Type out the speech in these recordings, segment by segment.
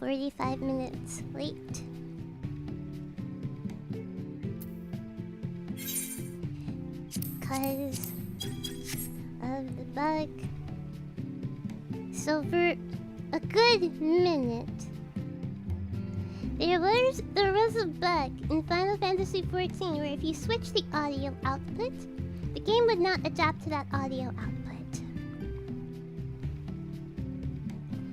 45 minutes late. Because of the bug. So for a good minute, there was a bug in Final Fantasy XIV where if you switch the audio output, the game would not adapt to that audio output.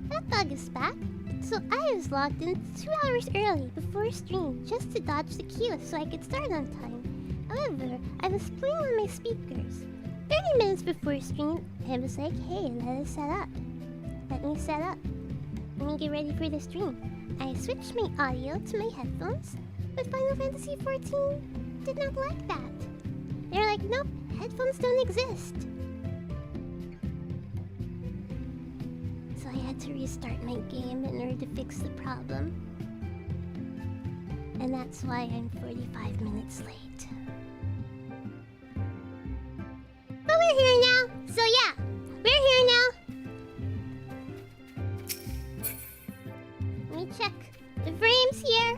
That bug is back, so I was logged in 2 hours early before stream just to dodge the queue so I could start on time. However, I was playing on my speakers. 30 minutes before stream, I was like, hey, let us set up. Let me set up. Let me get ready for the stream. I switched my audio to my headphones, but Final Fantasy XIV did not like that. They're like, nope, headphones don't exist. So I had to restart my game in order to fix the problem. And that's why I'm 45 minutes late. But we're here now, so yeah, we're here now. Let me check the frames here.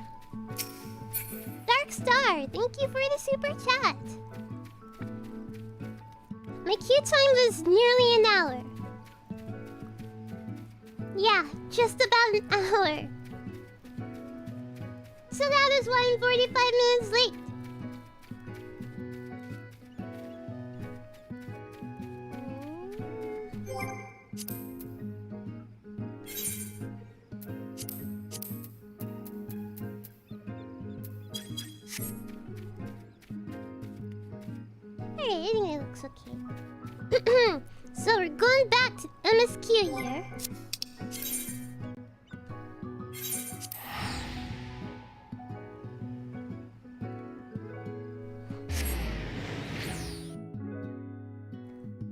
Dark Star, thank you for the super chat. My queue time was nearly an hour. Yeah, just about an hour. So that is why I'm 45 minutes late. Alright, I think it looks okay. So we're going back to MSQ here.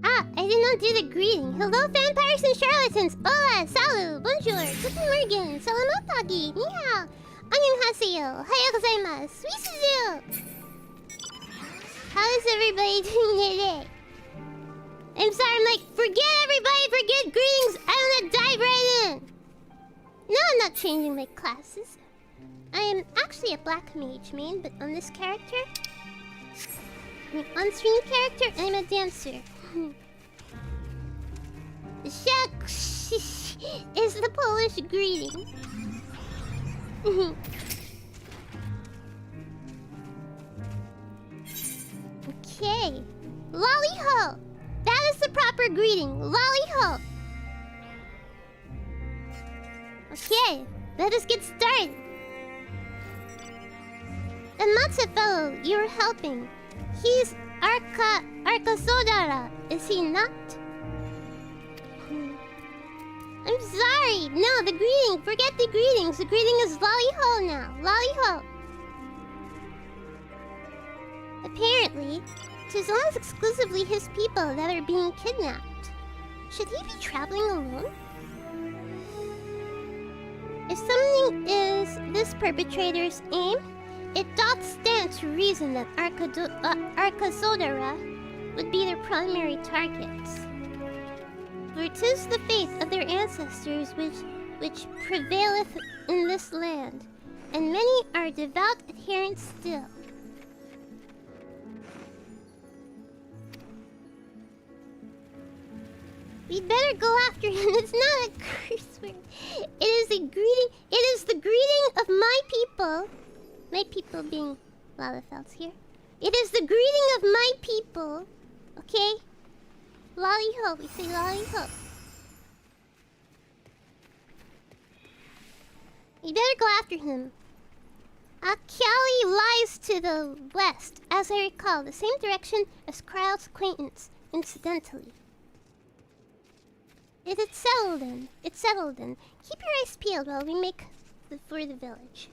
Ah, I did not do the greeting. Hello, vampires and charlatans. Hola, Salut, bonjour, guten morgen, salamotagi, ni hao, annyeonghaseyo, ohayou gozaimasu, uぃっスズ. How is everybody doing today? I'm sorry, I'm like, forget everybody, forget greetings, I wanna dive right in. No, I'm not changing my classes. I am actually a black mage main, but on this character, an on-screen character, I'm a dancer. Shak is the Polish greeting. Okay. Lolly-ho! That is the proper greeting. Lolly-ho! Okay, let us get started. And Matsu fellow, you're helping. He's Arka Sodara, is he not? I'm sorry. No, the greeting. Forget the greetings. The greeting is Lolly-ho now. Lolly-ho. Apparently, it is almost exclusively his people that are being kidnapped. Should he be traveling alone? If something is this perpetrator's aim, it doth stand to reason that Arkasodara would be their primary targets. For 'tis the faith of their ancestors which prevaileth in this land, and many are devout adherents still. We'd better go after him. It's not a curse word. It is a greeting. It is the greeting of my people. My people being Lalafelds here. It is the greeting of my people. Okay? Lolly-ho. We say lolly-ho. We better go after him. Akali lies to the west, as I recall, the same direction as Kryle's acquaintance, incidentally. It's settled in. It's settled in. Keep your eyes peeled while we make for the village.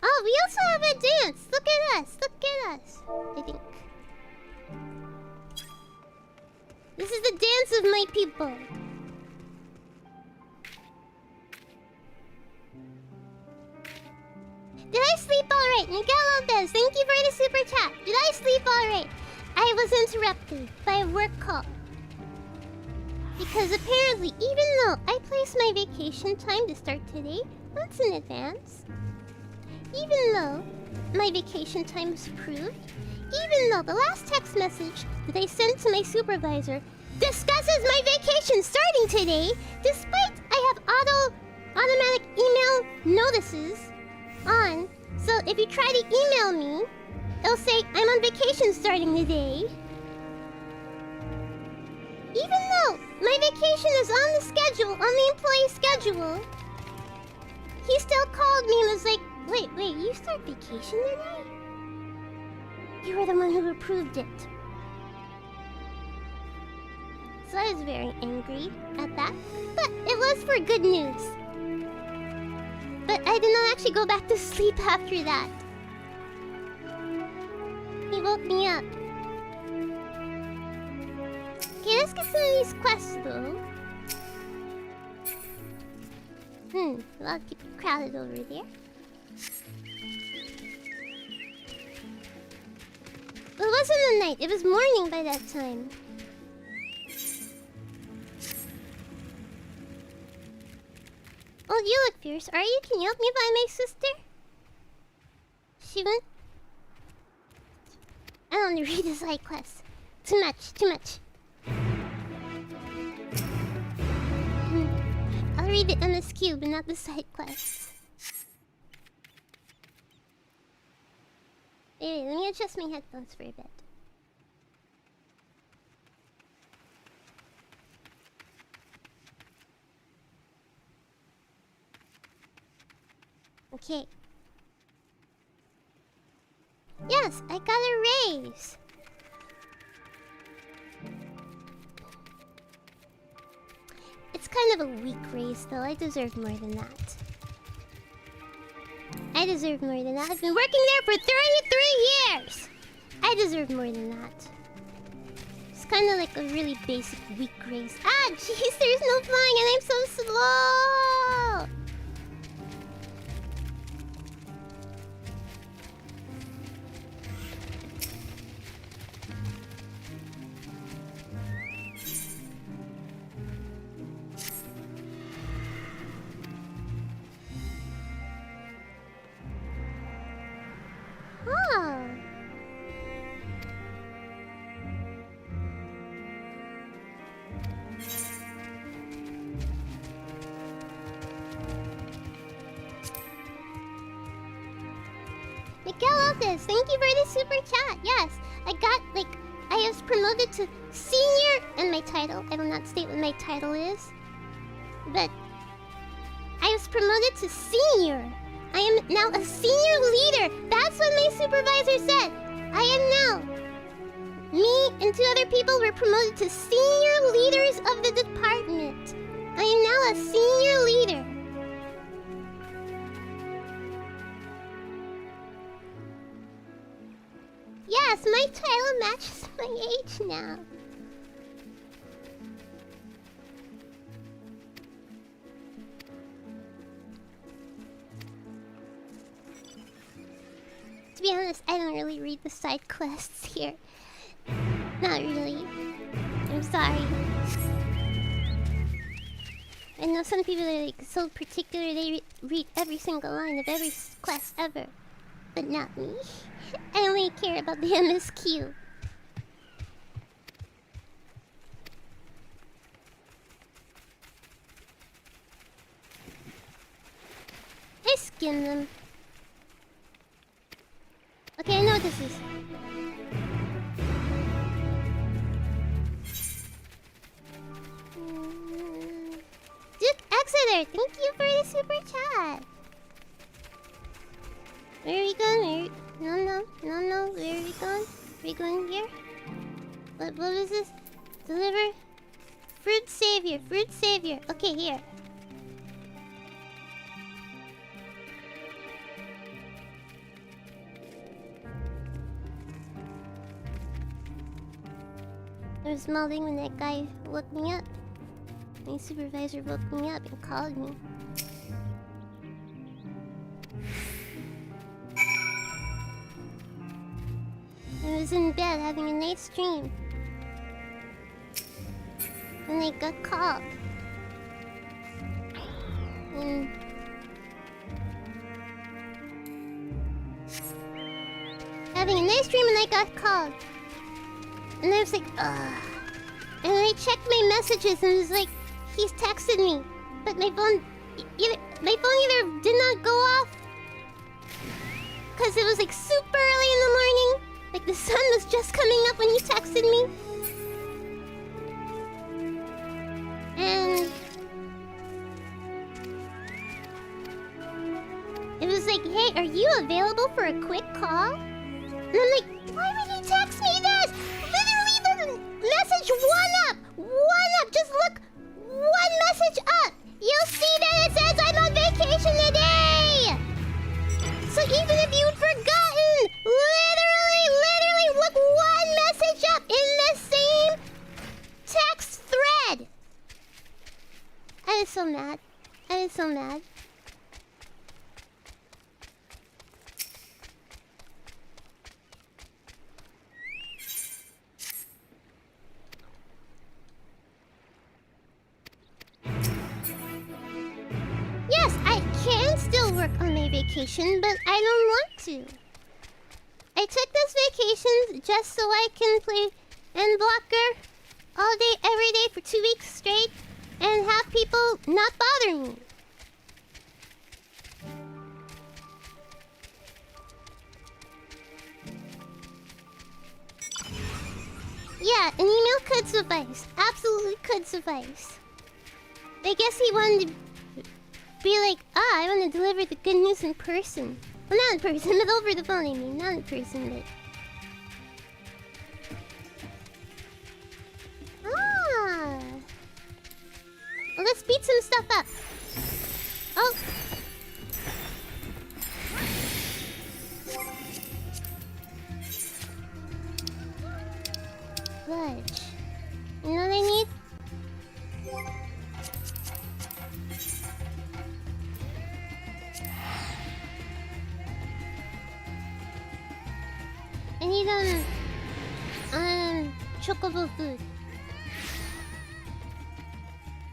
Oh, we also have a dance. Look at us. Look at us. I think. This is the dance of my people. Did I sleep alright? Miguel Lopez, thank you for the super chat. Did I sleep alright? I was interrupted by a work call. Because apparently, even though I placed my vacation time to start today months in advance, even though my vacation time was approved, even though the last text message that I sent to my supervisor discusses my vacation starting today, despite I have automatic email notices on, so if you try to email me, it'll say I'm on vacation starting today. Even though my vacation is on the schedule, on the employee schedule, he still called me and was like, wait, you start vacation today? You were the one who approved it. So I was very angry at that, but it was for good news. But I did not actually go back to sleep after that. He woke me up. Okay, let's get some of these quests though. I'll keep it crowded over there. Well, it wasn't the night, it was morning by that time. Oh, you look fierce. Are you? Can you help me find my sister? She went... I don't want to read the side quests. Too much. I'll read the MSQ, but not the side quests. Wait, let me adjust my headphones for a bit. Okay. Yes, I got a raise. It's kind of a weak raise, though. I deserve more than that. I've been working there for 33 years! I deserve more than that. It's kind of like a really basic weak raise. Ah, jeez, there's no flying and I'm so slow! Thank you for the super chat. Yes, I was promoted to senior in my title. I will not state what my title is, but I was promoted to senior. I am now a senior leader. That's what my supervisor said. I am now. Me and 2 other people were promoted to senior leaders of the department. I am now a senior leader. Yes, my title matches my age now. To be honest, I don't really read the side quests here. Not really. I'm sorry. I know some people are like so particular they read every single line of every quest ever. But not me. I only care about the MSQ. I skim them. Okay, I know what this is. Duke Exeter, thank you for the super chat. Where are we going? No. Where are we going? Are we going here? What is this? Deliver fruit savior. Okay, here. I was smiling when that guy woke me up. My supervisor woke me up and called me. I was in bed having a nice dream. And I got called. And having a nice dream and I got called. And I was like, ugh. And I checked my messages and it was like, he's texted me. But my phone either did not go off. Because it was like super early in the morning. Like the sun was just coming up when he texted me. And it was like, hey, are you available for a quick call? And I'm like, why would you text me this? Literally the message one up! One up! Just look one message up! You'll see that it says I'm on vacation today! So even if you'd forgotten, literally look one message up in the same text thread! I was so mad. I was so mad. Yes, I can still work on my vacation, but I don't want to. I took this vacation just so I can play Endwalker all day, every day for 2 weeks straight and have people not bother me. Yeah, an email could suffice. Absolutely could suffice. I guess he wanted to be like, I want to deliver the good news in person. Well, not in person, but over the phone, I mean. Not in person, but... Ah! Well, let's beat some stuff up. Oh! Fudge. You know what I need? I need, chocobo food.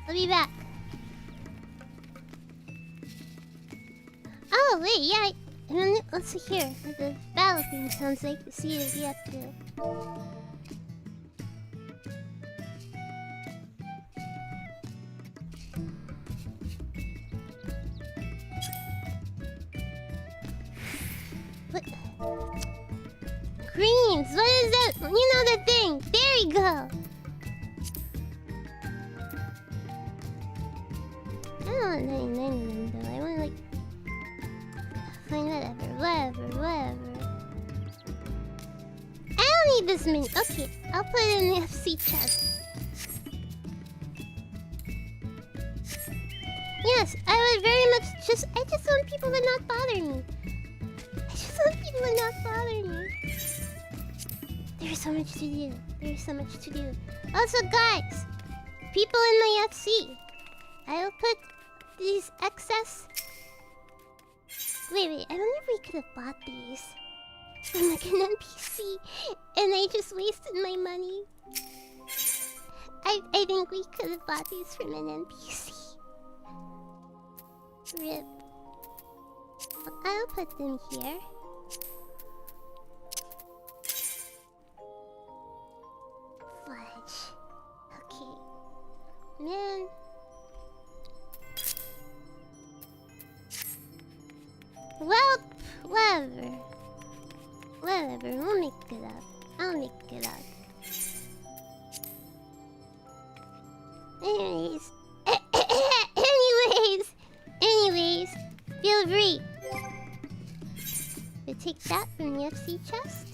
I'll be back. Oh, wait, yeah. Let's see here what the battle theme sounds like to see if we have to... What? Greens! What is that? You know the thing! There you go! I don't want 99 though. I want like... Fine, whatever. I don't need this many. Okay, I'll put it in the FC chest. Yes, I would very much just... I just want people to not bother me. People will not bother me. There's so much to do. There's so much to do. Also, guys, people in my FC, I will put these excess. Wait. I wonder if we could have bought these from like an NPC, and I just wasted my money. I think we could have bought these from an NPC. Rip. I'll put them here. Fudge. Okay. Man. Well, whatever. We'll make it up. I'll make it up. Anyways, feel free to take that from the FC chest.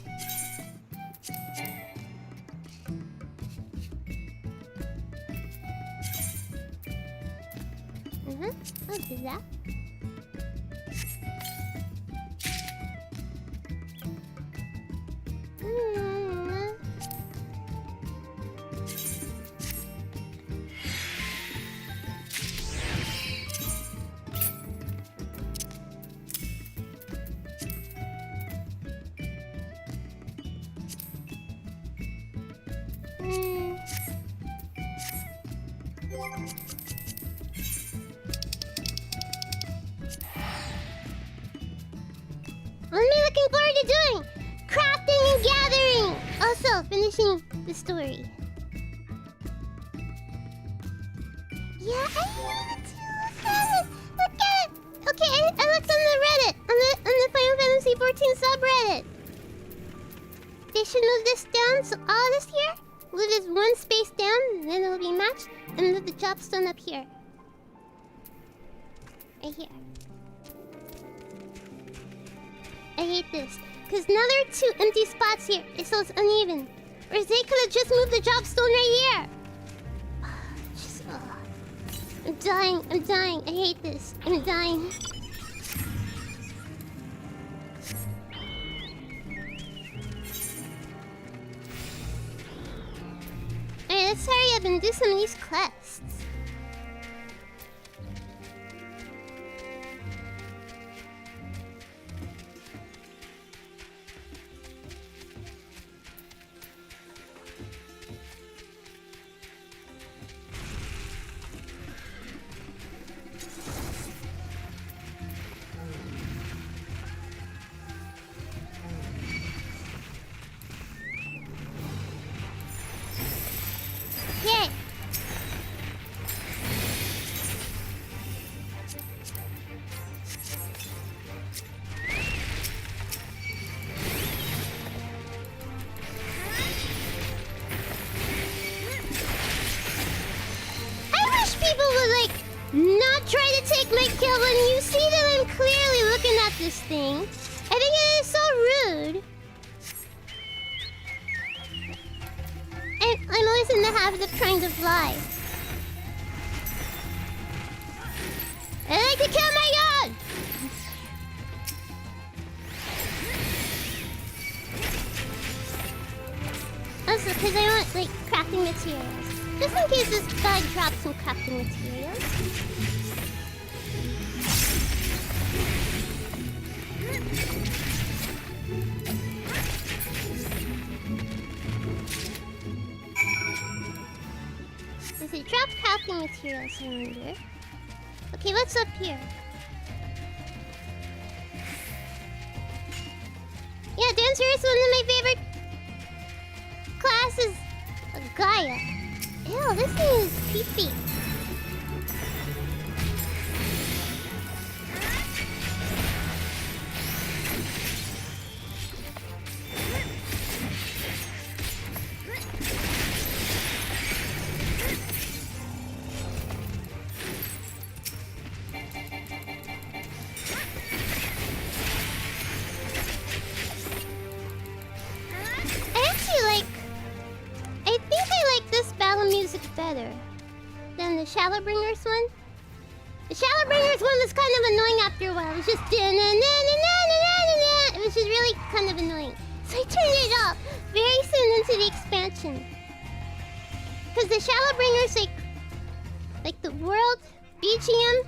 I'll do that. looking forward to doing. Crafting and gathering. Also, finishing the story. Yeah, I know it too. Look at it. Look at it. Okay, I looked on the Reddit. On the Final Fantasy 14 subreddit. They should move this down, so all this here, move this one space down, then it'll be matched, and move the dropstone up here. Right here. I hate this, because now there are 2 empty spots here, so it's uneven. Or they could have just moved the dropstone right here. Just, I'm dying, I hate this, I'm dying. Alright, let's hurry up and do some of these quests. Yay! I wish people would, like, not try to take my kill when you see that I'm clearly looking at this thing. I think it is so rude. I'm always in the habit of trying to fly. I like to kill my god! Also, because I want, like, crafting materials. Just in case this guy drops some crafting materials. Does it drop crafting materials, I wonder? Okay, what's up here? Yeah, Dancer is one of my favorite classes. Gaia. Ew, this thing is creepy. Better than the Shadowbringers one. The Shadowbringers one was kind of annoying after a while. It was just it was just really kind of annoying. So I turned it off very soon into the expansion. Because the Shadowbringers, like the world BGM,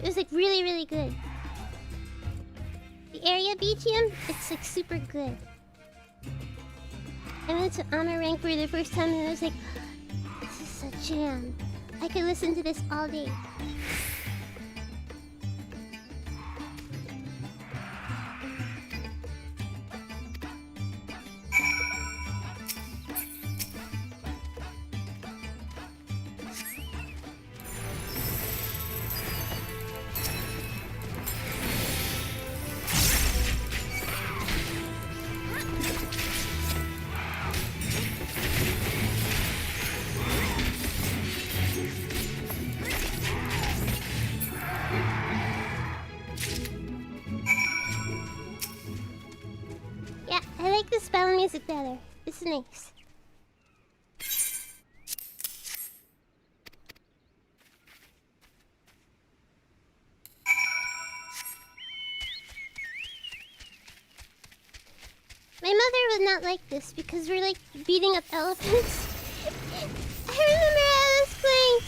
it was like really good. The area BGM, it's like super good. I went to Ama Rank for the first time and I was like, a jam. I could listen to this all day. Music better. It's nice. My mother would not like this because we're like beating up elephants. I remember I was playing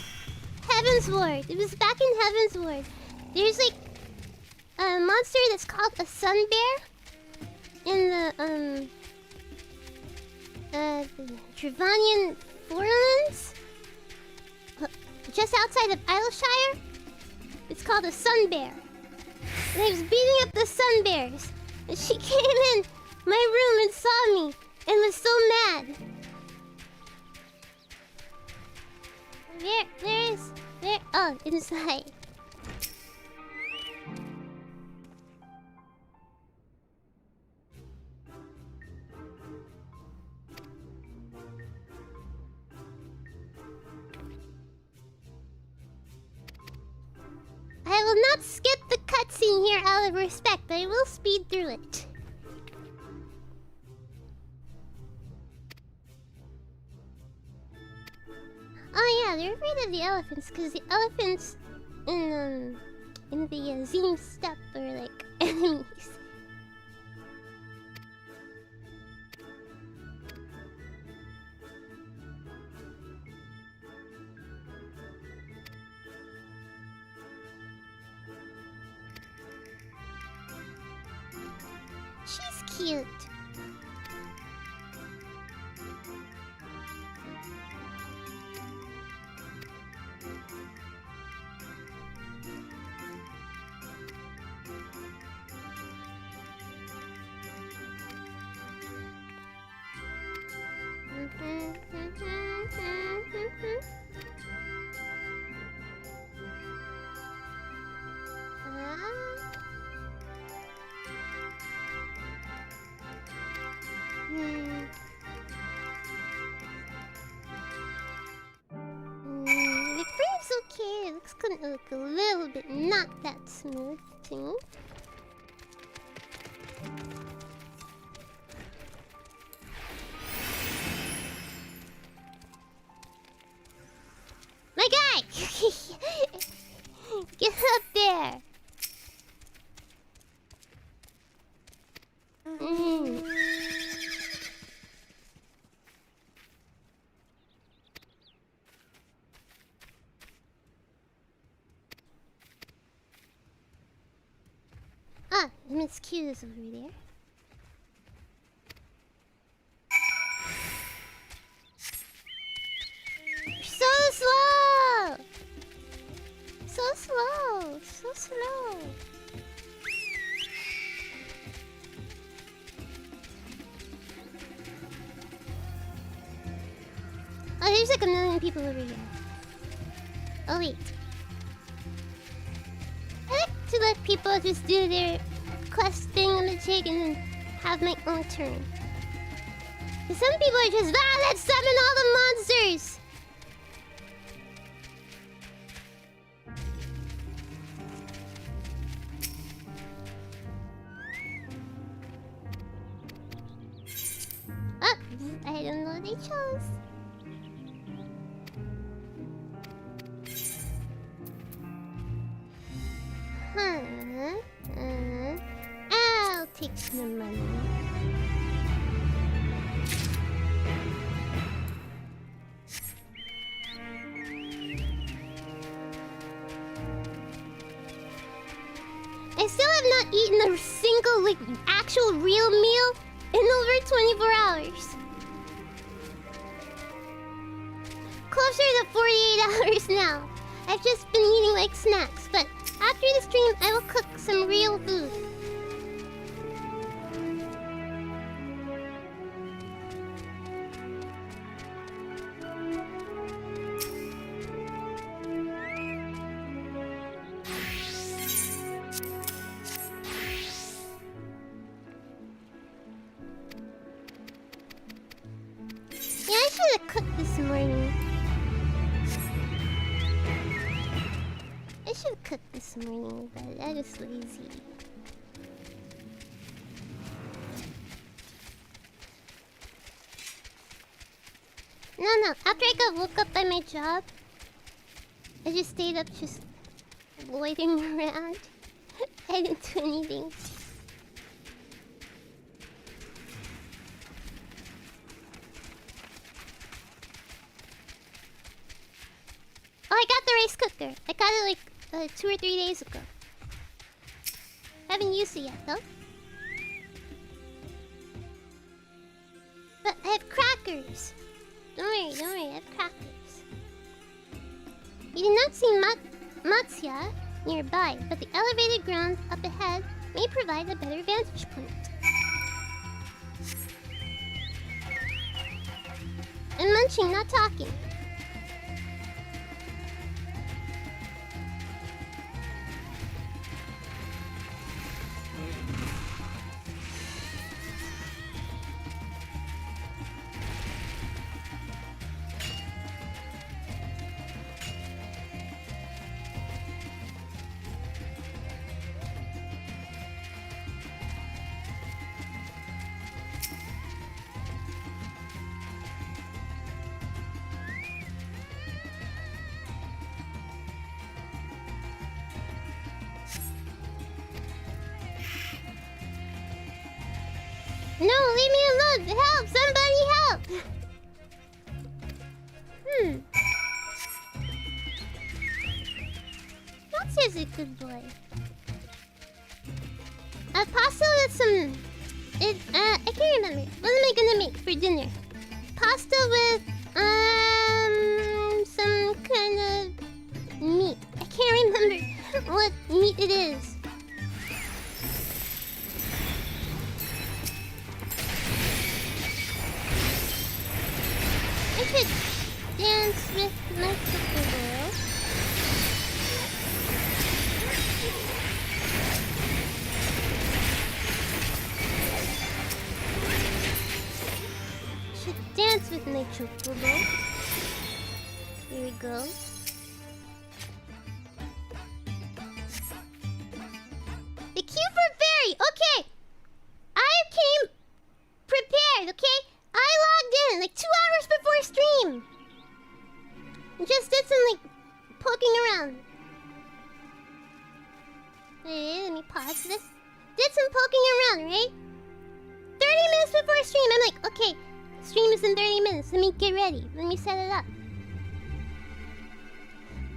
Heaven's Ward. It was back in Heaven's Ward. There's like a monster that's called a sun bear in the Trevanian Forelands, just outside of Isleshire. It's called a sun bear. And I was beating up the sun bears. She came in my room and saw me and was so mad. Where? Oh, inside. I will not skip the cutscene here out of respect. I will speed through it. Oh yeah, they're afraid of the elephants because the elephants in the Zine steppe are like enemies. She's cute. The frame's okay. It looks gonna look a little bit not that smooth to me. My guy! Get up there! Ah, Miss Q is over there. So slow! So slow! So slow! Oh, there's like a million people over here. Oh, wait. I like to let people just do their quest thing on the jig and then have my own turn. But some people are just, let's summon all the monsters! Oh, I don't know what they chose. I'll take the money. I still have not eaten a single, like, actual real meal in over 24 hours. Closer to 48 hours now. I've just been eating, like, snacks, but after the stream, I will cook some real food. Yeah, I should have cooked this morning. I should have cooked this morning, but I was lazy. No. After I got woke up by my job, I just stayed up just loitering around. I didn't do anything. Oh, I got the rice cooker. I got it like 2 or 3 days ago. Haven't used it yet though. But I have crackers. Don't worry, I have crackers. You did not see Matsya nearby, but the elevated ground up ahead may provide a better vantage point. I'm munching, not talking. No, leave me alone! Help! Somebody help! That's a good boy. Pasta with some... I can't remember. What am I gonna make for dinner? Pasta with, some kind of meat. I can't remember what meat it is. I could dance with my supergirl. Should dance with my chocobo. Here we go. The cue for fairy. Okay, I came prepared. Okay. I logged in like 2 hours before stream. Just did some like poking around. Wait, let me pause this. Did some poking around, right? 30 minutes before stream, I'm like, okay, stream is in 30 minutes. Let me get ready. Let me set it up.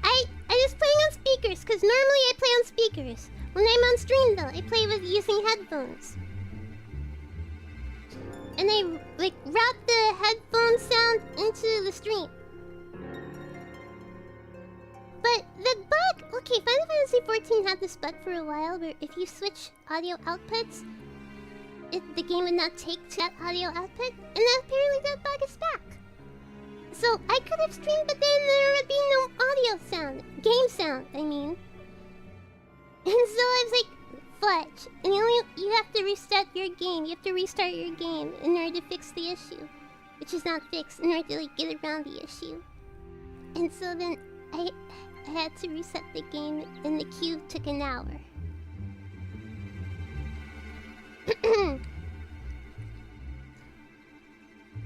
I just playing on speakers because normally I play on speakers. When I'm on stream though, I play with using headphones. And I like route the headphone sound into the stream. But the bug, okay, Final Fantasy XIV had this bug for a while where if you switch audio outputs, the game would not take to that audio output, and then apparently that bug is back. So I could have streamed, but then there would be no audio sound, game sound, I mean. And so I was like, fudge, and you have to reset your game. You have to restart your game in order to fix the issue, which is not fixed, in order to like get around the issue. And so then I had to reset the game, and the queue took an hour.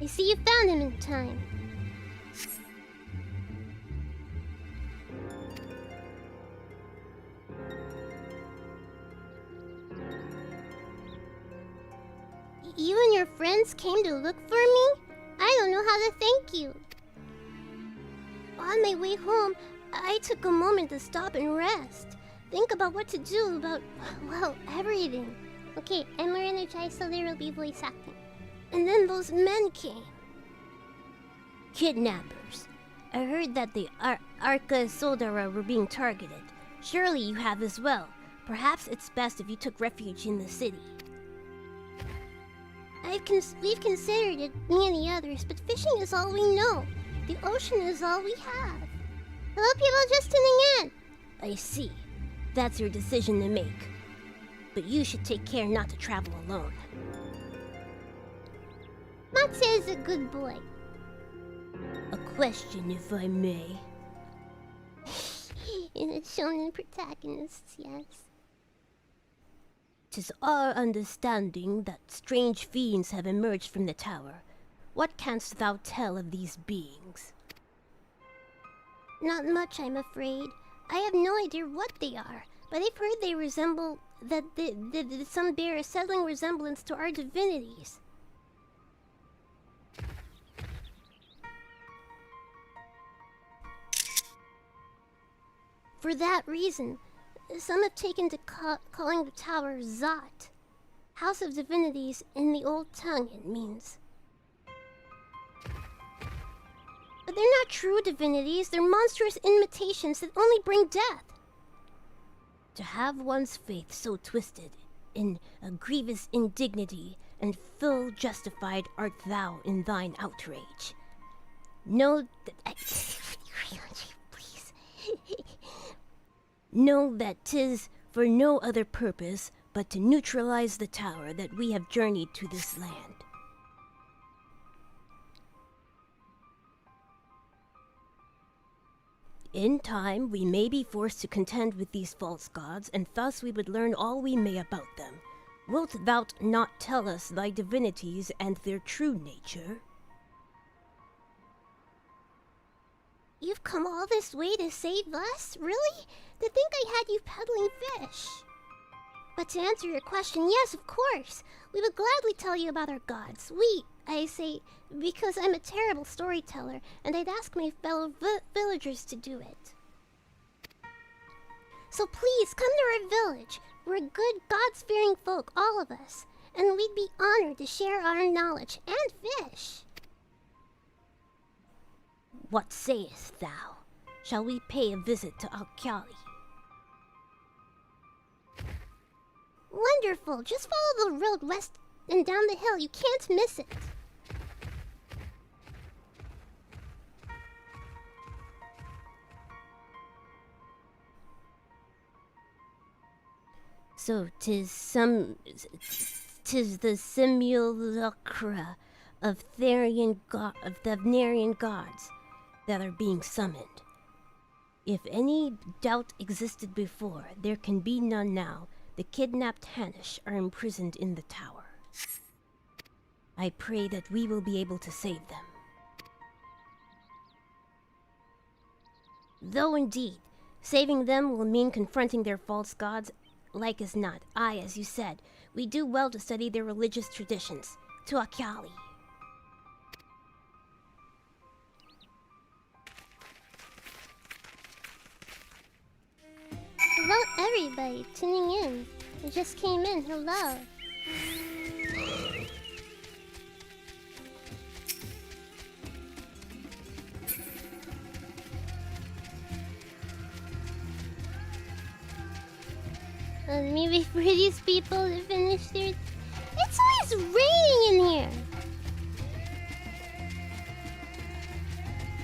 I see you found him in time. You and your friends came to look for me? I don't know how to thank you. On my way home, I took a moment to stop and rest. Think about what to do about, well, everything. Okay, I'm more energized, so there will be voice acting. And then those men came. Kidnappers. I heard that the Arca Soldara were being targeted. Surely you have as well. Perhaps it's best if you took refuge in the city. We've considered it, me and the others, but fishing is all we know. The ocean is all we have. Hello, people just tuning in. I see. That's your decision to make. But you should take care not to travel alone. Matze is a good boy. A question, if I may. In a shonen protagonists, yes. 'Tis our understanding that strange fiends have emerged from the tower. What canst thou tell of these beings? Not much, I'm afraid. I have no idea what they are, but I've heard they resemble... that some bear a settling resemblance to our divinities. For that reason, some have taken to calling the tower Zot. House of Divinities in the old tongue, it means. But they're not true divinities, they're monstrous imitations that only bring death. To have one's faith so twisted in a grievous indignity, and full justified art thou in thine outrage. Know that please. Know that 'tis for no other purpose but to neutralize the tower that we have journeyed to this land. In time, we may be forced to contend with these false gods, and thus we would learn all we may about them. Wilt thou not tell us thy divinities and their true nature? You've come all this way to save us? Really? To think I had you peddling fish. But to answer your question, yes, of course. We would gladly tell you about our gods. I say, because I'm a terrible storyteller, and I'd ask my fellow villagers to do it. So please, come to our village. We're good, gods-fearing folk, all of us. And we'd be honored to share our knowledge and fish. What sayest thou? Shall we pay a visit to Alkali? Wonderful! Just follow the road west and down the hill. You can't miss it. So 'tis the simulacra of the Thavnarian gods that are being summoned. If any doubt existed before, there can be none now. The kidnapped Hanish are imprisoned in the tower. I pray that we will be able to save them. Though indeed, saving them will mean confronting their false gods, like as not. Aye, as you said, we do well to study their religious traditions. To Akali. Hello, everybody tuning in. You just came in. Hello. Maybe for these people to finish their... It's always raining in here!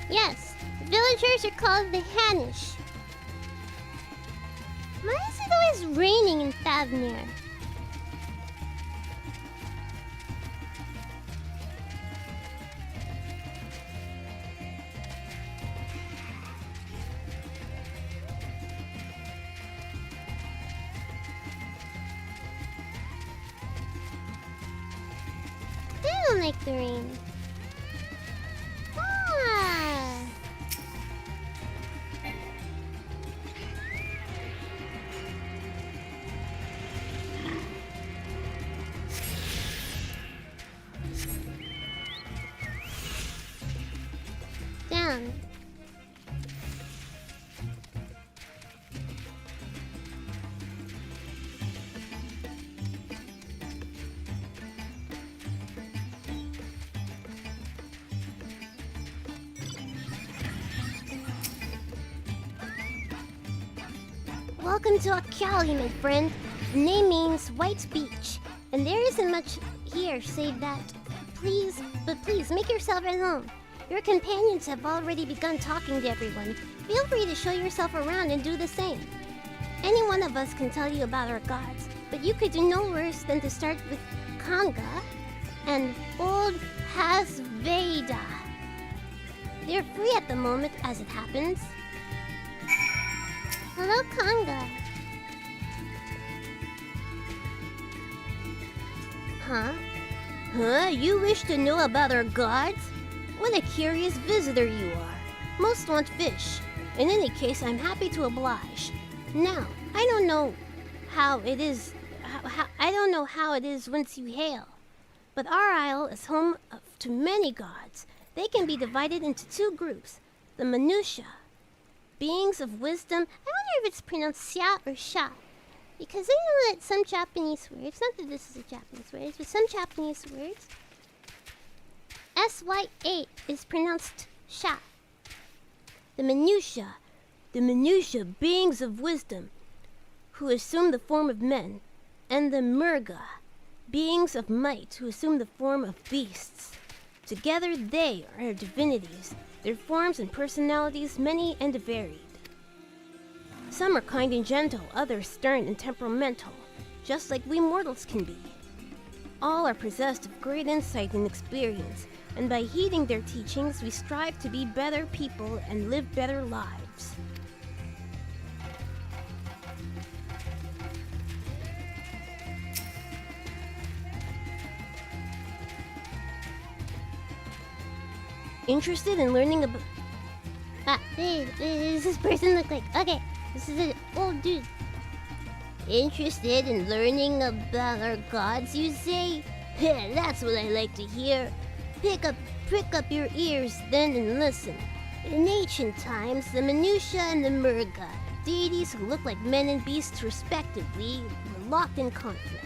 Yes, the villagers are called the Hanish. Why is it always raining in Thavnir? I don't like the rain. Ah! Down. Welcome to Akali, my friend. The name means White Beach, and there isn't much here save that. Please make yourself at home. Your companions have already begun talking to everyone. Feel free to show yourself around and do the same. Any one of us can tell you about our gods, but you could do no worse than to start with Kanga and Old Hasveda. They're free at the moment, as it happens. Hello, Kanga. Huh? Huh? You wish to know about our gods? What a curious visitor you are. Most want fish. In any case, I'm happy to oblige. Now, I don't know how it is. I don't know how it is whence you hail, but our isle is home to many gods. They can be divided into two groups: the Manusha, beings of wisdom. I wonder if it's pronounced Xia or Sha, because I know that some Japanese words, not that this is a Japanese word, but some Japanese words, SY8 is pronounced Sha. The Manusha beings of wisdom, who assume the form of men, and the Murga, beings of might who assume the form of beasts. Together they are divinities, their forms and personalities many and varied. Some are kind and gentle, others stern and temperamental, just like we mortals can be. All are possessed of great insight and experience, and by heeding their teachings, we strive to be better people and live better lives. Interested in learning about... Hey, does this person look like... Okay, this is an old dude. Interested in learning about our gods, you say? That's what I like to hear. Prick up your ears then and listen. In ancient times, the Minutiae and the Murga, deities who look like men and beasts respectively, were locked in conflict.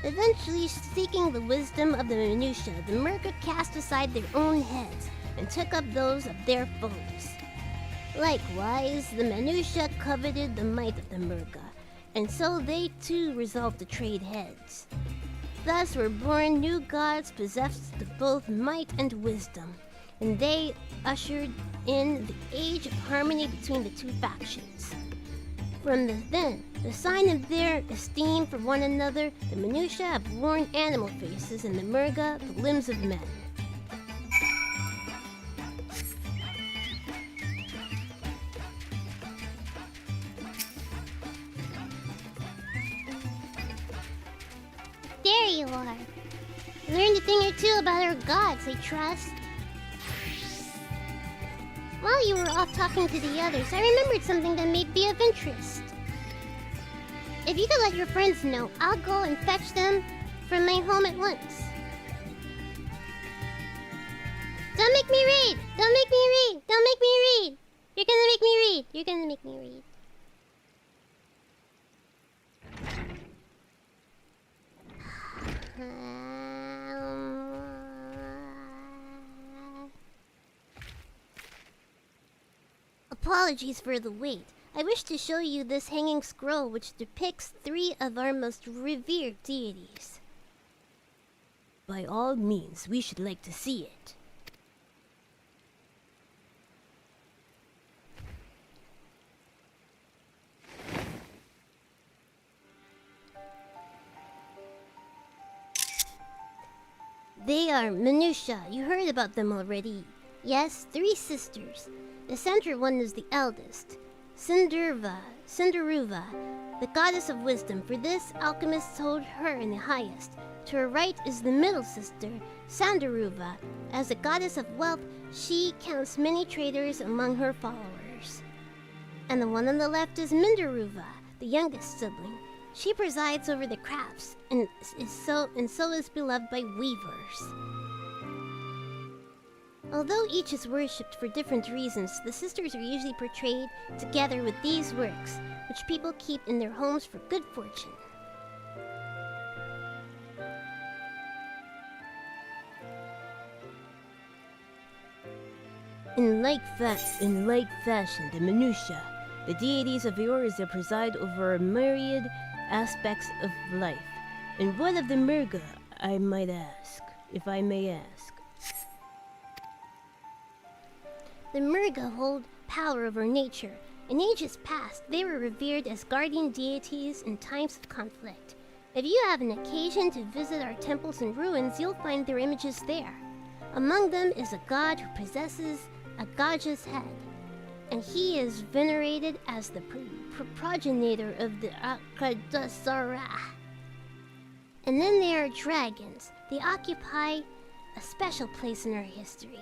Eventually, seeking the wisdom of the Minutiae, the Murga cast aside their own heads and took up those of their foes. Likewise, the Minutiae coveted the might of the Murga, and so they too resolved to trade heads. Thus were born new gods possessed of both might and wisdom, and they ushered in the age of harmony between the two factions. From the sign of their esteem for one another, the Minutiae have worn animal faces and the Murga the limbs of men. There you are. Learned a thing or two about our gods, I trust. While you were off talking to the others, I remembered something that may be of interest. If you could let your friends know, I'll go and fetch them from my home at once. Don't make me read! Don't make me read! Don't make me read! You're gonna make me read! You're gonna make me read. Apologies for the wait. I wish to show you this hanging scroll which depicts 3 of our most revered deities. By all means, we should like to see it. They are Minutiae. You heard about them already. Yes, 3 sisters. The center one is the eldest, Cinderuva, the goddess of wisdom. For this, alchemists hold her in the highest. To her right is the middle sister, Sandaruva. As a goddess of wealth, she counts many traders among her followers. And the one on the left is Minderuva, the youngest sibling. She presides over the crafts and so is beloved by weavers. Although each is worshipped for different reasons, the sisters are usually portrayed together with these works, which people keep in their homes for good fortune. In like fashion, the Minutiae, the deities of Eorzea, preside over a myriad aspects of life. And what of the Murga, I might ask, if I may ask? The Murga hold power over nature. In ages past, they were revered as guardian deities in times of conflict. If you have an occasion to visit our temples and ruins, you'll find their images there. Among them is a god who possesses a Gaja's head, and he is venerated as the progenitor of the Akadasara. And then there are dragons. They occupy a special place in our history.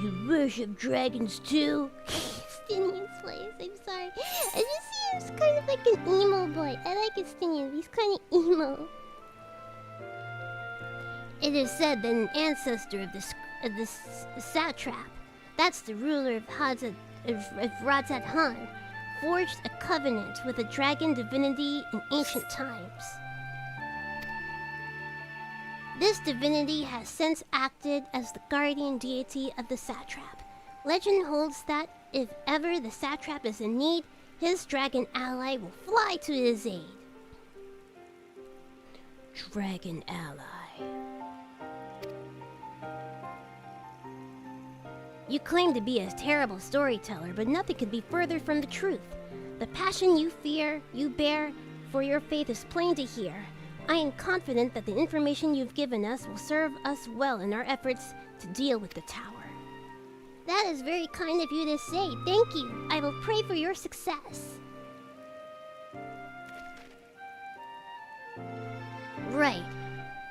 You worship dragons too? Stinian's place, I'm sorry. I just see him as kind of like an emo boy. I like Stinian, he's kind of emo. It is said that an ancestor of this satrap, that's the ruler of Razat Han, forged a covenant with a dragon divinity in ancient times. This divinity has since acted as the guardian deity of the satrap. Legend holds that if ever the satrap is in need, his dragon ally will fly to his aid. dragon ally. You claim to be a terrible storyteller, but nothing could be further from the truth. The passion you bear for your faith is plain to hear. I am confident that the information you've given us will serve us well in our efforts to deal with the tower. That is very kind of you to say. Thank you. I will pray for your success. Right.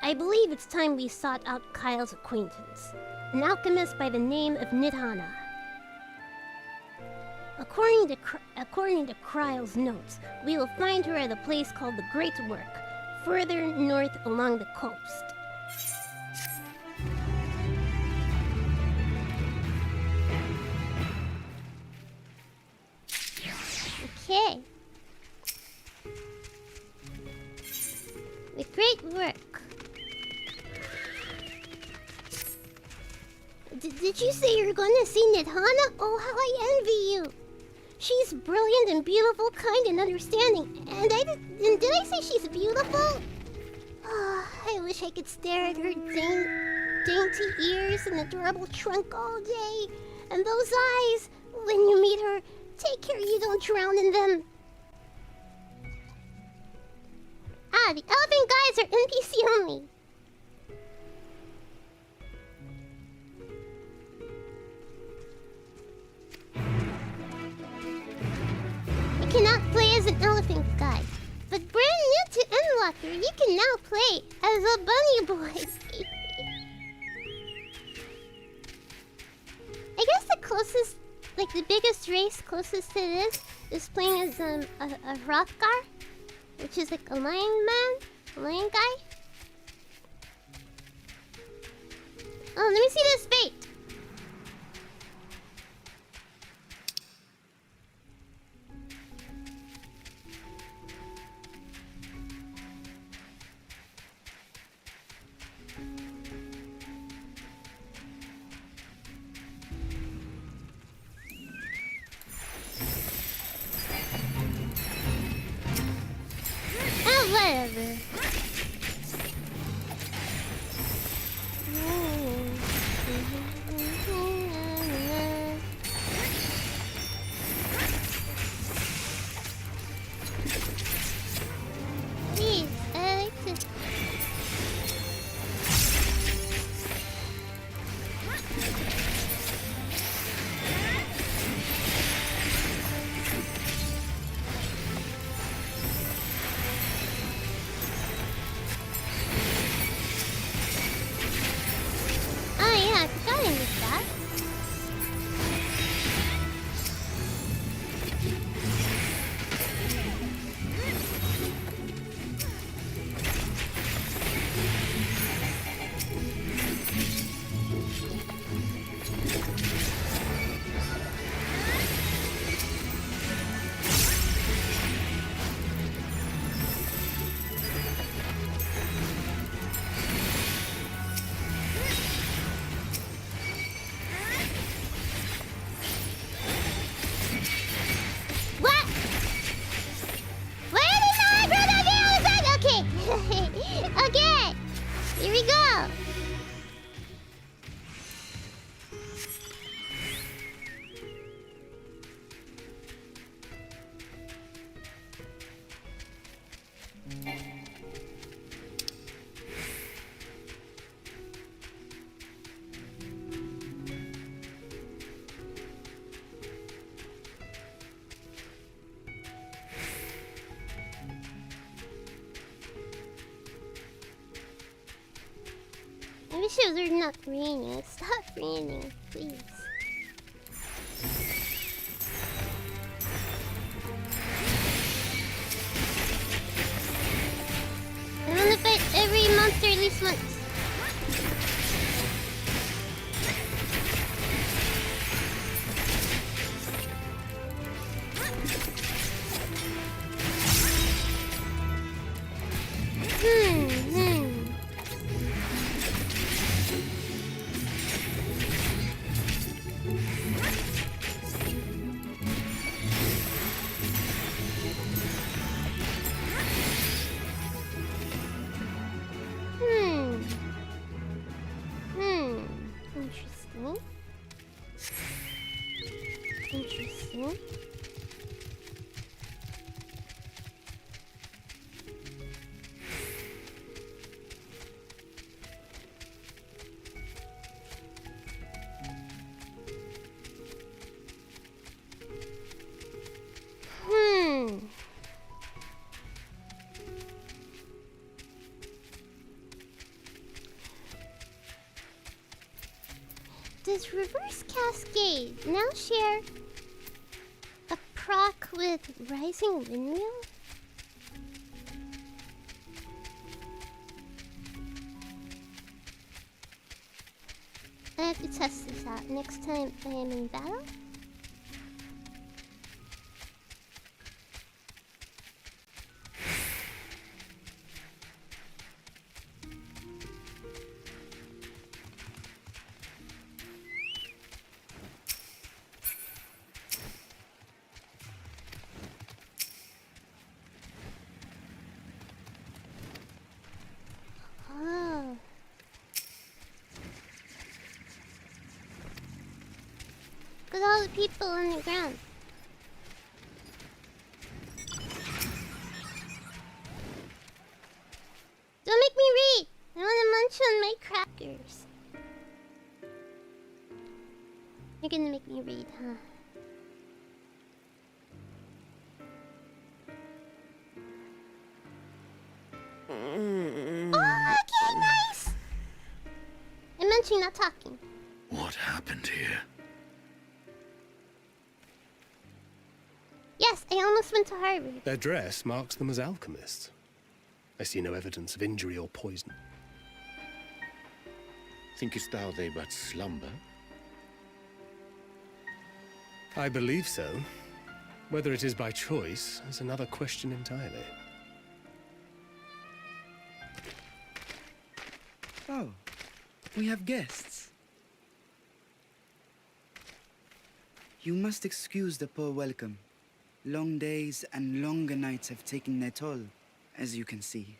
I believe it's time we sought out Kyle's acquaintance, an alchemist by the name of Nidhana. According to Kryle's notes, we will find her at a place called the Great Work, further north along the coast. Okay. The Great Work. Did you say you're gonna see Nidhana? Oh, how I envy you. She's brilliant and beautiful, kind and understanding. And did I say she's beautiful? I wish I could stare at her dainty ears and adorable trunk all day. And those eyes, when you meet her, take care you don't drown in them. The elephant guys are NPC only. I cannot play as an elephant guy, but brand new to Endwalker, you can now play as a bunny boy. I guess the closest, like the biggest race closest to this, is playing as a Hrothgar, which is like a lion guy. Oh, let me see this bait. Whatever. Jeez, I like to... Okay, here we go. I wish it was not raining. Stop raining, please. I want to fight every monster at least once. Use reverse cascade. Now share a proc with rising windmill? I have to test this out next time I am in battle. Look at all the people on the ground. Don't make me read! I want to munch on my crackers. You're gonna make me read, huh? Oh, okay, nice! I'm munching, not talking. What happened here? Yes, I almost went to Harvard. Their dress marks them as alchemists. I see no evidence of injury or poison. Thinkest thou they but slumber? I believe so. Whether it is by choice is another question entirely. Oh, we have guests. You must excuse the poor welcome. Long days and longer nights have taken their toll, as you can see.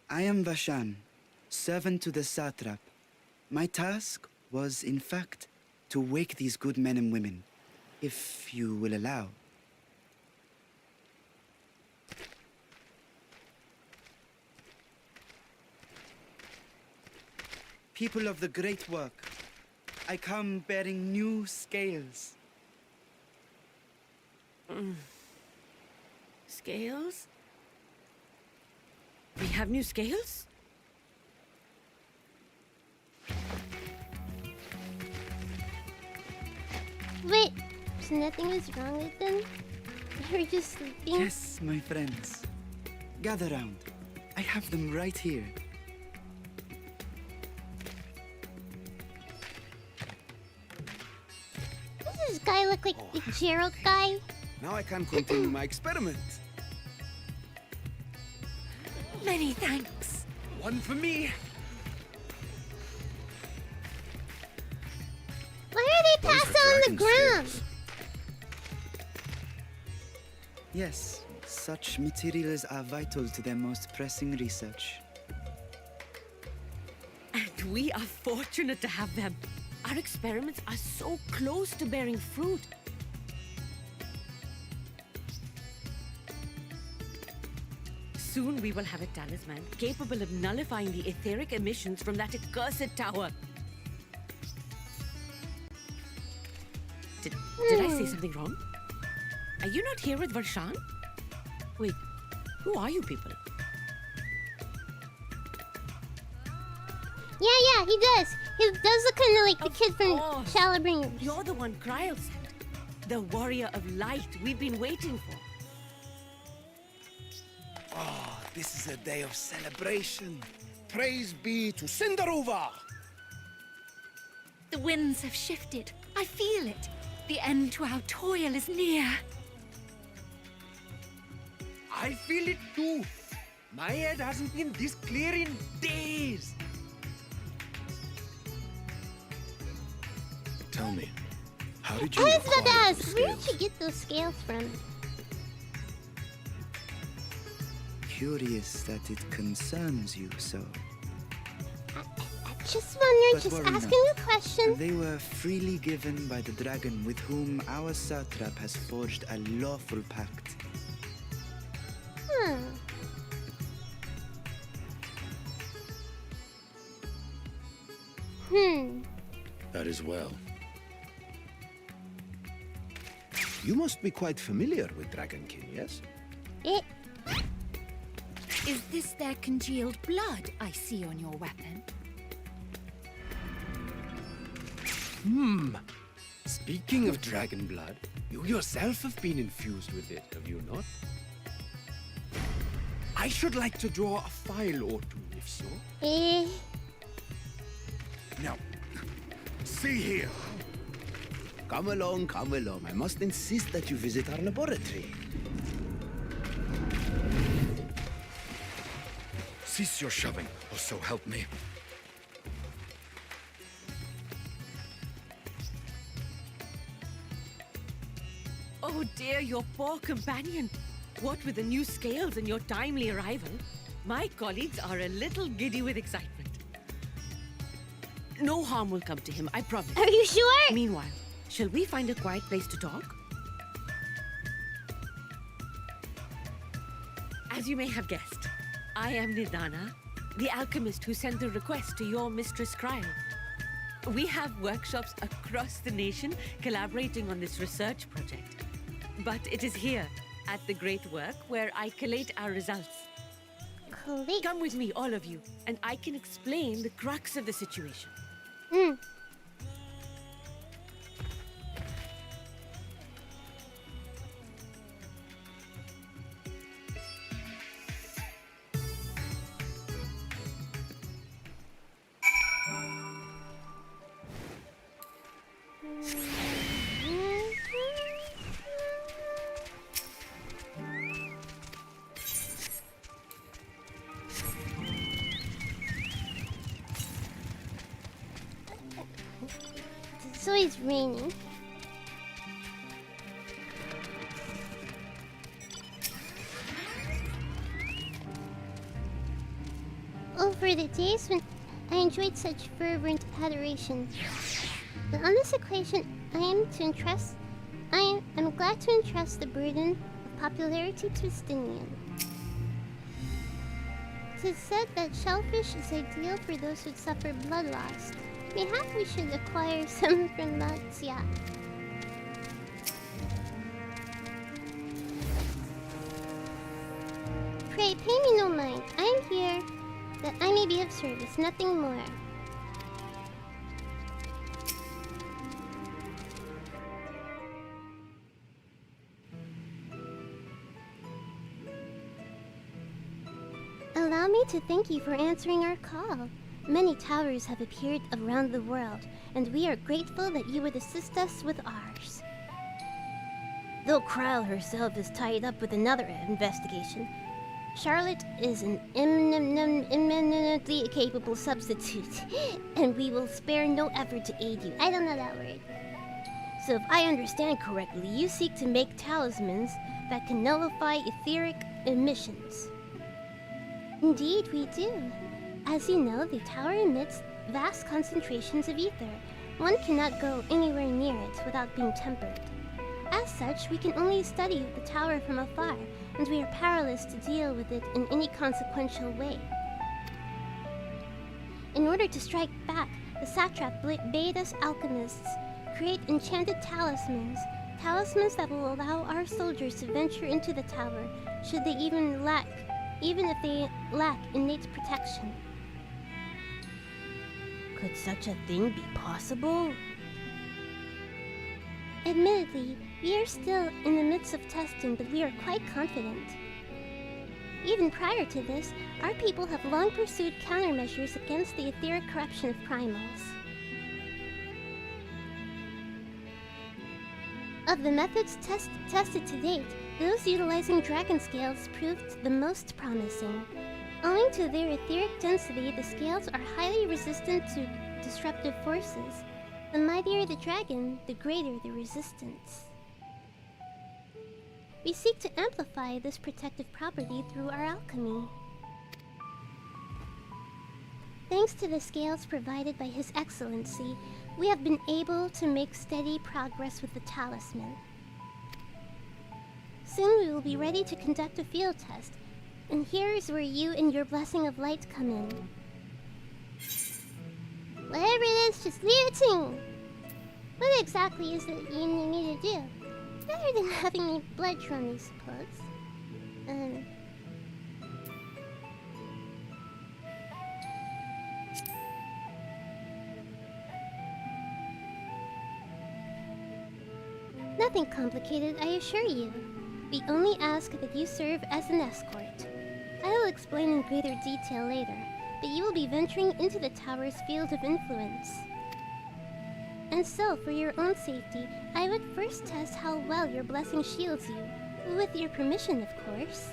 I am Vashan, servant to the satrap. My task was, in fact, to wake these good men and women, if you will allow. People of the great work, I come bearing new scales. Scales? We have new scales? Wait, so nothing was wrong with them? They were just sleeping? Yes, my friends. Gather round. I have them right here. Does this guy look like the Gerald guy? Now I can continue my experiment. Many thanks. One for me. Why are they passed on the ground? Yes, such materials are vital to their most pressing research. And we are fortunate to have them. Our experiments are so close to bearing fruit. Soon we will have a talisman capable of nullifying the etheric emissions from that accursed tower. Did I say something wrong? Are you not here with Varshan? Wait, who are you people? Yeah, he does. He does look kind of like the kid from course. Shalabringers. You're the one Kryl sent. The warrior of light we've been waiting for. Ah, this is a day of celebration. Praise be to Cinderova. The winds have shifted. I feel it. The end to our toil is near. I feel it too. My head hasn't been this clear in days. Tell me, how did you I was about to acquire ask, those where did skills? you get those scales from? Curious that it concerns you so. Just wondering, But just worry asking not. a question. They were freely given by the dragon with whom our satrap has forged a lawful pact. Huh. That is well. You must be quite familiar with Dragonkin, yes? Is this their congealed blood I see on your weapon? Speaking of dragon blood, you yourself have been infused with it, have you not? I should like to draw a file or two, if so. Now, see here. Come along, come along. I must insist that you visit our laboratory. Cease your shoving, or so help me. Oh dear, your poor companion. What with the new scales and your timely arrival, my colleagues are a little giddy with excitement. No harm will come to him, I promise. Are you sure? Meanwhile, shall we find a quiet place to talk? As you may have guessed, I am Nidana, the alchemist who sent the request to your mistress Cryo. We have workshops across the nation collaborating on this research project. But it is here, at the Great Work, where I collate our results. Collate? Come with me, all of you, and I can explain the crux of the situation. It's always raining. Over the days when I enjoyed such fervent adoration. But on this occasion, I'm glad to entrust the burden of popularity to Stinian. It is said that shellfish is ideal for those who suffer blood loss. Mayhap we should acquire some from Ciao. Pray, pay me no mind. I am here that I may be of service, nothing more. Allow me to thank you for answering our call. Many towers have appeared around the world, and we are grateful that you would assist us with ours. Though Cryle herself is tied up with another investigation, Charlotte is an eminently capable substitute, and we will spare no effort to aid you. I don't know that word. So if I understand correctly, you seek to make talismans that can nullify etheric emissions. Indeed, we do. As you know, the tower emits vast concentrations of ether. One cannot go anywhere near it without being tempered. As such, we can only study the tower from afar, and we are powerless to deal with it in any consequential way. In order to strike back, the satrap bade us alchemists create enchanted talismans that will allow our soldiers to venture into the tower, should they even if they lack innate protection. Could such a thing be possible? Admittedly, we are still in the midst of testing, but we are quite confident. Even prior to this, our people have long pursued countermeasures against the etheric corruption of primals. Of the methods tested to date, those utilizing dragon scales proved the most promising. Owing to their etheric density, the scales are highly resistant to disruptive forces. The mightier the dragon, the greater the resistance. We seek to amplify this protective property through our alchemy. Thanks to the scales provided by His Excellency, we have been able to make steady progress with the talisman. Soon we will be ready to conduct a field test, and here is where you and your blessing of light come in. Whatever it is, just leave it to me. What exactly is it you need me to do? Better than having my blood drawn, I suppose. Nothing complicated, I assure you. We only ask that you serve as an escort. I will explain in greater detail later, but you will be venturing into the tower's field of influence. And so, for your own safety, I would first test how well your blessing shields you. With your permission, of course.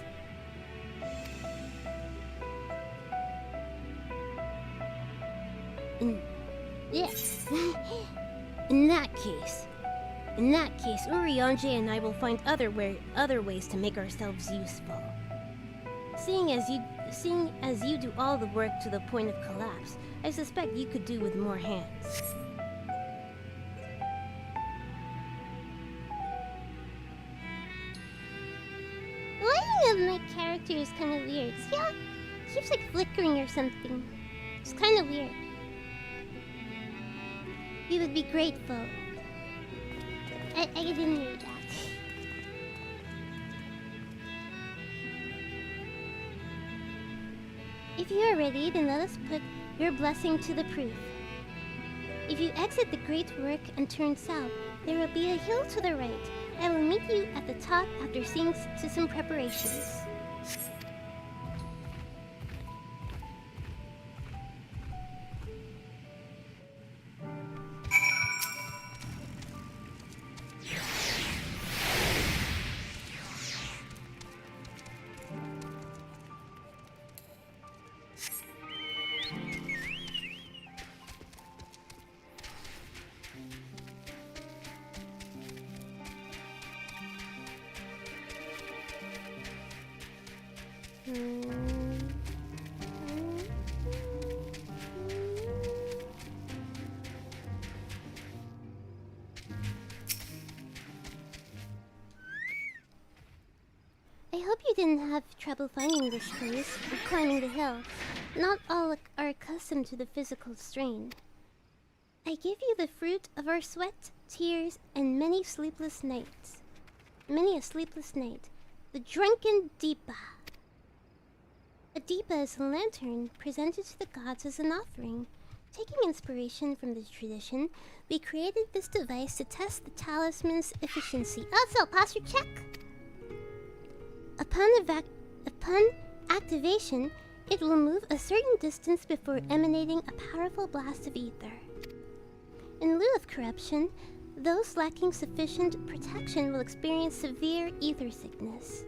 Yes. In that case, Urianger and I will find other ways to make ourselves useful. Seeing as you do all the work to the point of collapse, I suspect you could do with more hands. Lighting of my character is kind of weird. See how it keeps like flickering or something? It's kind of weird. We would be grateful. I didn't read that. If you are ready, then let us put your blessing to the proof. If you exit the great work and turn south, there will be a hill to the right. I will meet you at the top after seeing to some preparations. I hope you didn't have trouble finding this place or climbing the hill. Not all are accustomed to the physical strain. I give you the fruit of our sweat, tears, and many sleepless nights. Many a sleepless night. The drunken Deepa. A Deepa is a lantern presented to the gods as an offering. Taking inspiration from the tradition, we created this device to test the talisman's efficiency. Also, posture check! Upon activation, it will move a certain distance before emanating a powerful blast of ether. In lieu of corruption, those lacking sufficient protection will experience severe ether sickness.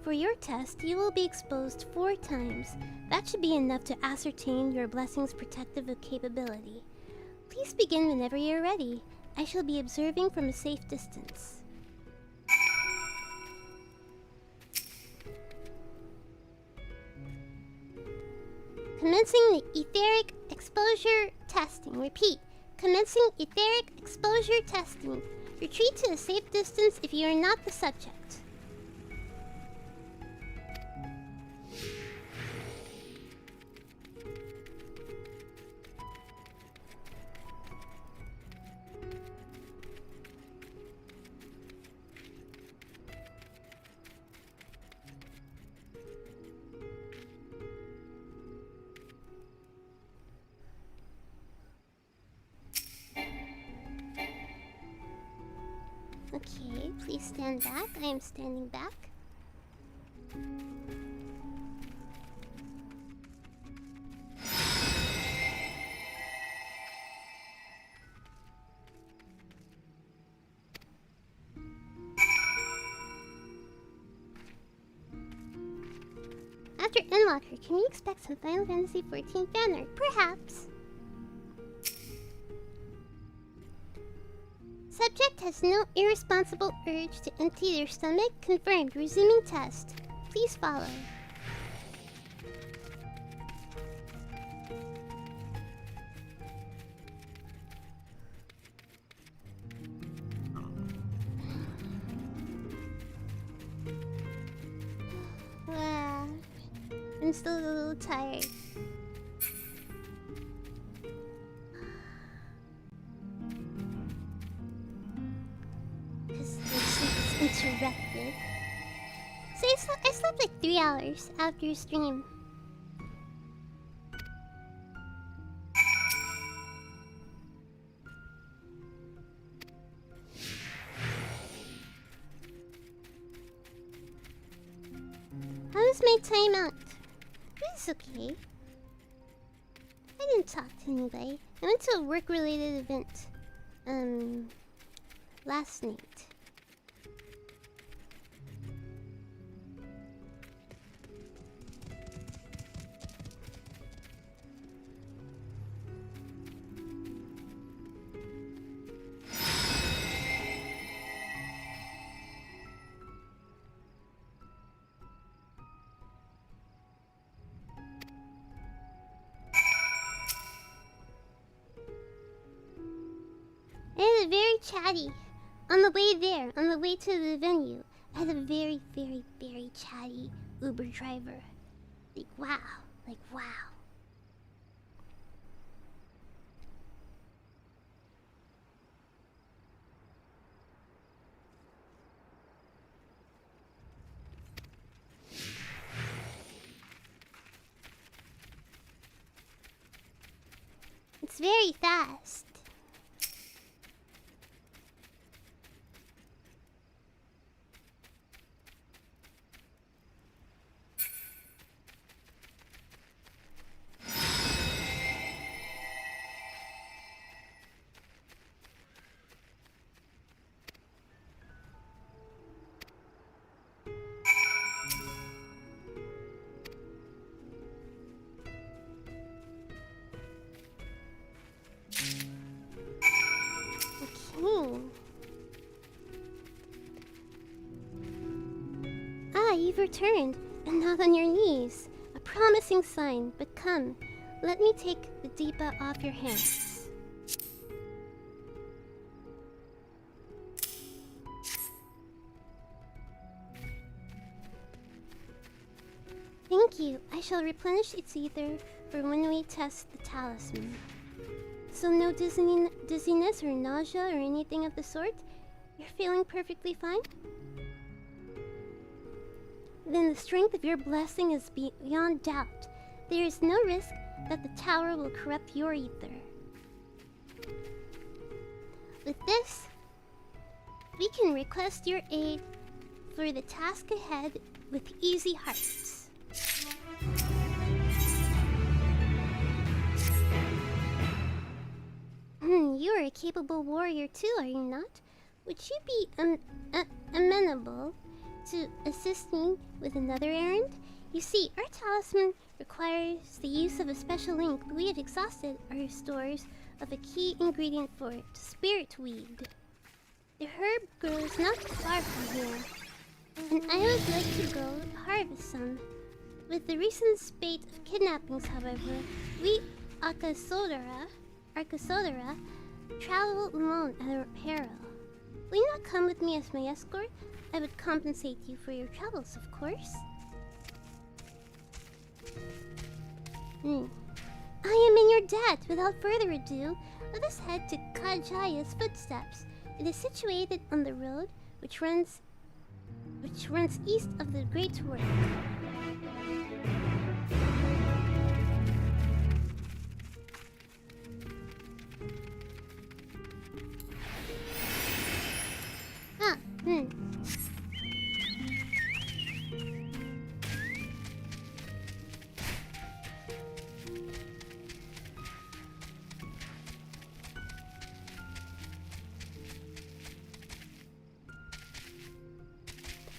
For your test, you will be exposed 4 times. That should be enough to ascertain your blessing's protective capability. Please begin whenever you're ready. I shall be observing from a safe distance. Commencing the etheric exposure testing. Repeat. Commencing etheric exposure testing. Retreat to a safe distance if you are not the subject. Okay, please stand back. I am standing back. After Endwalker, can we expect some Final Fantasy XIV fan art? Perhaps. Subject has no irresponsible urge to empty their stomach. Confirmed. Resuming test. Please follow. I'm still a little tired. resurrected. So I slept like 3 hours after your stream. How was my time out? It was okay. I didn't talk to anybody. I went to a work-related event. Last night. I had a very chatty. On the way there, on the way to the venue, I had a very, very, very chatty Uber driver. Like, wow. Like, wow. It's very fast. Ah, you've returned, and not on your knees. A promising sign, but come, let me take the Deepa off your hands. Thank you. I shall replenish its ether for when we test the talisman. So no dizziness or nausea or anything of the sort? You're feeling perfectly fine? Then the strength of your blessing is beyond doubt. There is no risk that the tower will corrupt your ether. With this, we can request your aid for the task ahead with easy hearts. You are a capable warrior too, are you not? Would you be amenable to assisting with another errand? You see, our talisman requires the use of a special ink, but we have exhausted our stores of a key ingredient for it, spirit weed. The herb grows not far from here, and I would like to go harvest some. With the recent spate of kidnappings, however, we Arkasodara travel alone at our peril. Will you not come with me as my escort? I would compensate you for your travels, of course. I am in your debt. Without further ado, let us head to Kajaya's footsteps. It is situated on the road which runs east of the Great Work.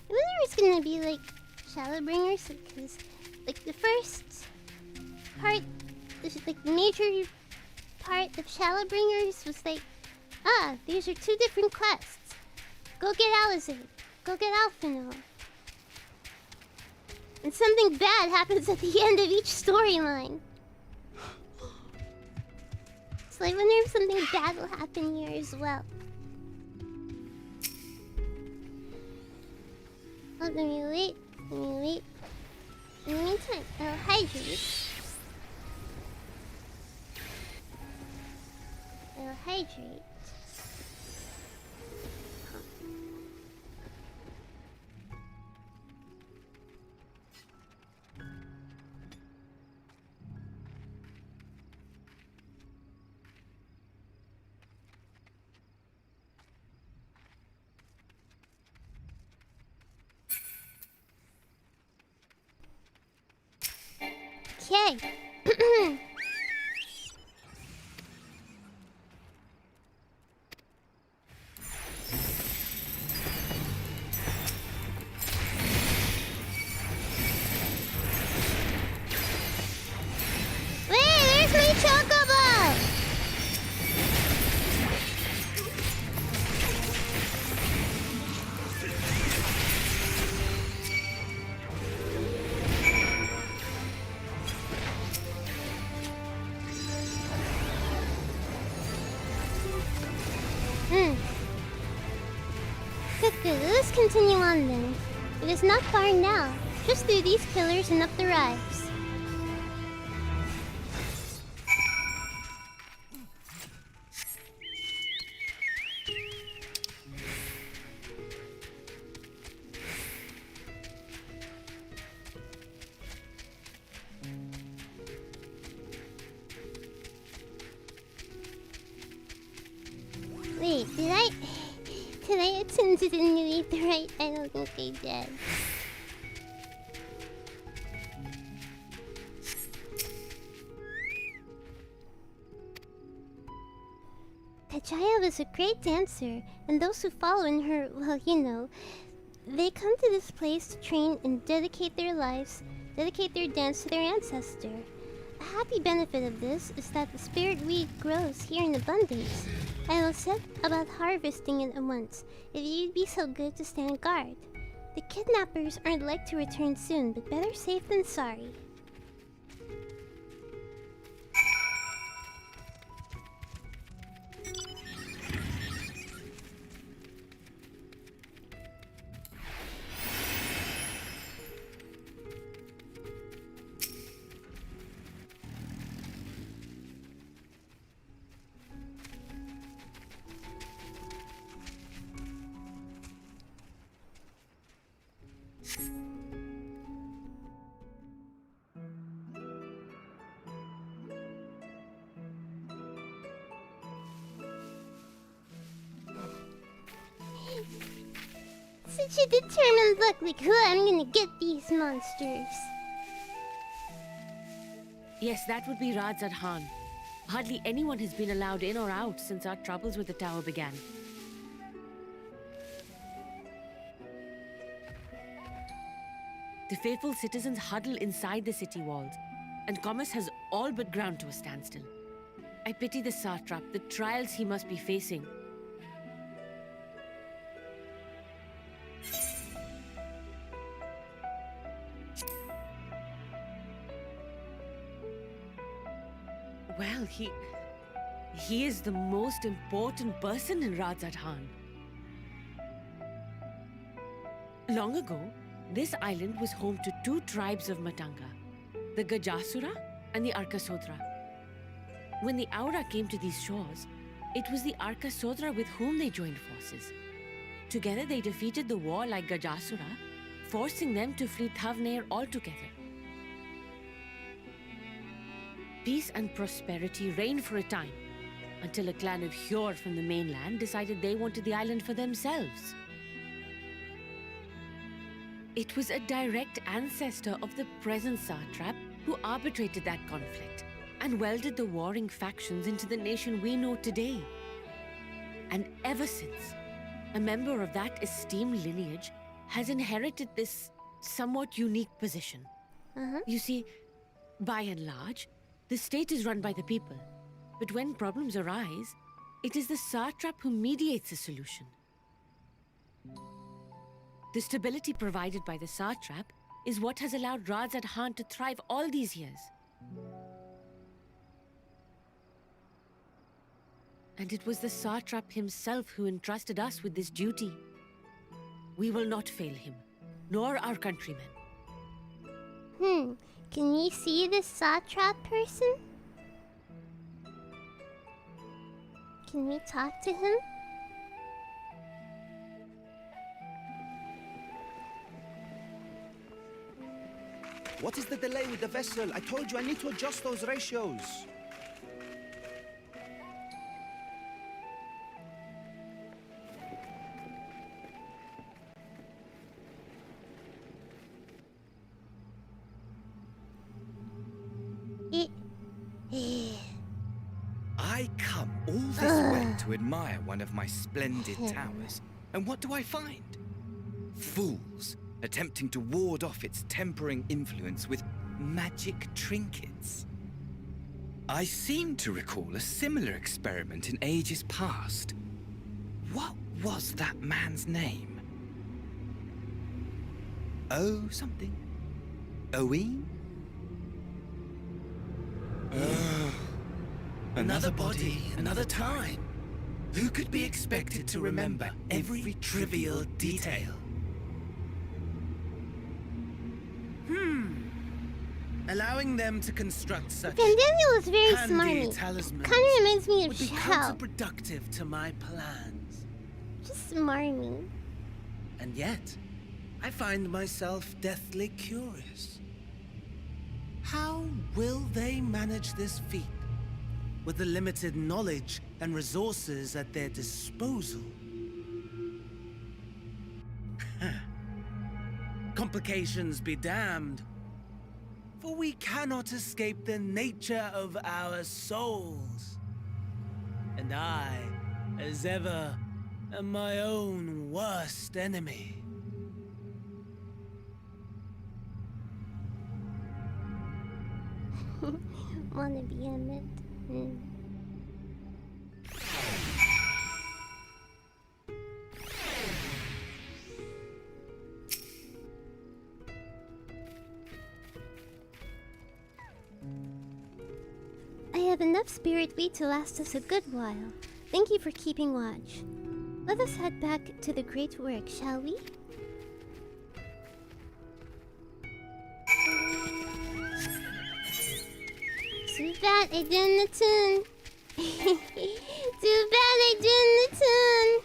I wonder if it's gonna be like Shadowbringers, because like the first part, like the major part of Shadowbringers was like, these are 2 different quests. Go get Alizé. Go get Alphino. And something bad happens at the end of each storyline. So I wonder if something bad will happen here as well. Oh, let me wait. In the meantime, I'll hydrate. Okay. Wait, where's my chocobo? Good, let's continue on then. It is not far now. Just through these pillars and up the rise. Wait, did I insinuate the right? I don't think I did. Kachaya was a great dancer, and those who follow in her, well, you know, they come to this place to train and dedicate their dance to their ancestor. A happy benefit of this is that the spirit weed grows here in abundance. I will set about harvesting it at once, if you'd be so good to stand guard. The kidnappers aren't like to return soon, but better safe than sorry. Such a determined look, like who I'm gonna get these monsters. Yes, that would be Radzad Khan. Hardly anyone has been allowed in or out since our troubles with the tower began. The faithful citizens huddle inside the city walls, and commerce has all but ground to a standstill. I pity the satrap, the trials he must be facing. Well, he is the most important person in Radzad Khan. Long ago, this island was home to two tribes of Matanga, the Gajasura and the Arkasodra. When the Aura came to these shores, it was the Arkasodra with whom they joined forces. Together they defeated the war like Gajasura, forcing them to flee Thavnair altogether. Peace and prosperity reigned for a time, until a clan of Hyur from the mainland decided they wanted the island for themselves. It was a direct ancestor of the present satrap who arbitrated that conflict and welded the warring factions into the nation we know today. And ever since, a member of that esteemed lineage has inherited this somewhat unique position. You see, by and large, the state is run by the people, but when problems arise, it is the satrap who mediates a solution. The stability provided by the satrap is what has allowed Radzad Khan to thrive all these years. And it was the satrap himself who entrusted us with this duty. We will not fail him, nor our countrymen. Can we see this satrap person? Can we talk to him? What is the delay with the vessel? I told you I need to adjust those ratios. I come all this way to admire one of my splendid towers, and what do I find? Fools attempting to ward off its tempering influence with magic trinkets. I seem to recall a similar experiment in ages past. What was that man's name? Oh, something. Owen? Another body, another time. Who could be expected to remember every trivial detail? Allowing them to construct such Pandemial was very handy smarmy. talismans Kind of reminds me of would be Ciao. counterproductive to my plans. Just smarmy. And yet, I find myself deathly curious. How will they manage this feat with the limited knowledge and resources at their disposal? Complications be damned, for we cannot escape the nature of our souls. And I, as ever, am my own worst enemy. Wanna be in it? I have enough spirit wheat to last us a good while. Thank you for keeping watch. Let us head back to the great work, shall we? Too bad I didn't the tune. Too bad I didn't the tune.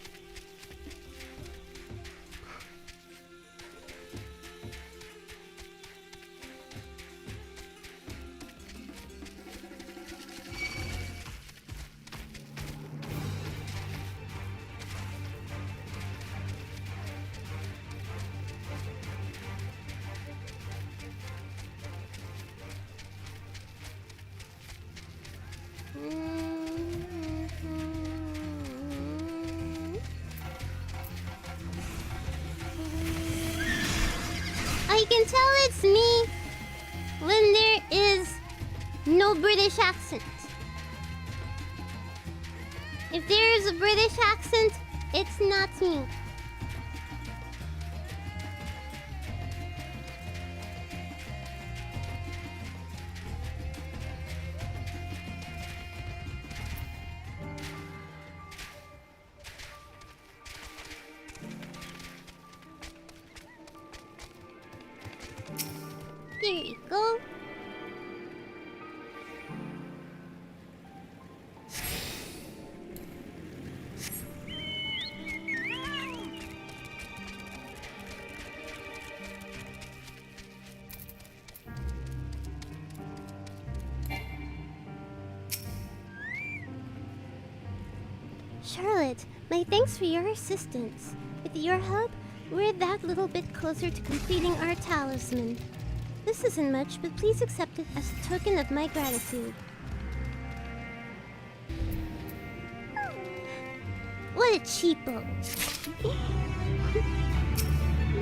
I can tell it's me when there is no British accent. If there is a British accent, it's not me. There you go. Charlotte, my thanks for your assistance. With your help, we're that little bit closer to completing our talisman. This isn't much, but please accept it as a token of my gratitude. What a cheapo.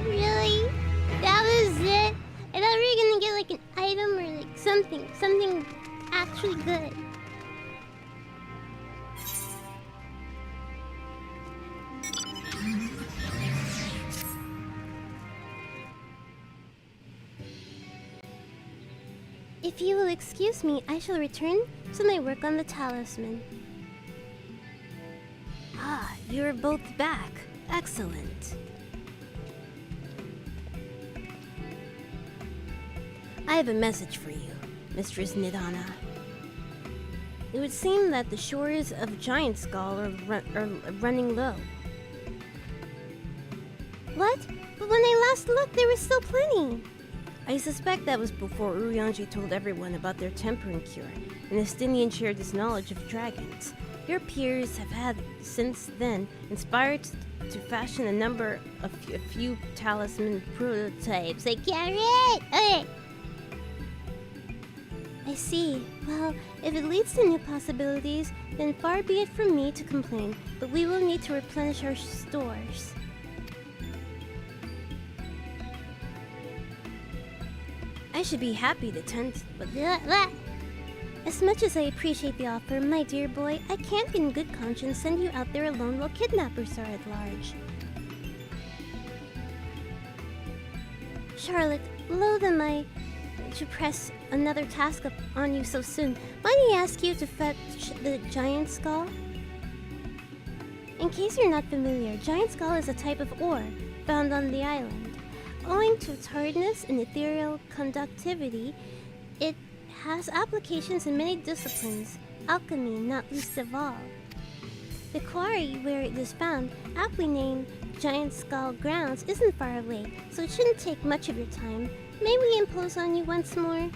Really? That was it? I thought we were gonna get like an item or like something actually good. If you will excuse me, I shall return to my work on the talisman. Ah, you're both back. Excellent. I have a message for you, Mistress Nidana. It would seem that the shores of Giant Skull are running low. What? But when I last looked, there was still plenty. I suspect that was before Urianji told everyone about their tempering cure, and Estinian shared his knowledge of dragons. Your peers have had, since then, inspired to fashion a few talisman prototypes. Like, carrot! Okay. I I see. Well, if it leads to new possibilities, then far be it from me to complain, but we will need to replenish our stores. I should be happy to tend, but as much as I appreciate the offer, my dear boy, I can't in good conscience send you out there alone while kidnappers are at large. Charlotte, loath am I to press another task up on you so soon. Might I ask you to fetch the giant skull? In case you're not familiar, giant skull is a type of ore found on the island. Owing to its hardness and ethereal conductivity, it has applications in many disciplines, alchemy not least of all. The quarry where it is found, aptly named Giant Skull Grounds, isn't far away, so it shouldn't take much of your time. May we impose on you once more?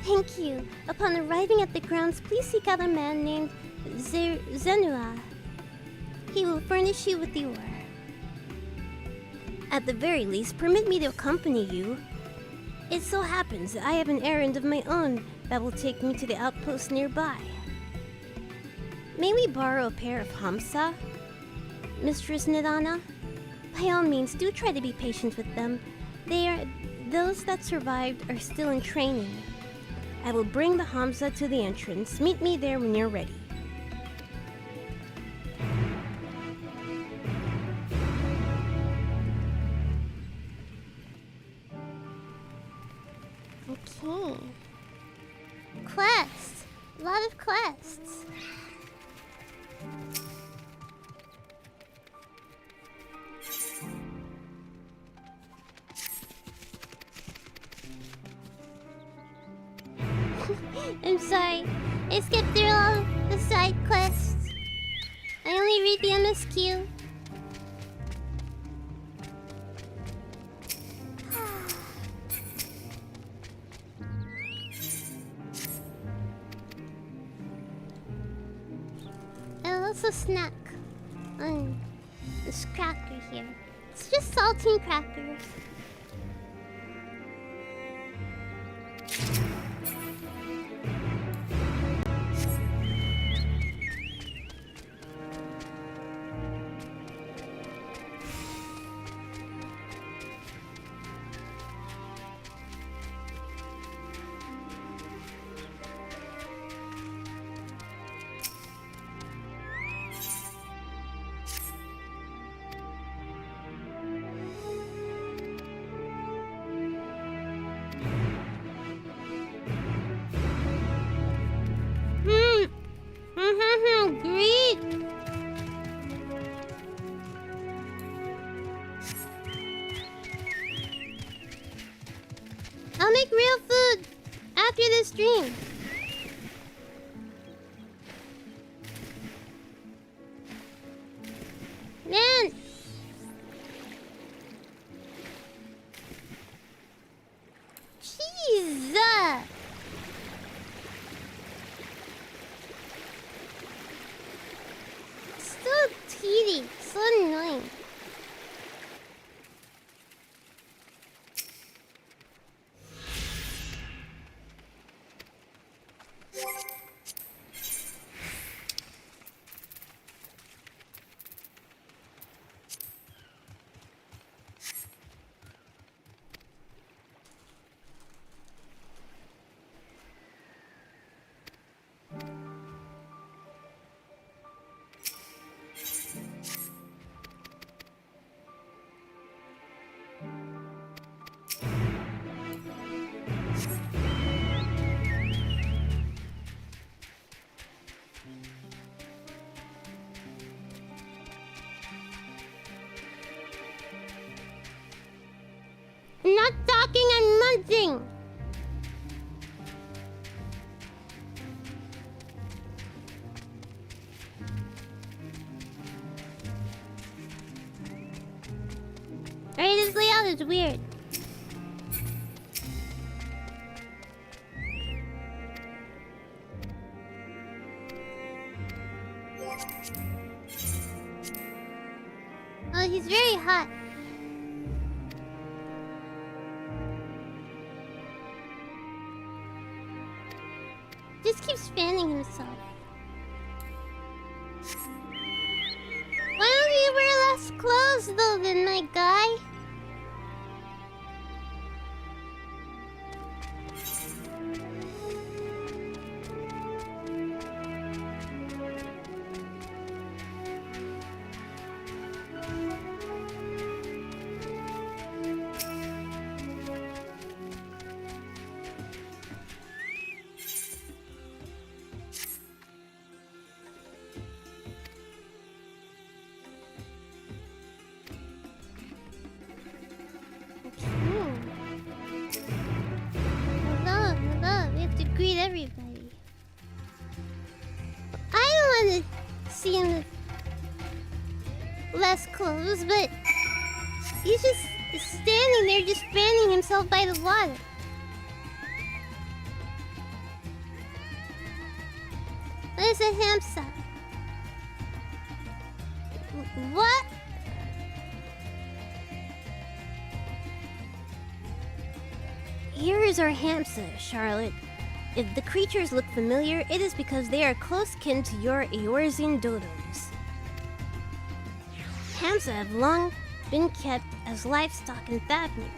Thank you. Upon arriving at the grounds, please seek out a man named Zenua. He will furnish you with the ore. At the very least, permit me to accompany you. It so happens that I have an errand of my own that will take me to the outpost nearby. May we borrow a pair of hamsa, Mistress Nidana? By all means, do try to be patient with them. Those that survived are still in training. I will bring the hamsa to the entrance. Meet me there when you're ready. Okay. Quests! A lot of quests. I'm sorry. I skipped through all the side quests. I only read the MSQ. I'll also snack on this cracker here. It's just saltine crackers. Great! I'll make real food after this stream. Man! Jesus! So tedious, so annoying. I'm not talking, I'm munching. Alright, this layout is weird. Oh, he's very hot. Just keeps fanning himself. Why don't you wear less clothes though then, my guy? Hello, we have to greet everybody. I don't want to see him with less clothes, but he's just standing there just fanning himself by the water. There's a hamster. What? Here is our hamster, Charlotte. If the creatures look familiar, it is because they are close kin to your Eorzean dodos. Hamster have long been kept as livestock in Fafnir,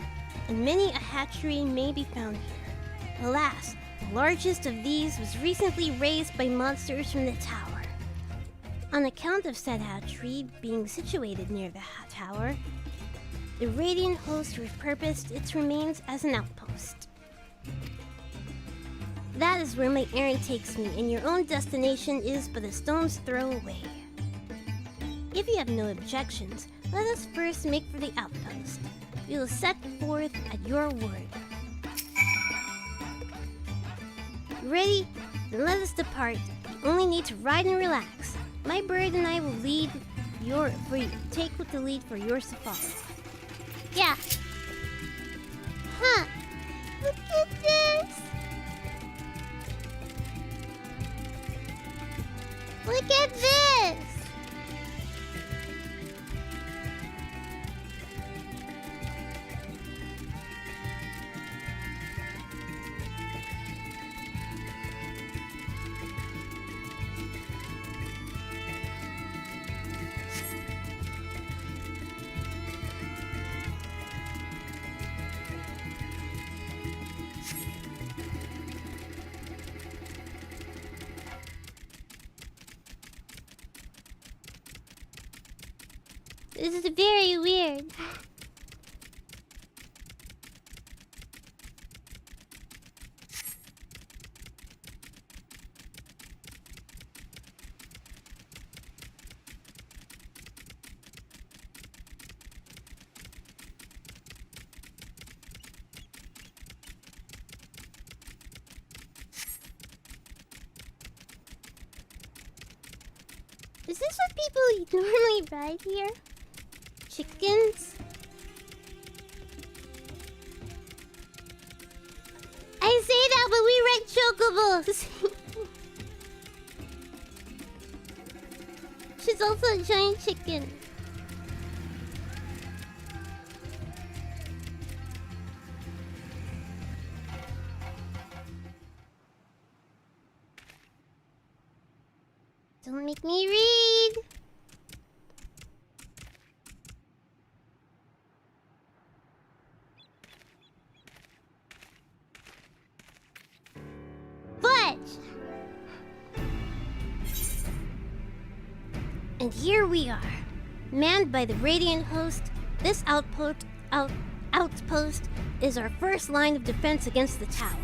and many a hatchery may be found here. Alas, the largest of these was recently raised by monsters from the tower. On account of said hatchery being situated near the tower, the Radiant host repurposed its remains as an outpost. That is where my errand takes me, and your own destination is but a stone's throw away. If you have no objections, let us first make for the outpost. We will set forth at your word. Ready? Then let us depart. You only need to ride and relax. My bird and I will lead take the lead for your safari. Yeah. Huh. Look at this. Look at this. This is very weird. Is this what people normally ride here? Chickens? I say that, but we ride chocobos. She's also a giant chicken. Don't make me read. And here we are, manned by the Radiant host. This outpost is our first line of defense against the tower.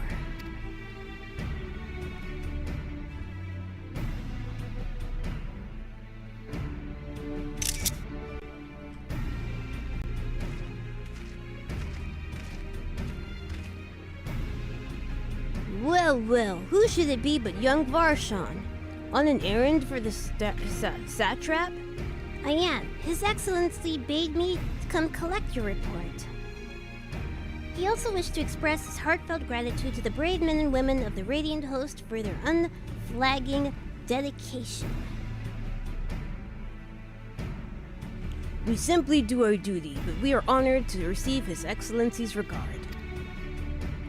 Well, who should it be but young Varshan? On an errand for the satrap? I am. His Excellency bade me come collect your report. He also wished to express his heartfelt gratitude to the brave men and women of the Radiant host for their unflagging dedication. We simply do our duty, but we are honored to receive His Excellency's regard.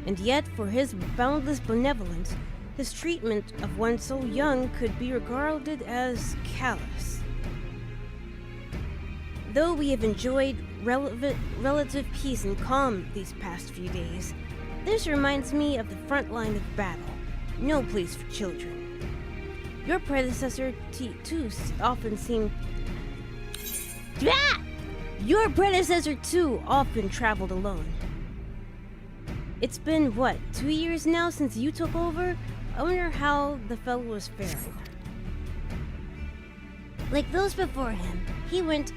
And yet, for his boundless benevolence, His treatment of one so young could be regarded as callous. Though we have enjoyed relative peace and calm these past few days, this reminds me of the front line of battle. No place for children. Your predecessor, too, often seemed... Your predecessor, too, often traveled alone. It's been, what, 2 years now since you took over? I wonder how the fellow was faring. Like those before him, he went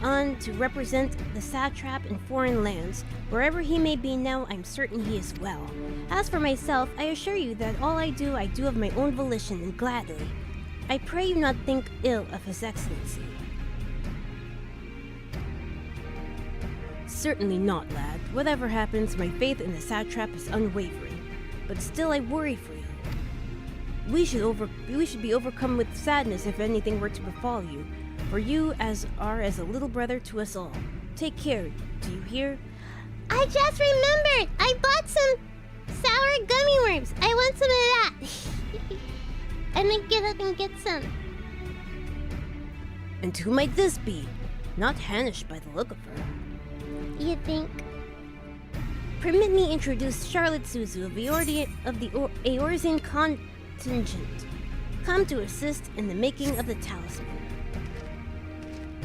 on to represent the satrap in foreign lands. Wherever he may be now, I'm certain he is well. As for myself, I assure you that all I do of my own volition and gladly. I pray you not think ill of His Excellency. Certainly not, lad. Whatever happens, my faith in the satrap is unwavering. But still I worry for you. We should be overcome with sadness if anything were to befall you, for you are as a little brother to us all. Take care, do you hear? I just remembered! I bought some sour gummy worms! I want some of that! I'm gonna get up and get some. And who might this be? Not Hanish by the look of her. You think? Permit me introduce Charlotte Suzu of the Eorzean contingent, come to assist in the making of the talisman.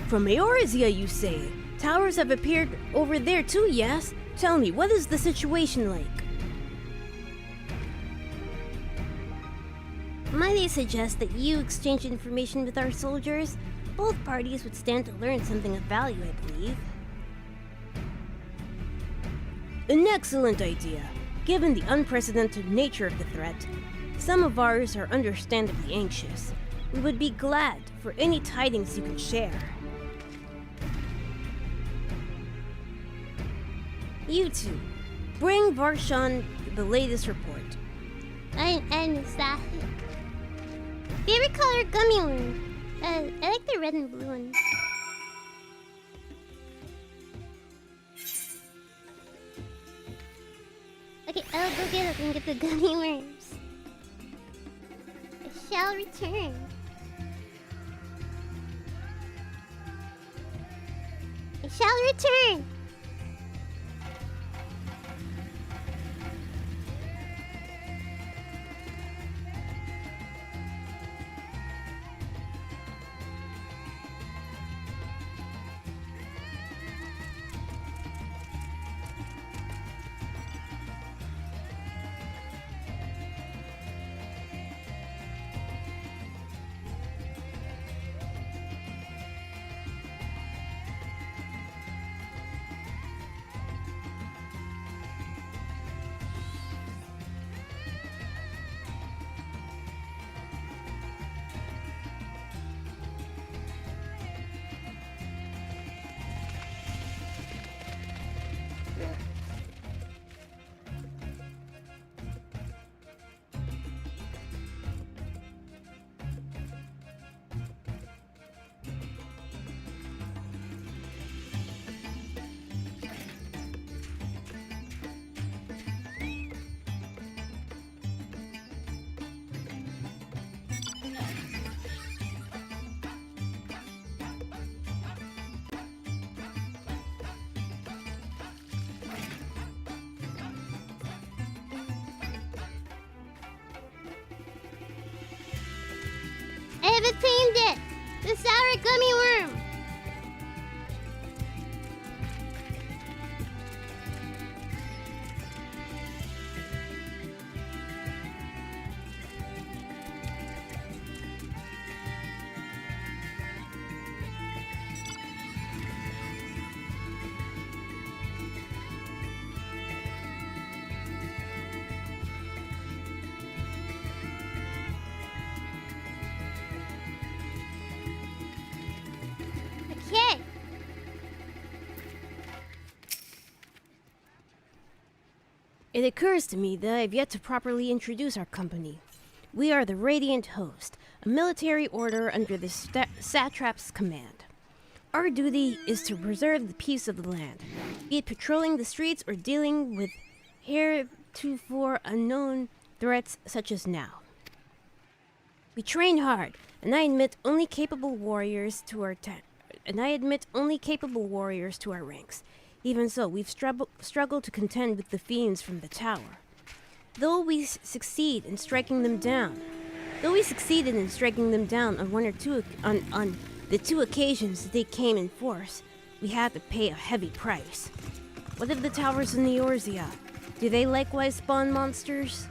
From Eorzea, you say? Towers have appeared over there too, yes? Tell me, what is the situation like? Might I suggest that you exchange information with our soldiers? Both parties would stand to learn something of value, I believe. An excellent idea. Given the unprecedented nature of the threat, some of ours are understandably anxious. We would be glad for any tidings you can share. You two, bring Varshan the latest report. I missed that. Favorite color gummy worm? I like the red and blue one. Okay, I'll go get up and get the gummy worms. I shall return. I shall return. I have obtained it! The sour gummy worm! Okay. It occurs to me that I've yet to properly introduce our company. We are the Radiant Host, a military order under the satrap's command. Our duty is to preserve the peace of the land, be it patrolling the streets or dealing with heretofore unknown threats such as now. We train hard, and I admit only capable warriors to our ranks. Even so, we've struggled to contend with the fiends from the tower. Though we succeeded in striking them down on the two occasions that they came in force, we had to pay a heavy price. What of the towers in the Eorzea? Do they likewise spawn monsters?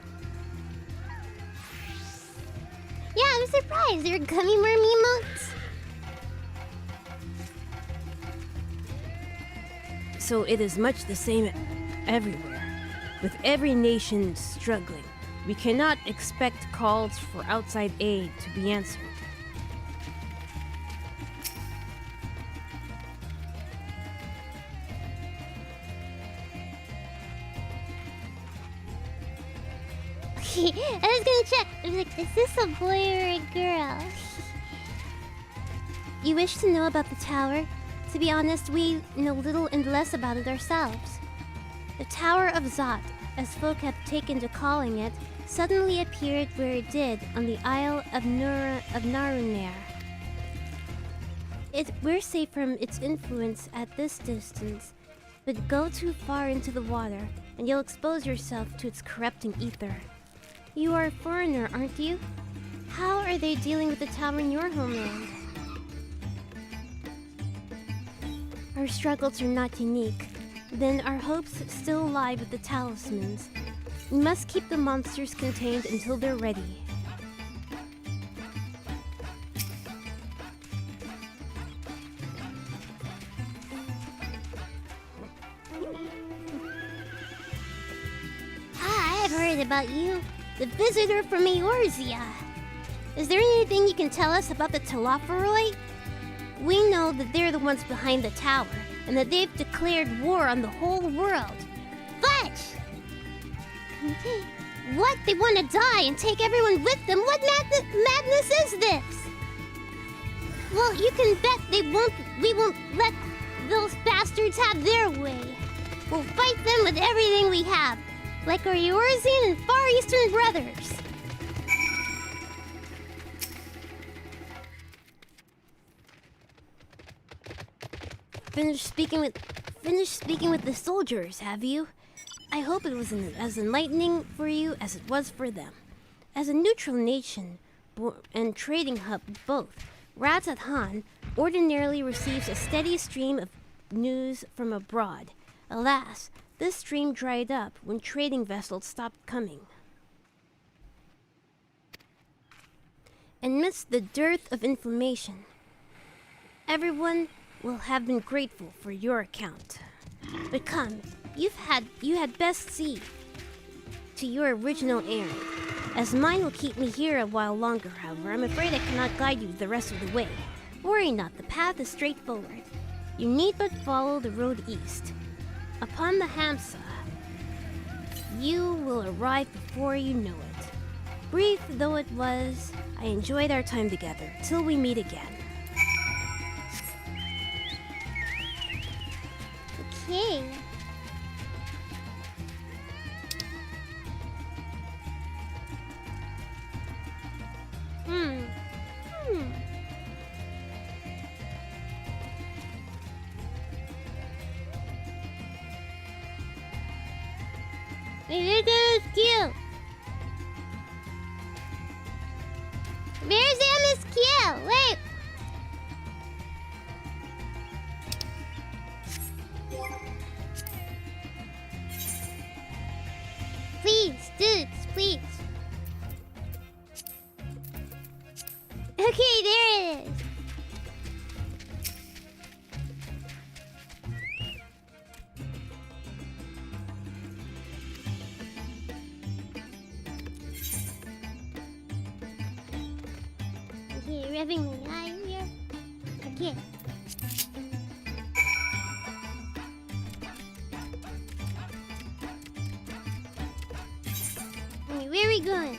Yeah, I'm surprised. There are gummy worm emotes. So it is much the same everywhere. With every nation struggling, we cannot expect calls for outside aid to be answered. Okay, I was gonna check. I was like, is this a boy or a girl? You wish to know about the tower? To be honest, we know little and less about it ourselves. The Tower of Zot, as folk have taken to calling it, suddenly appeared where it did on the Isle of Narunair. We're safe from its influence at this distance, but go too far into the water, and you'll expose yourself to its corrupting ether. You are a foreigner, aren't you? How are they dealing with the tower in your homeland? Our struggles are not unique. Then our hopes still lie with the talismans. We must keep the monsters contained until they're ready. I've heard about you. The visitor from Eorzea. Is there anything you can tell us about the Telophoroi? We know that they're the ones behind the tower, and that they've declared war on the whole world. But what? They want to die and take everyone with them? What madness is this? Well, you can bet we won't let those bastards have their way. We'll fight them with everything we have, like our Eorzean and Far Eastern brothers. Finished speaking with the soldiers, have you? I hope it was as enlightening for you as it was for them. As a neutral nation and trading hub both, Razzat Han ordinarily receives a steady stream of news from abroad. Alas, this stream dried up when trading vessels stopped coming. Amidst the dearth of information, everyone will have been grateful for your account. But come, you had best see to your original errand, as mine will keep me here a while longer. However, I'm afraid I cannot guide you the rest of the way. Worry not, the path is straightforward. You need but follow the road east. Upon the Hamsa, you will arrive before you know it. Brief though it was, I enjoyed our time together. Till we meet again. Okay. Maybe this is cute. Where's Miss Q? Wait. Please, dudes, please. Okay, there it is. Okay, revving the eye here. Okay. Okay, where are we going?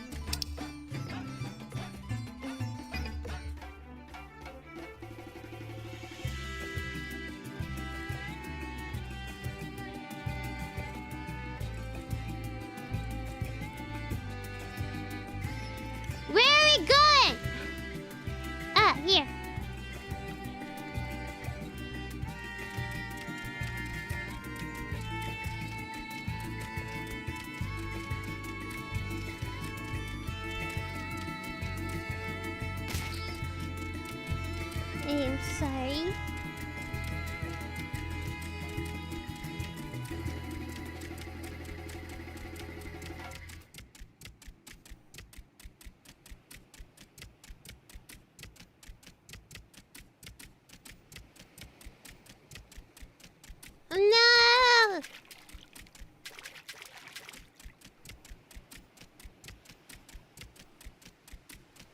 sorry. Oh no!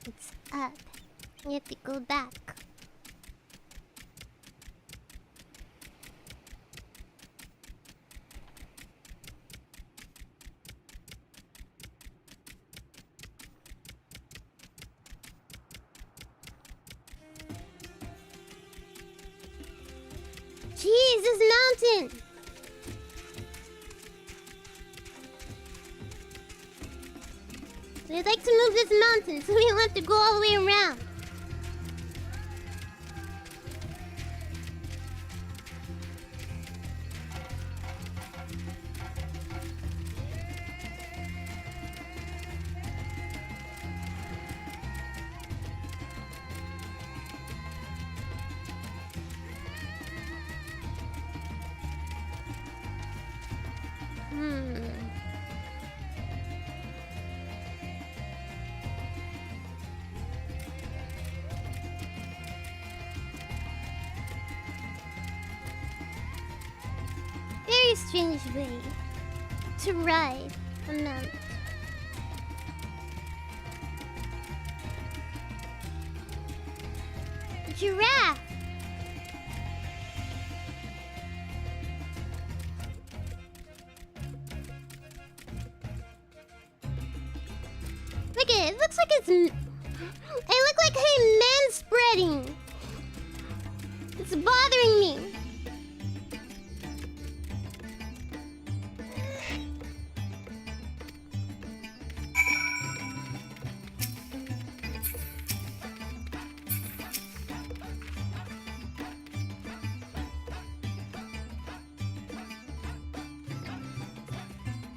It's up. You have to go back. Jeez, this mountain! I'd like to move this mountain so we don't have to go all the way around. Very strange way to ride a mount. Giraffe! Look at it, it looks like it's... I look like I'm manspreading. It's bothering me.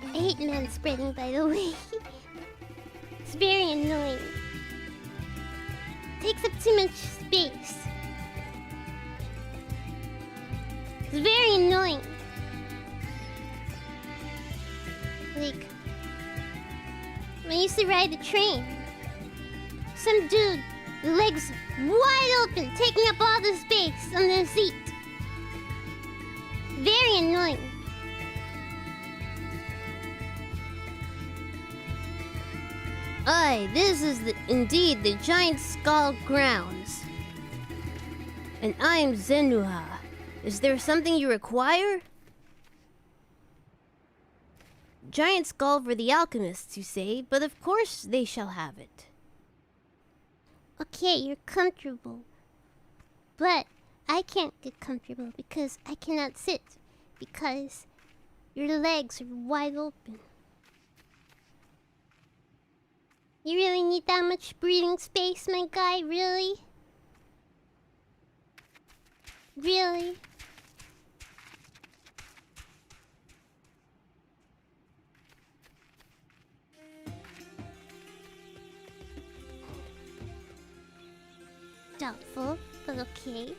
I hate manspreading, by the way. It's very annoying. Takes up too much space. It's very annoying. Like, when I used to ride the train, some dude, legs wide open, taking up all the space on the seat. Very annoying. Aye, this is indeed the Giant Skull grounds. And I'm Zenuha. Is there something you require? Giant Skull for the alchemists, you say, but of course they shall have it. Okay, you're comfortable. But I can't get comfortable because I cannot sit. Because your legs are wide open. You really need that much breathing space, my guy? Really? Really? Doubtful, but okay.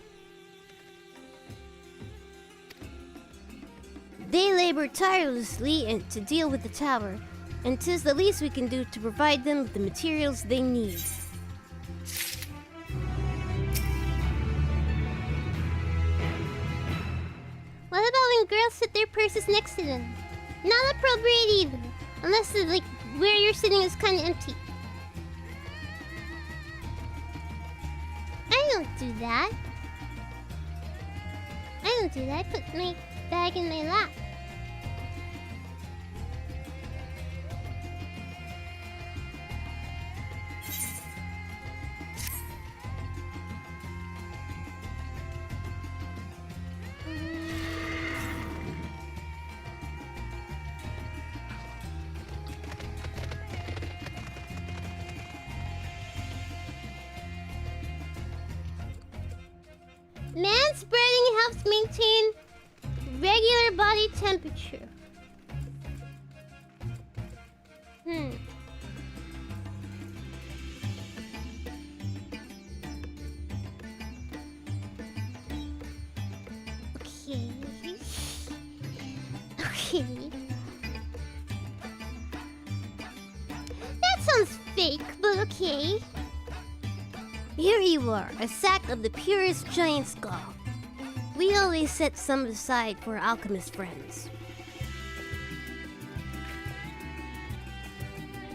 They labor tirelessly and to deal with the tower, and 'tis the least we can do to provide them with the materials they need. What about when girls sit their purses next to them? Not appropriate either. Unless it's like where you're sitting is kind of empty. I don't do that. I don't do that. I put my bag in my lap. Manspreading helps maintain regular body temperature. Okay. That sounds fake, but okay. Here you are, a sack of the purest giant skull. We always set some aside for alchemist friends.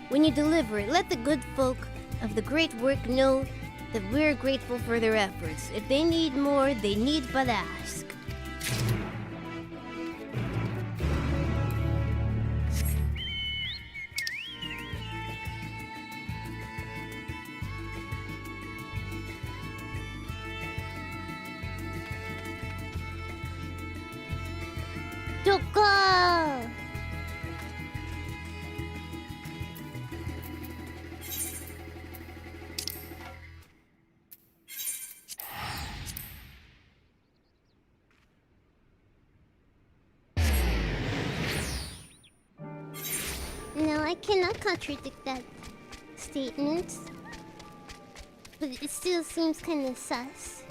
When you deliver it, let the good folk of the great work know that we're grateful for their efforts. If they need more, they need but ask. Choco! No, I cannot contradict that statement. But it still seems kind of sus.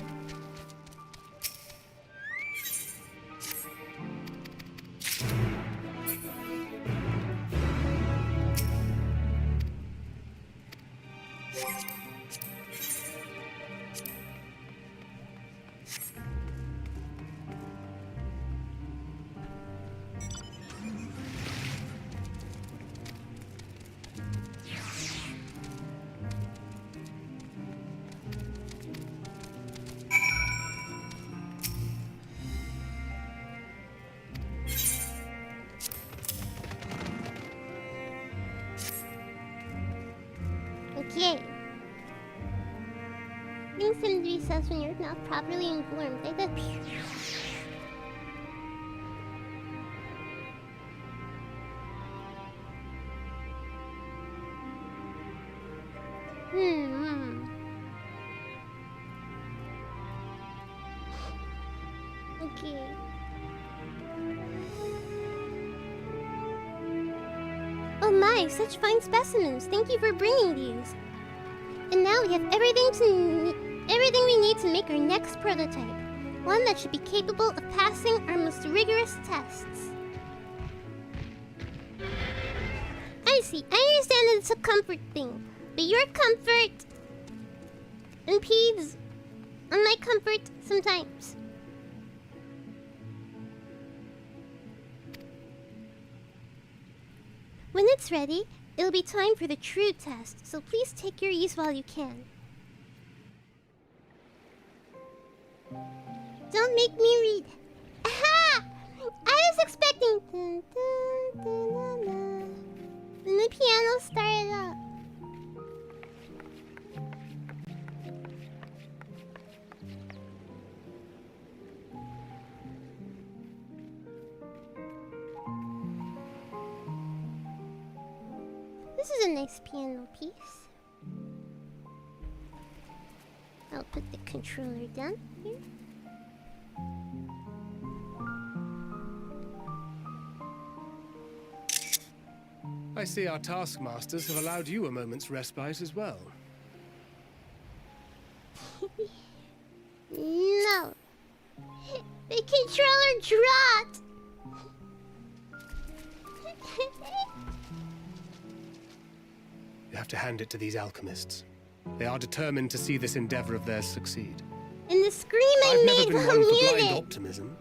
Okay. Things tend to be sus when you're not properly informed. Like that. Okay. Oh my, such fine specimens. Thank you for bringing these. And now we have everything we need to make our next prototype. One that should be capable of passing our most rigorous tests. I see. I understand that it's a comfort thing. But your comfort impedes on my comfort sometimes. When it's ready, it'll be time for the true test, so please take your ease while you can. Don't make me read. Aha! I was expecting... Dun, dun, dun, dun, dun. Then the piano started up. This is a nice piano piece. I'll put the controller down here. I see our taskmasters have allowed you a moment's respite as well. No. The controller dropped. You have to hand it to these alchemists. They are determined to see this endeavor of theirs succeed. And the scream I I've made never been while one for blind muted. optimism,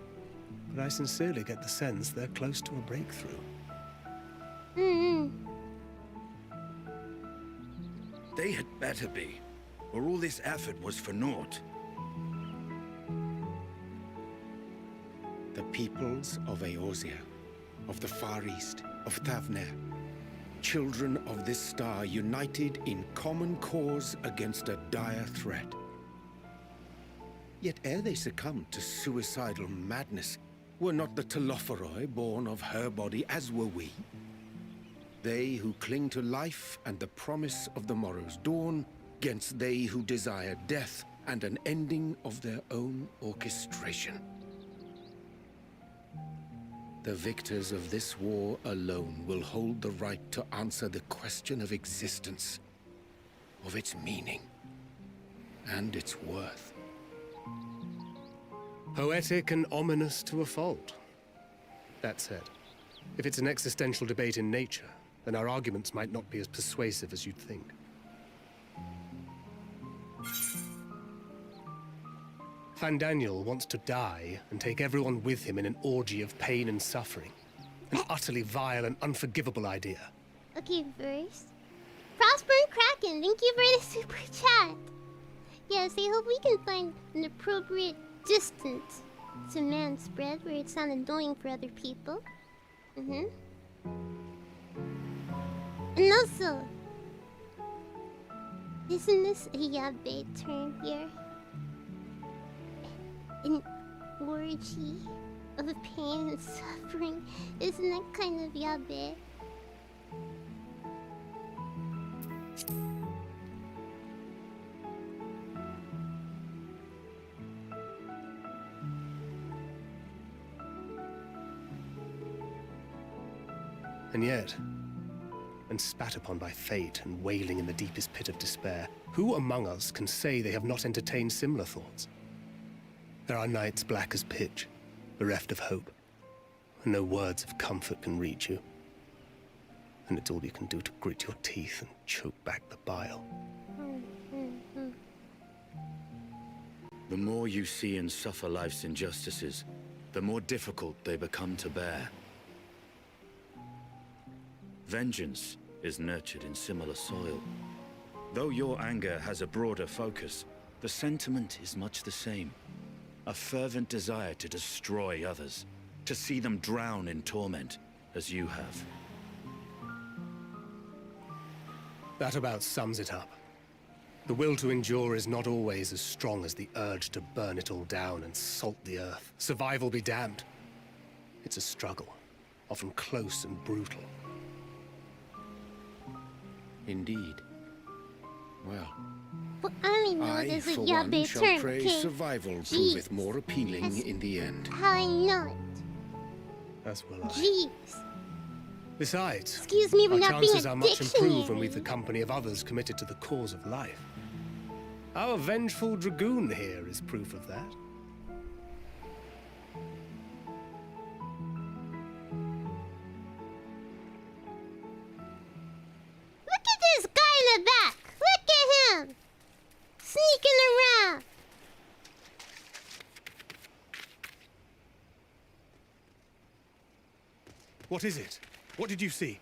but I sincerely get the sense they're close to a breakthrough. They had better be, or all this effort was for naught. The peoples of Eorzea, of the Far East, of Thavner, children of this star united in common cause against a dire threat. Yet ere they succumbed to suicidal madness, were not the Telophoroi born of her body as were we? They who cling to life and the promise of the morrow's dawn, against they who desire death and an ending of their own orchestration. The victors of this war alone will hold the right to answer the question of existence, of its meaning, and its worth. Poetic and ominous to a fault. That said, If it's an existential debate in nature, then our arguments might not be as persuasive as you'd think. Fandaniel wants to die and take everyone with him in an orgy of pain and suffering. An utterly vile and unforgivable idea. Okay, first. Prosper and Kraken, thank you for the super chat. Yes, I hope we can find an appropriate distance to man spread where it's not annoying for other people. And also, isn't this a yabe term here? An orgy of pain and suffering. Isn't that kind of yabe? And yet, when spat upon by fate and wailing in the deepest pit of despair, who among us can say they have not entertained similar thoughts? There are nights black as pitch, bereft of hope, and no words of comfort can reach you. And it's all you can do to grit your teeth and choke back the bile. The more you see and suffer life's injustices, the more difficult they become to bear. Vengeance is nurtured in similar soil. Though your anger has a broader focus, the sentiment is much the same. A fervent desire to destroy others, to see them drown in torment, as you have. That about sums it up. The will to endure is not always as strong as the urge to burn it all down and salt the earth. Survival be damned. It's a struggle, often close and brutal. Indeed. Well, I don't even know I, there's a for one, yabe shall term, pray okay? survival Jeez. proveth more appealing in the end. How I know it. As will I. Jeez. Besides, Excuse me for our not being chances a are much improved when dictionary. we've the company of others committed to the cause of life. Our vengeful dragoon here is proof of that. Look at this guy in the back. Look at him. Sneaking around. What is it? What did you see?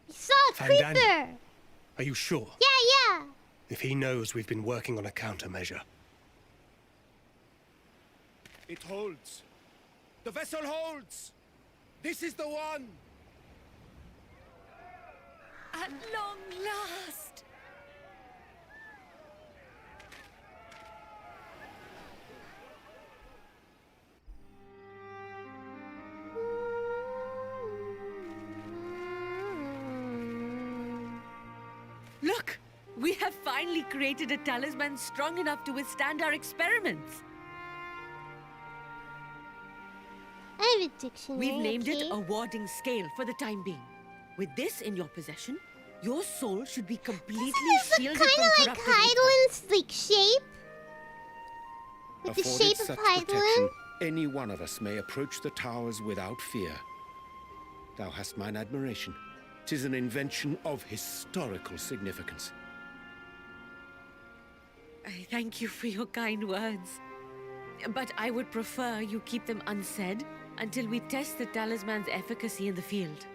We saw a Fandaniel. creeper. Are you sure? Yeah. If he knows we've been working on a countermeasure. It holds. The vessel holds. This is the one. At long last! Look! We have finally created a talisman strong enough to withstand our experiments. I have a dictionary. We've named it okay? a warding scale for the time being. With this in your possession, your soul should be completely Is it shielded kind from of like corruptive effects. Hydaelyn's like shape? With the Afforded shape of such Hydaelyn? protection, any one of us may approach the towers without fear. Thou hast mine admiration. 'Tis an invention of historical significance. I thank you for your kind words. But I would prefer you keep them unsaid until we test the talisman's efficacy in the field.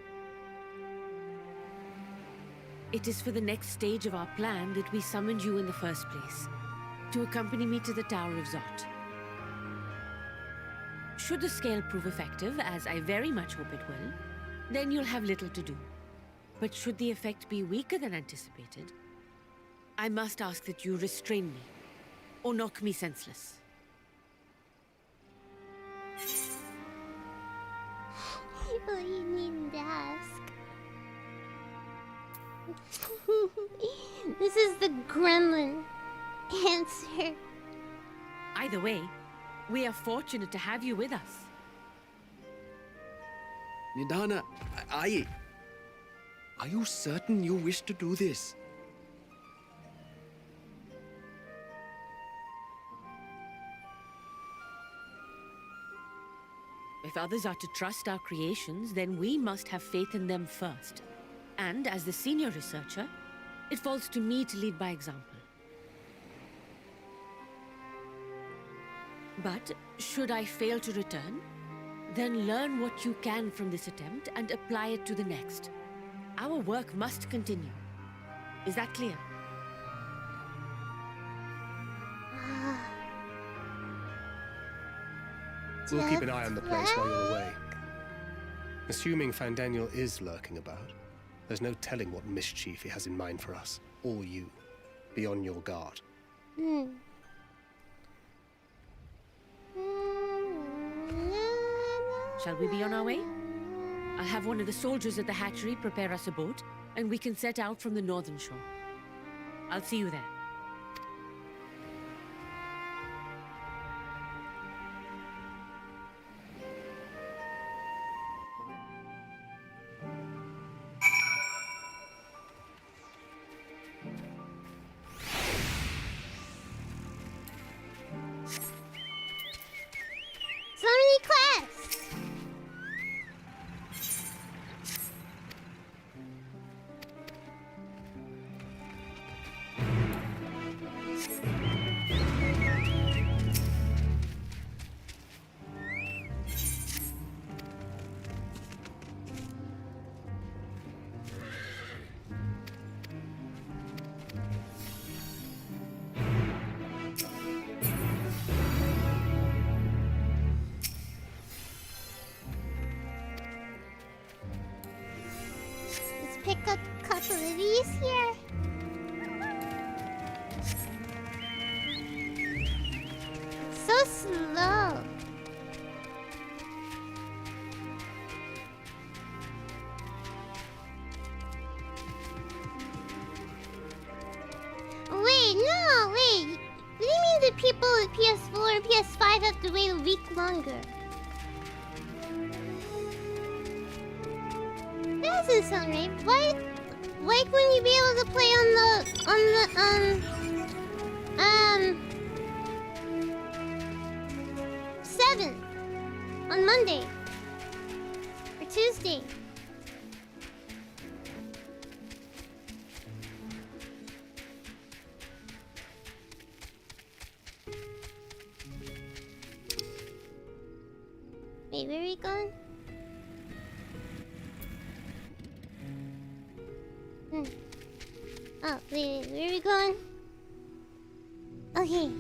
It is for the next stage of our plan that we summoned you in the first place, to accompany me to the Tower of Zot. Should the scale prove effective, as I very much hope it will, then you'll have little to do. But should the effect be weaker than anticipated, I must ask that you restrain me, or knock me senseless. Oh, you needn't ask. This is the gremlin answer. Either way, we are fortunate to have you with us. Nidana, are you certain you wish to do this? If others are to trust our creations, then we must have faith in them first. And as the senior researcher, it falls to me to lead by example. But should I fail to return, then learn what you can from this attempt and apply it to the next. Our work must continue. Is that clear? We'll keep an eye on the place while you're away. Assuming Fandaniel is lurking about, there's no telling what mischief he has in mind for us, or you. Be on your guard. Shall we be on our way? I'll have one of the soldiers at the hatchery prepare us a boat, and we can set out from the northern shore. I'll see you there. So many quests! Let's pick up a couple of these here. So slow. Wait, no, wait. What do you mean the people with PS4 and PS5 have to wait a week longer? That doesn't sound right. Why couldn't you be able to play on the 7th on Monday or Tuesday? Wait, where are we going? Oh, wait, where are we going? Okay.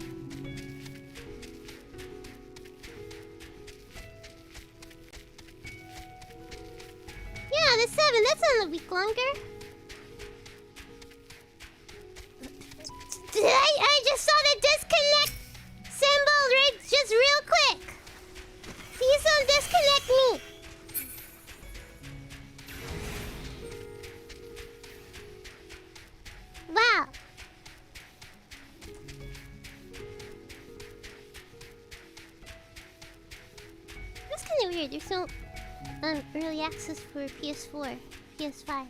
Yeah, the 7th, that's not a week longer. I just saw the disconnect symbol right just real quick. Please don't disconnect me. Wow. That's kind of weird. There's no early access for PS4, PS5.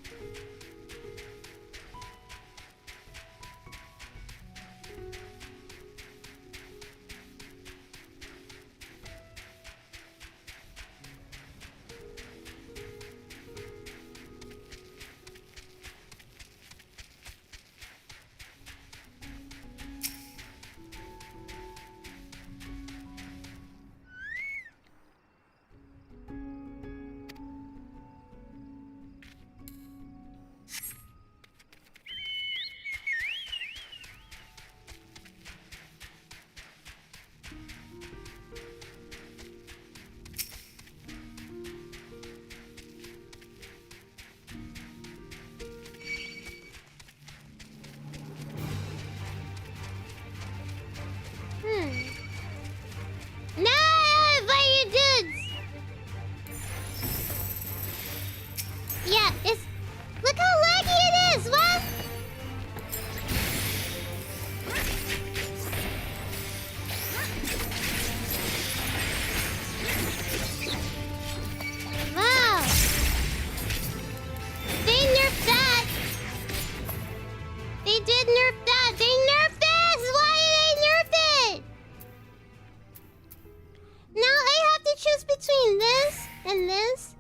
choose between this and this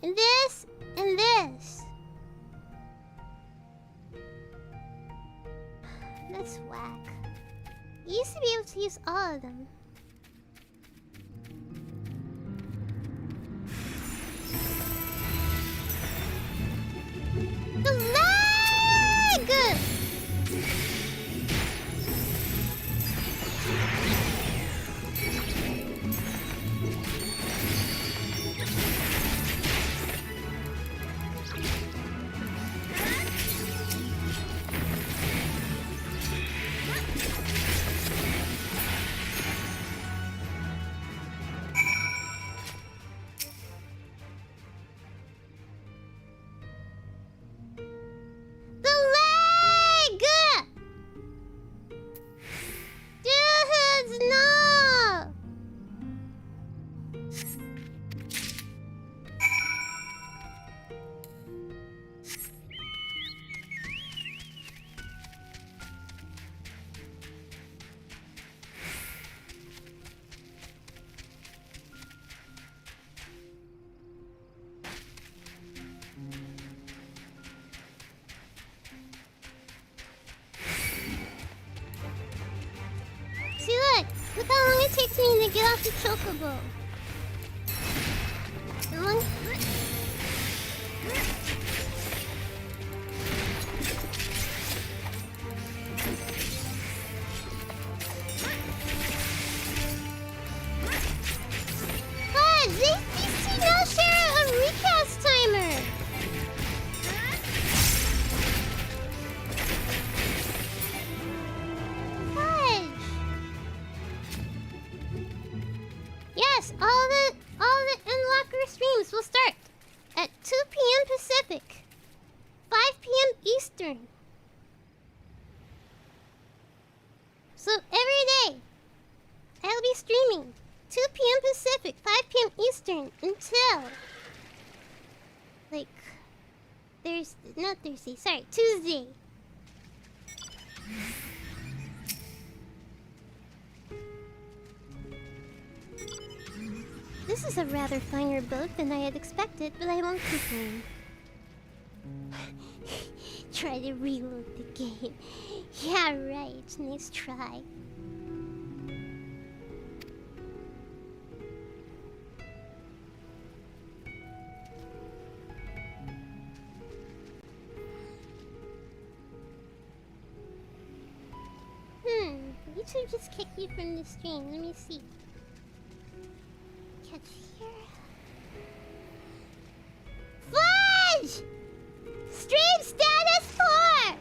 and this and this. That's whack. You used to be able to use all of them. The leg! Look how long it takes me to get off the chocobo. These two now share a recast timer. Yes, all the Endwalker streams will start at 2 p.m. Pacific, 5 p.m. Eastern. So every day, I'll be streaming 2 p.m. Pacific, 5 p.m. Eastern until Tuesday. This is a rather finer boat than I had expected, but I won't complain. Try to reload the game. Yeah, right. Nice try. YouTube just kicked you from the stream. Let me see. Catch here. Fudge! Stream status 4!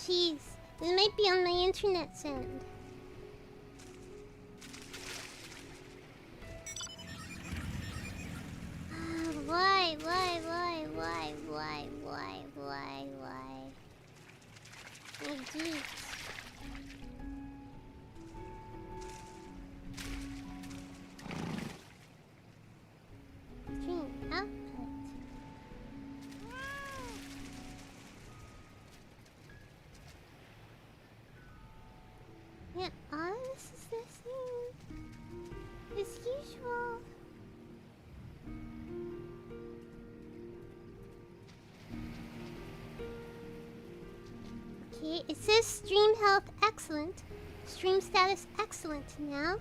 Jeez. It might be on my internet's end. Why? Oh, geez. Stream output. Yeah, all this is the same as usual. Okay, it says stream health excellent, stream status excellent now.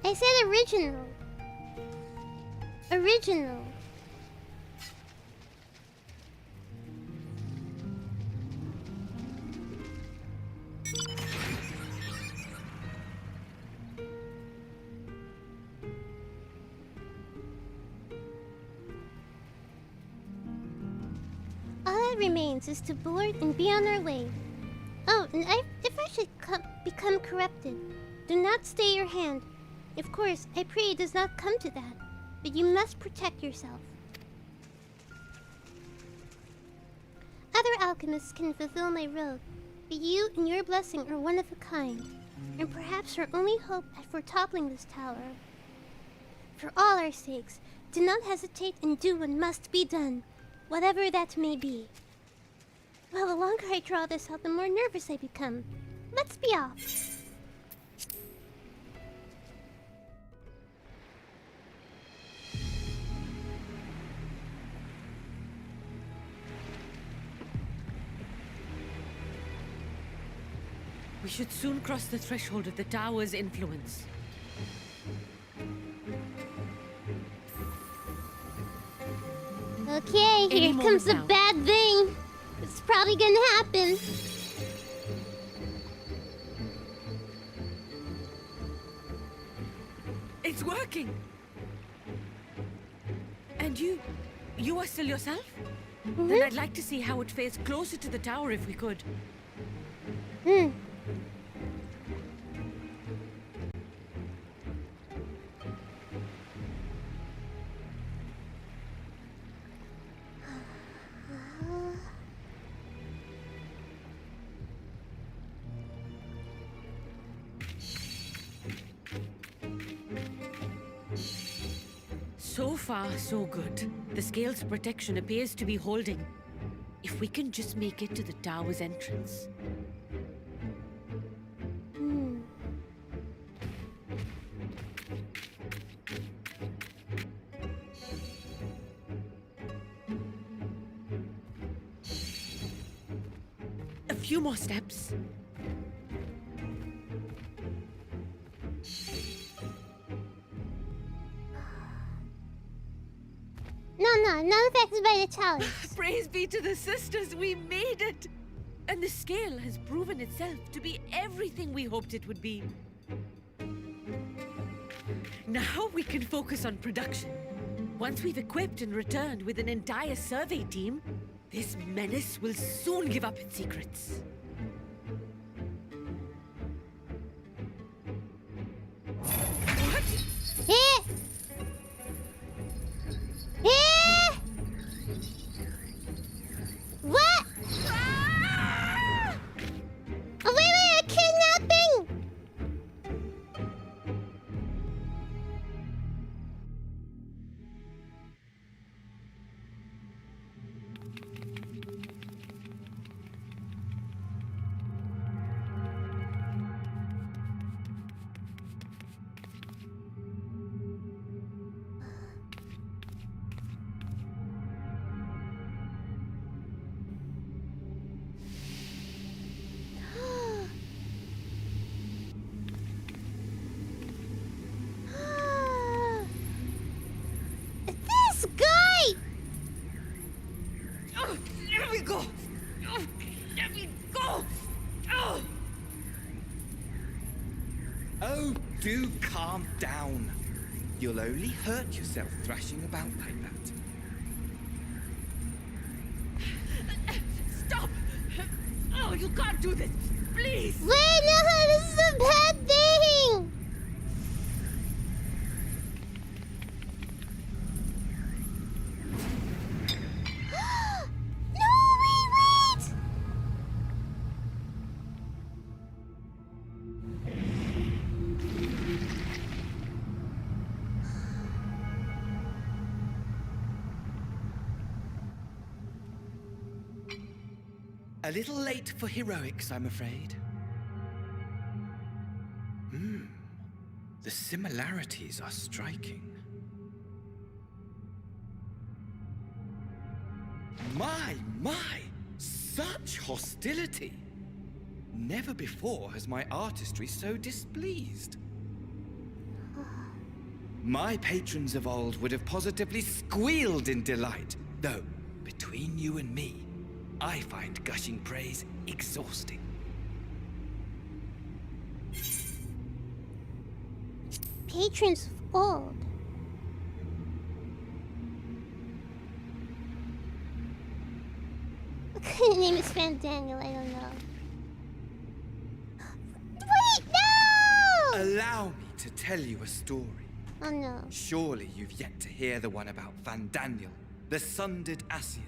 I said original. Original. All that remains is to board and be on our way. Oh, and if I should become corrupted, do not stay your hand. Of course, I pray it does not come to that, but you must protect yourself. Other alchemists can fulfill my role, You and your blessing are one of a kind, and perhaps our only hope for toppling this tower. For all our sakes, do not hesitate and do what must be done, whatever that may be. Well, the longer I draw this out, the more nervous I become. Let's be off. We should soon cross the threshold of the tower's influence. Okay, here comes the bad thing. It's probably gonna happen. It's working! And you are still yourself? Then I'd like to see how it fares closer to the tower if we could. So far, so good. The scale's protection appears to be holding. If we can just make it to the tower's entrance. A few more steps. No, none affected by the challenge. Praise be to the sisters, we made it! And the scale has proven itself to be everything we hoped it would be. Now we can focus on production. Once we've equipped and returned with an entire survey team, this menace will soon give up its secrets. What? What? Oh, wait, a kidnapping! This guy! Oh, let me go! Oh, let me go! Oh! Oh, do calm down. You'll only hurt yourself thrashing about like that. Stop! Oh, you can't do this! Please! Wait, no, this is a bad thing! No, wait! A little late for heroics, I'm afraid. The similarities are striking. My! Such hostility! Never before has my artistry so displeased. My patrons of old would have positively squealed in delight, though, between you and me, I find gushing praise exhausting. Patrons of old. What kind of name is Fan Daniel? I don't know. Wait, no! Allow me to tell you a story. Oh no. Surely you've yet to hear the one about Van Daniel, the sundered Asian.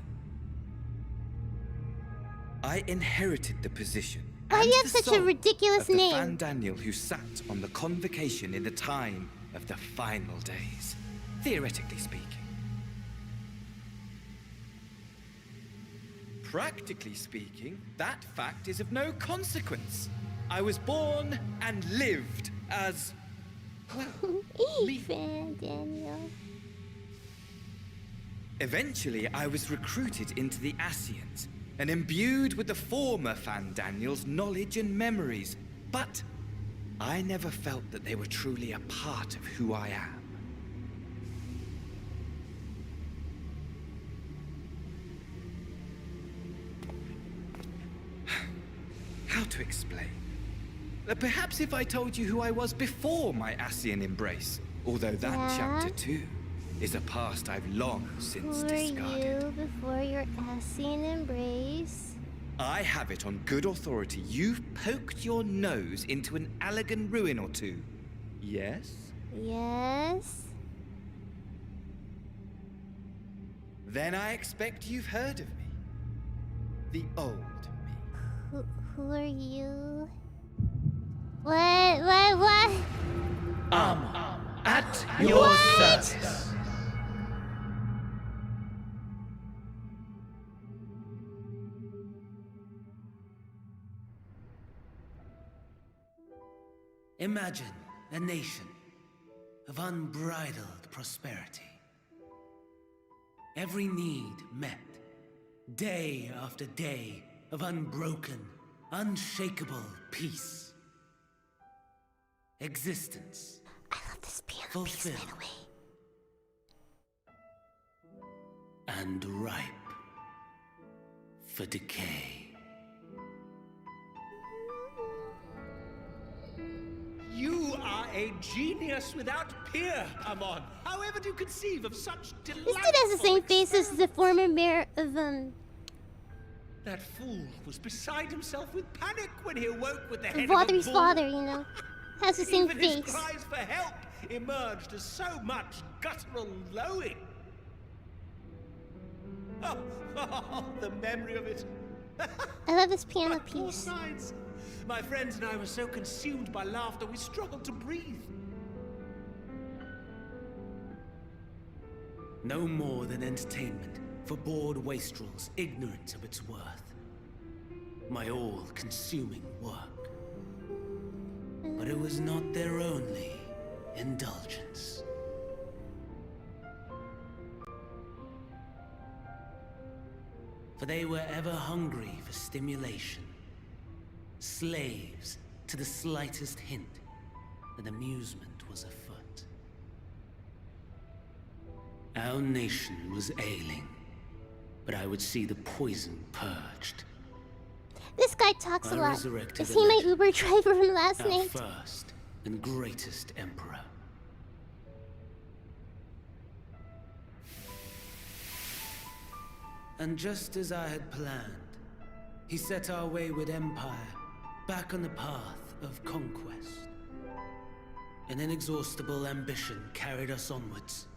I inherited the position Why do you have the such a soul ridiculous of the name? Fan Daniel who sat on the convocation in the time of the final days, theoretically speaking. Practically speaking, that fact is of no consequence. I was born and lived as, well, me. Fan Daniel. Eventually, I was recruited into the Ascians and imbued with the former Fan Daniel's knowledge and memories, but I never felt that they were truly a part of who I am. How to explain? Perhaps if I told you who I was before my Ascian embrace, although that chapter too is a past I've long since Who discarded. are you before your Ascian embrace? I have it on good authority you've poked your nose into an Allegan ruin or two. Yes? Yes. Then I expect you've heard of me. The old me. Who are you? What? At your service. Imagine a nation of unbridled prosperity. Every need met, day after day of unbroken, unshakable peace. Existence I love this piano piece, by the fulfilled way. and ripe for decay. You are a genius without peer, Amon. However do you conceive of such delightful... This dude has the same face as the former mayor of, That fool was beside himself with panic when he awoke with the head Vaudry's of a bull. father, you know. Has the same Even his face. cries for help emerged as so much guttural lowing. Oh, the memory of it. I love this piano My poor piece. sides. My friends and I were so consumed by laughter we struggled to breathe. No more than entertainment for bored wastrels ignorant of its worth. My all-consuming work. But it was not their only indulgence. For they were ever hungry for stimulation. Slaves to the slightest hint that amusement was afoot. Our nation was ailing, but I would see the poison purged. This guy talks a I lot. resurrected Is a he my legend. Uber driver from last Our night? first and greatest emperor. And just as I had planned, he set our wayward empire back on the path of conquest. An inexhaustible ambition carried us onwards,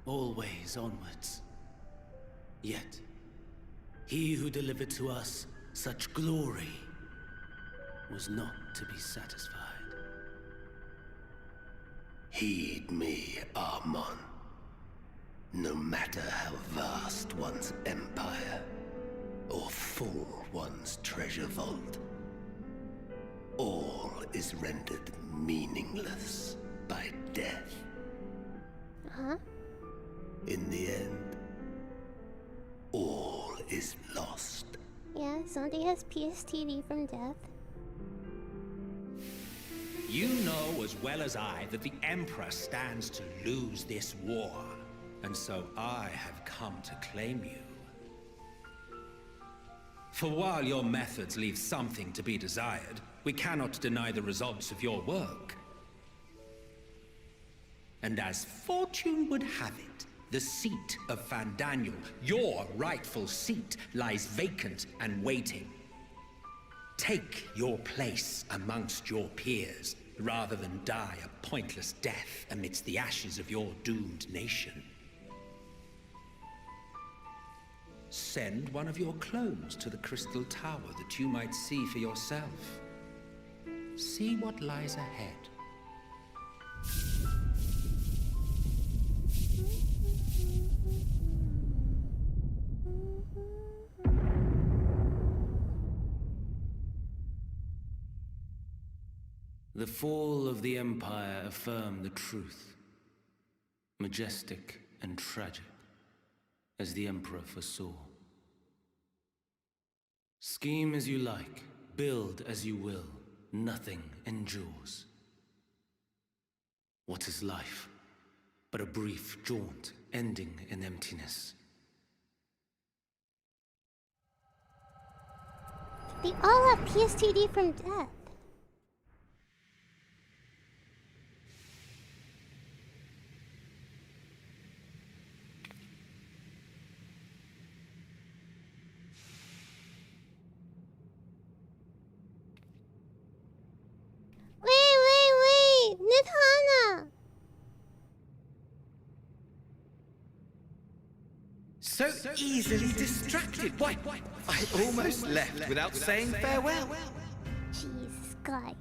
always onwards. Yet, he who delivered to us such glory was not to be satisfied. Heed me, Armon. No matter how vast one's empire, or full one's treasure vault, all is rendered meaningless by death. Huh? In the end, all is lost. Yeah, somebody has PSTD from death. You know as well as I that the Emperor stands to lose this war. And so I have come to claim you. For while your methods leave something to be desired, we cannot deny the results of your work. And as fortune would have it, the seat of Fan Daniel, your rightful seat, lies vacant and waiting. Take your place amongst your peers, rather than die a pointless death amidst the ashes of your doomed nation. Send one of your clones to the Crystal Tower that you might see for yourself. See what lies ahead. The fall of the Empire affirmed the truth. Majestic and tragic, as the Emperor foresaw. Scheme as you like, build as you will, nothing endures. What is life but a brief jaunt ending in emptiness? They all have PSTD from death. Wait! Nidhana! So easily distracted. Why, I almost left without saying farewell. Jesus, guy.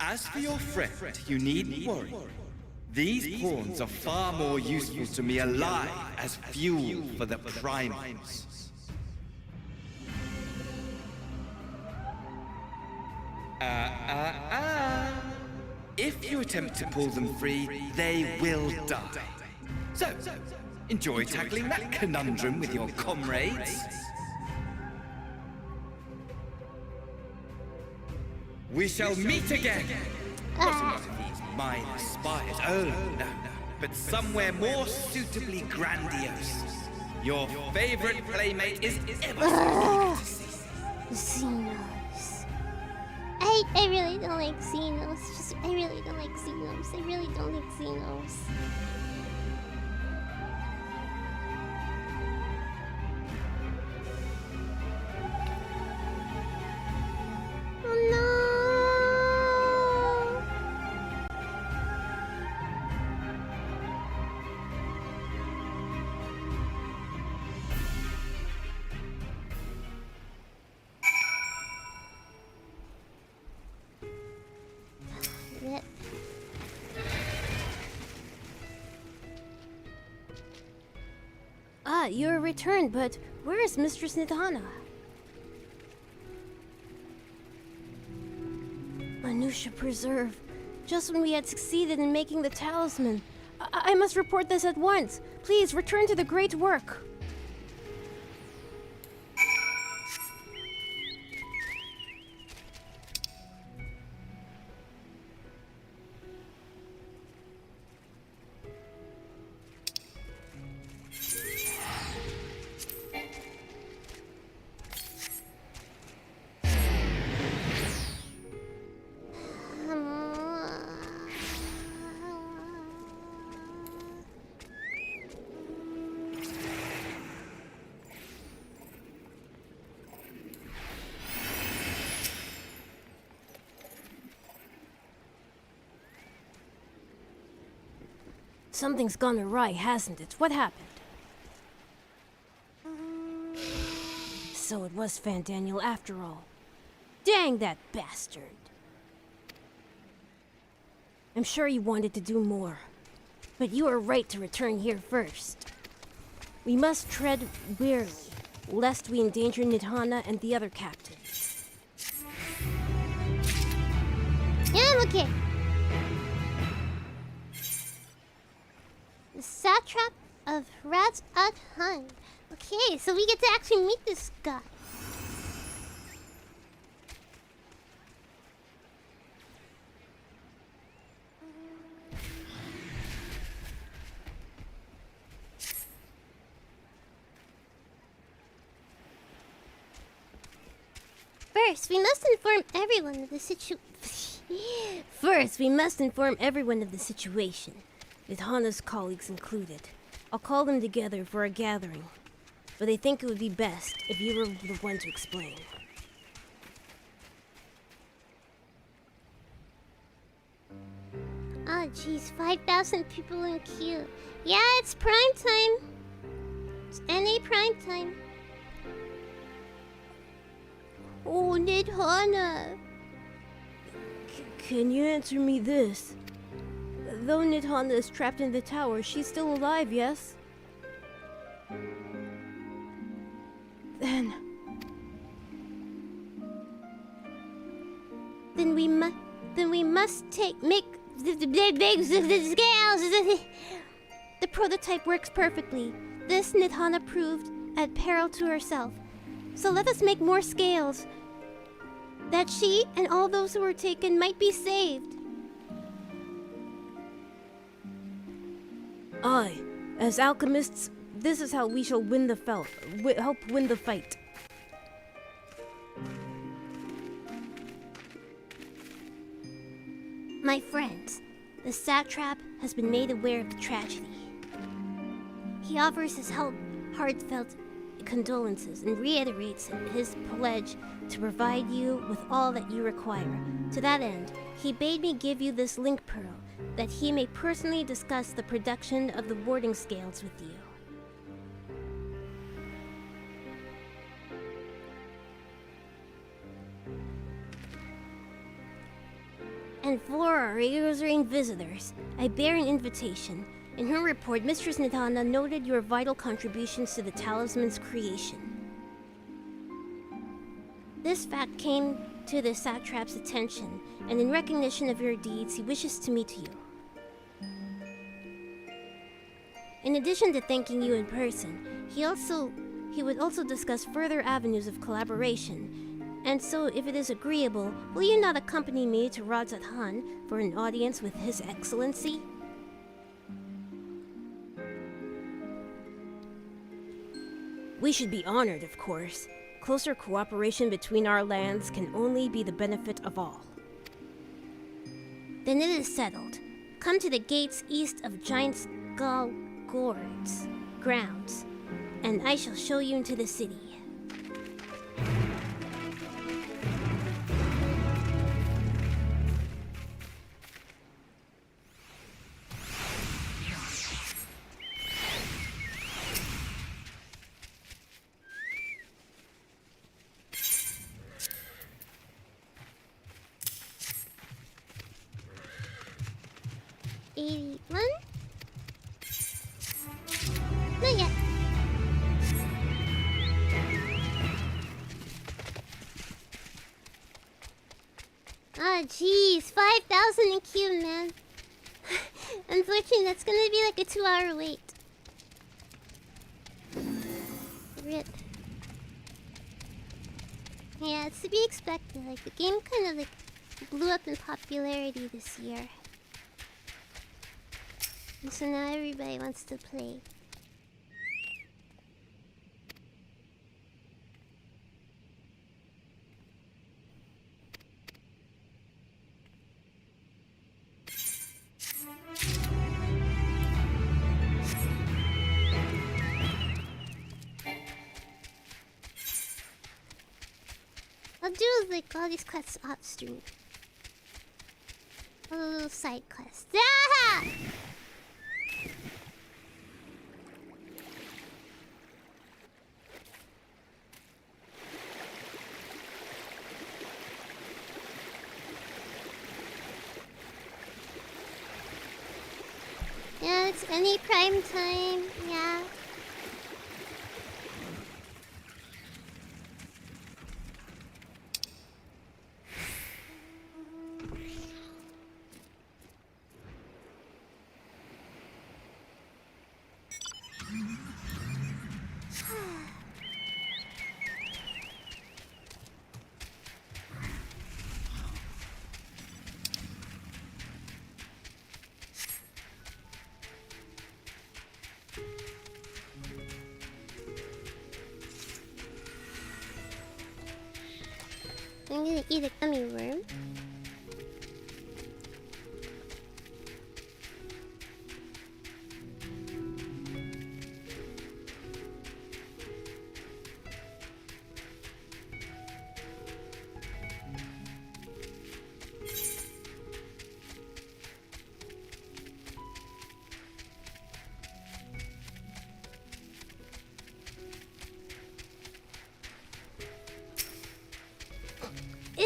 As for your friend, you needn't worry. These pawns are far more useful to me alive as fuel for the primals. If you attempt to pull them free, they will die. So, enjoy tackling that conundrum with your comrades. We shall meet again! Not in one of these minor spires, oh no, but somewhere more suitably grandiose. Your favorite playmate is ever so eager to see. Xenos. I really don't like Xenos. I really don't like Xenos. I really don't like Xenos. Oh no! Ah, you're returned, but where is Mistress Nidhana? Manusha Preserve. Just when we had succeeded in making the talisman. I must report this at once. Please return to the great work. Something's gone awry, hasn't it? What happened? So it was Fandaniel after all. Dang that bastard. I'm sure he wanted to do more. But you are right to return here first. We must tread warily, lest we endanger Nidhana and the other captives. Yeah, I'm okay. The satrap of Raz-Ad-Han. Okay, so we get to actually meet this guy. First, we must inform everyone of the situation. With Hana's colleagues included. I'll call them together for a gathering. But I think it would be best if you were the one to explain. Oh jeez, 5,000 people in queue. Yeah, it's prime time. It's NA prime time. Oh, Nidhana! Can you answer me this? Though Nidhana is trapped in the tower, she's still alive, yes? Then we must make the scales. the prototype works perfectly. This Nidhana proved at peril to herself. So let us make more scales, that she and all those who were taken might be saved. Aye, as alchemists, this is how we shall win the help win the fight. My friends, the satrap has been made aware of the tragedy. He offers his heartfelt condolences and reiterates his pledge to provide you with all that you require. To that end, he bade me give you this link pearl, that he may personally discuss the production of the warding scales with you. And for our Rosarian visitors, I bear an invitation. In her report, Mistress Nidhana noted your vital contributions to the talisman's creation. This fact came to the satrap's attention, and in recognition of your deeds, he wishes to meet you. In addition to thanking you in person, he would also discuss further avenues of collaboration. And so, if it is agreeable, will you not accompany me to Radzat Han for an audience with His Excellency? We should be honored, of course. Closer cooperation between our lands can only be the benefit of all. Then it is settled. Come to the gates east of Giant Skull Gourd's grounds, and I shall show you into the city. Not yet. Ah, jeez, 5,000 in queue, man. Unfortunately, that's gonna be like a 2-hour wait. Rip. Yeah, it's to be expected. Like, the game kind of like blew up in popularity this year. And so now everybody wants to play. I'll do like all these quests off stream. All the little side quests. Ah! Yeah, it's any prime time. Yeah. I'm gonna eat a gummy worm.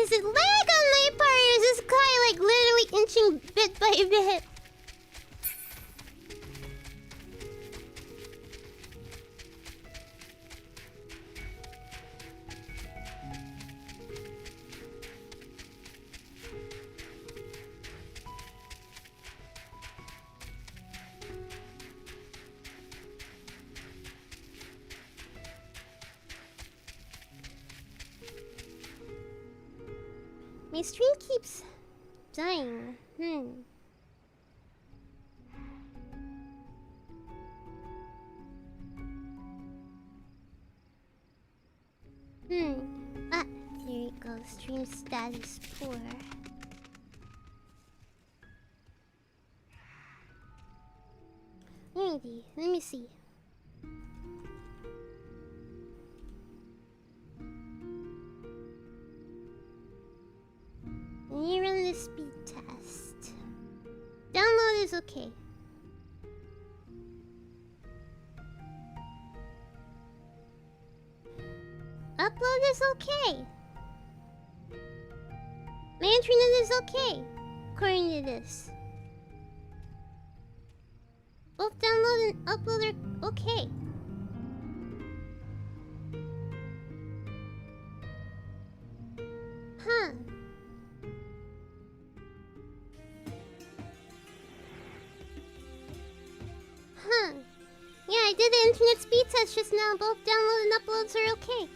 Is it lag on my part, or is this guy like literally inching bit by bit? My stream keeps dying. Ah, there you go. Stream status poor. Let me see. Let me run the speed test. Download is okay. Upload is okay. My internet is okay, according to this. Both download and upload are okay. Huh. Huh. Yeah, I did the internet speed test just now. Both download and uploads are okay.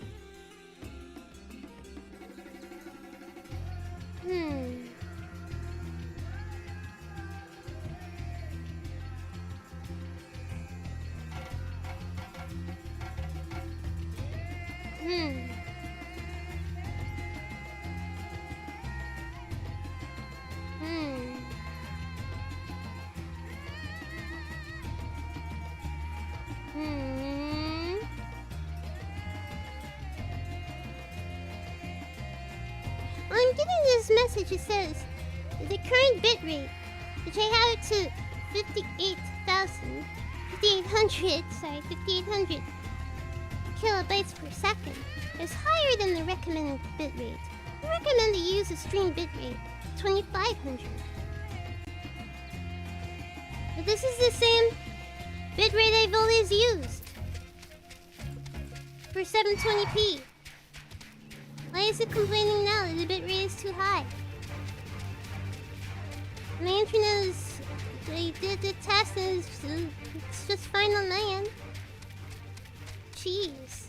Well, I'm getting this message. It says the current bitrate, which I have it to 5800 kilobytes per second, is higher than the recommended bitrate. I recommend to use a stream bitrate 2500. But this is the same bitrate I've always used for 720p. Why is it complaining now that the bitrate is too high? My internet is... I did the test and it's just fine on my end. Jeez.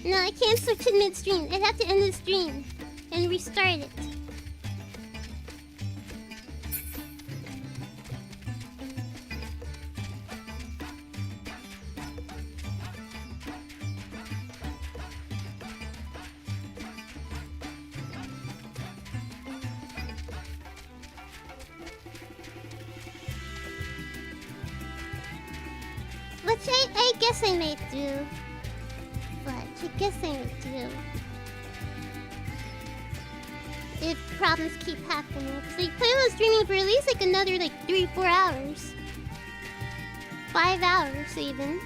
No, I can't switch it midstream. I'd have to end the stream and restart it. Which I guess I might do. I guess I might do. If problems keep happening. Because I plan on streaming for at least like another like 3-4 hours. 5 hours even.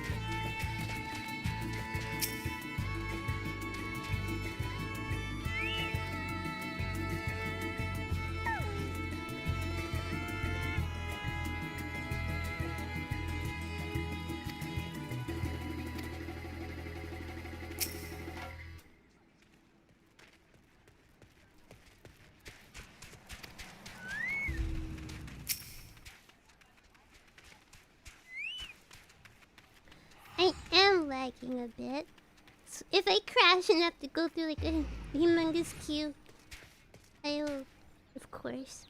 I am lagging a bit. So if I crash and have to go through like a humongous queue, I will, of course,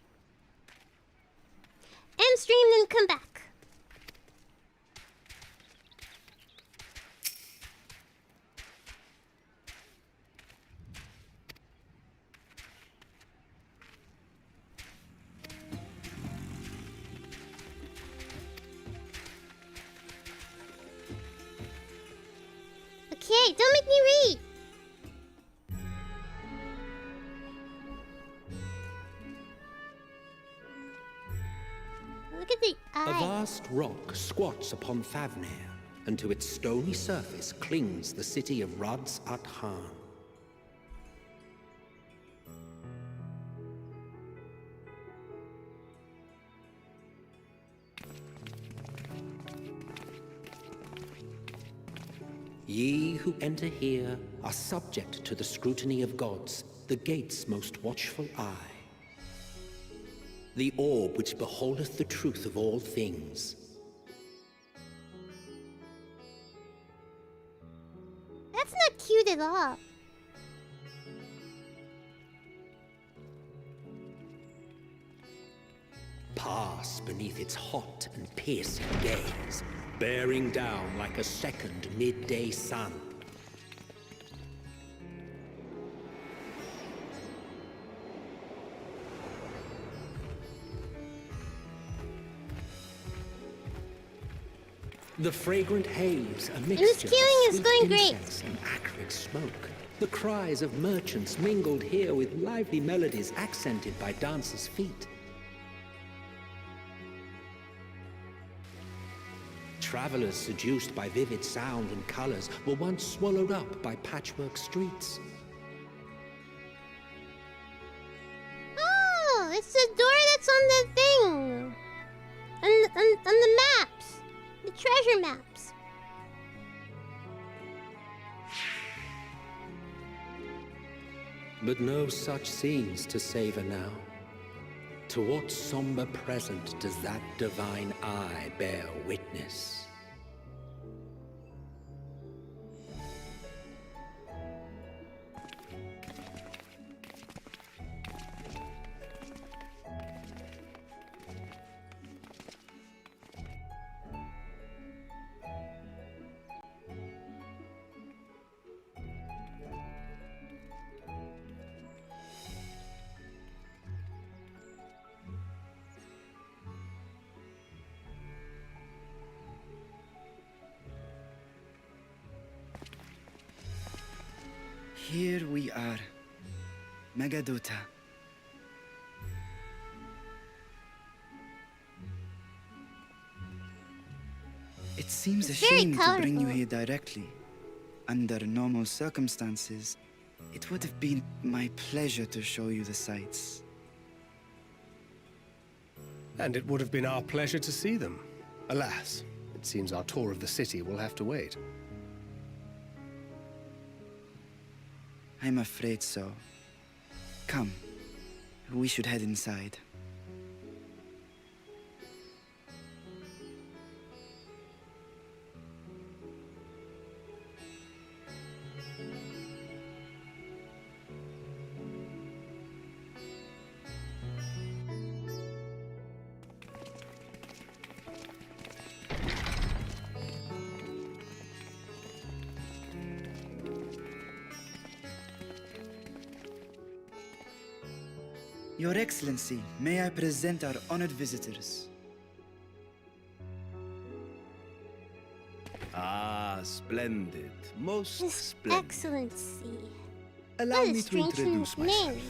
end stream and come back. Okay, don't make me read. Look at the eyes. vast rock squats upon Thavnir, and to its stony surface clings the city of Radz-at-Han. Ye who enter here are subject to the scrutiny of gods, the gate's most watchful eye. The orb which beholdeth the truth of all things. That's not cute at all. Pass beneath its hot and piercing gaze, bearing down like a second midday sun. The fragrant haze, a mixture this queuing of is going sweet great. incense and acrid smoke. The cries of merchants mingled here with lively melodies accented by dancers' feet. Travelers seduced by vivid sound and colors were once swallowed up by patchwork streets. Oh, it's the door that's on the thing. On the maps. The treasure maps. But no such scenes to savor now. To what somber present does that divine eye bear witness? Here we are, Megadota. It seems a It's very shame to bring you colorful. here directly. Under normal circumstances, it would have been my pleasure to show you the sights. And it would have been our pleasure to see them. Alas, it seems our tour of the city will have to wait. I'm afraid so. Come, we should head inside. Your Excellency, may I present our honored visitors? Ah, splendid. Most His splendid. Excellency. Allow What a me to strange introduce myself. name.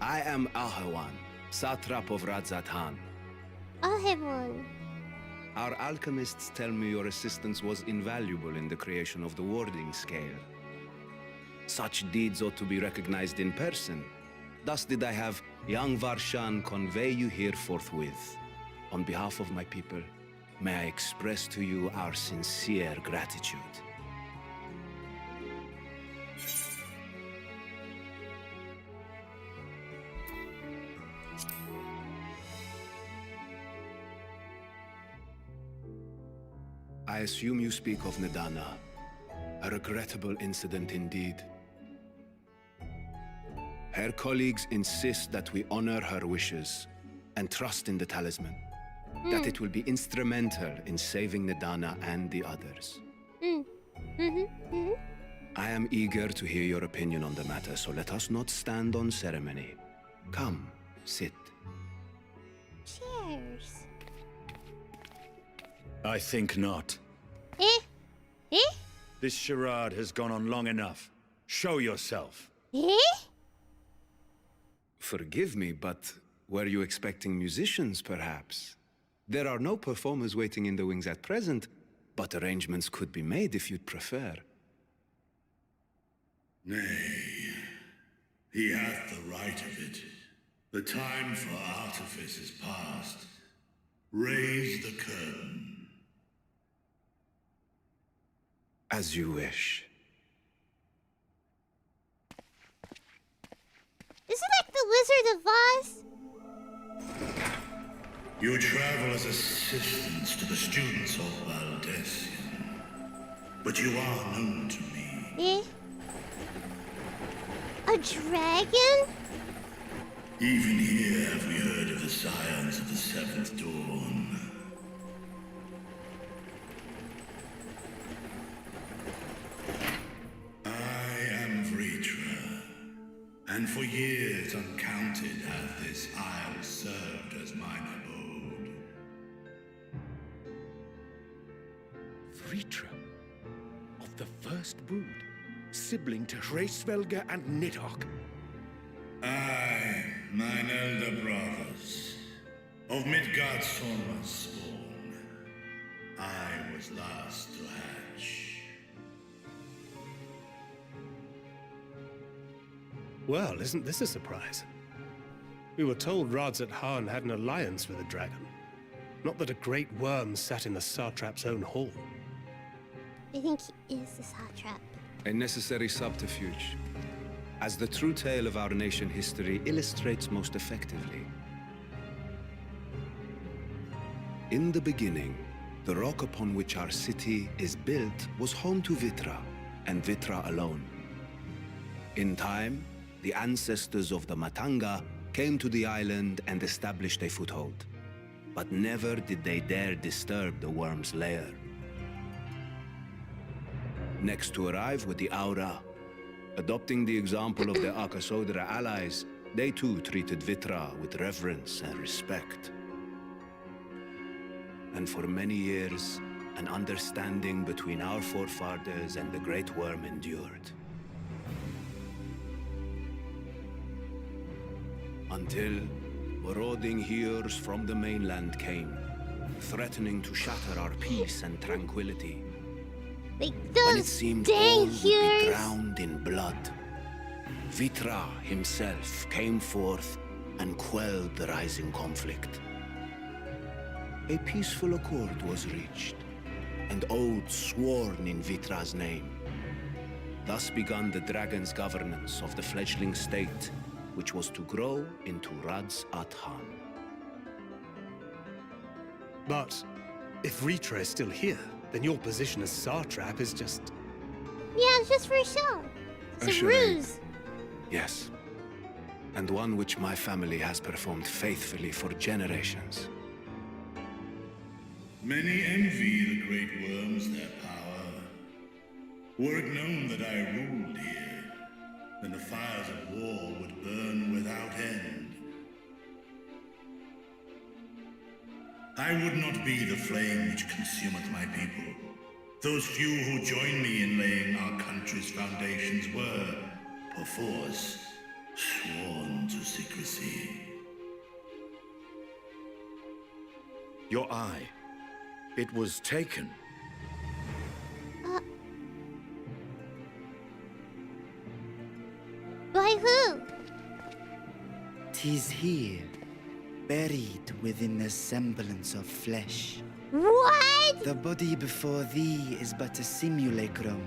I am Ahawan, satrap of Radz-at-Han. Ahevon. Our alchemists tell me your assistance was invaluable in the creation of the warding scale. Such deeds ought to be recognized in person. Thus did I have young Varshan convey you here forthwith. On behalf of my people, may I express to you our sincere gratitude. I assume you speak of Nidana. A regrettable incident indeed. Her colleagues insist that we honor her wishes and trust in the talisman. That it will be instrumental in saving Nidana and the others. I am eager to hear your opinion on the matter, so let us not stand on ceremony. Come, sit. Cheers. I think not. Eh? Eh? This charade has gone on long enough. Show yourself. Eh? Forgive me, but were you expecting musicians, perhaps? There are no performers waiting in the wings at present, but arrangements could be made if you'd prefer. Nay, he hath the right of it. The time for artifice is past. Raise the curtain. As you wish. Is it like the Wizard of Oz? You travel as assistants to the students of Valdesian, but you are known to me. Eh? A dragon? Even here have we heard of the scions of the Seventh Dawn. I am Vritra, and for years uncounted hath this isle served as mine abode. Vritra, of the first brood, sibling to Hraesvelga and Nidhogg. Aye, mine elder brothers, of Midgard's Sorma's spawn. I was last to hatch. Well, isn't this a surprise? We were told Radzat Han had an alliance with a dragon. Not that a great worm sat in the satrap's own hall. I think he is the satrap. A necessary subterfuge, as the true tale of our nation history illustrates most effectively. In the beginning, the rock upon which our city is built was home to Vitra, and Vitra alone. In time, the ancestors of the Matanga came to the island and established a foothold. But never did they dare disturb the worm's lair. Next to arrive were the Aura. Adopting the example of their Akasodra allies, they too treated Vitra with reverence and respect. And for many years, an understanding between our forefathers and the Great Worm endured. Until marauding heroes from the mainland came, threatening to shatter our peace and tranquility. Like When it those seemed all dang would be heroes. drowned in blood, Vitra himself came forth and quelled the rising conflict. A peaceful accord was reached, and oaths sworn in Vitra's name. Thus began the dragon's governance of the fledgling state, which was to grow into Radzat Han. But if Vritra is still here, then your position as satrap is just... Yeah, it's just for a show. It's a charade. ruse. Yes, and one which my family has performed faithfully for generations. Many envy the great worms their power. Were it known that I ruled here, then the fires of war would burn without end. I would not be the flame which consumeth my people. Those few who join me in laying our country's foundations were, perforce, sworn to secrecy. Your eye. It was taken. By who? 'Tis here, buried within a semblance of flesh. What? The body before thee is but a simulacrum,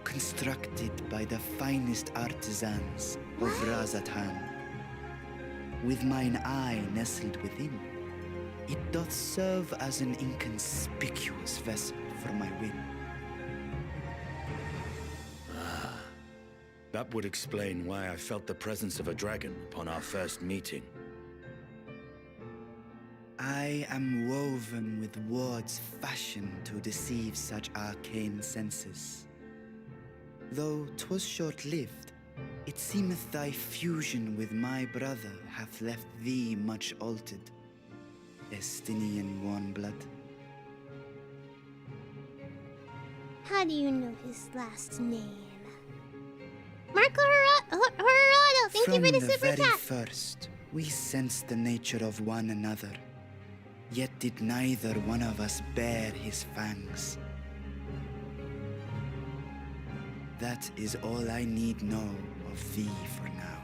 constructed by the finest artisans of Radzat Han. With mine eye nestled within, it doth serve as an inconspicuous vessel for my will. That would explain why I felt the presence of a dragon upon our first meeting. I am woven with words fashioned to deceive such arcane senses. Though 'twas short-lived, it seemeth thy fusion with my brother hath left thee much altered. Estinian warm blood. How do you know his last name? Marco Horado, thank you for the From the super very chat. first, we sensed the nature of one another. Yet did neither one of us bear his fangs. That is all I need know of thee for now.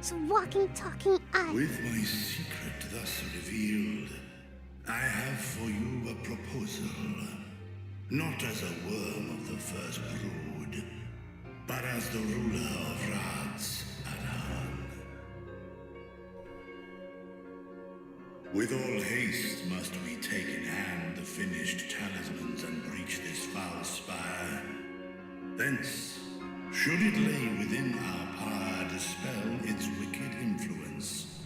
So walking, talking eye. With my secret thus revealed, I have for you a proposal. Not as a worm of the first brood, but as the ruler of Rad's Aran. With all haste must we take in hand the finished talismans and breach this foul spire. Thence, should it lay within our power, dispel its wicked influence.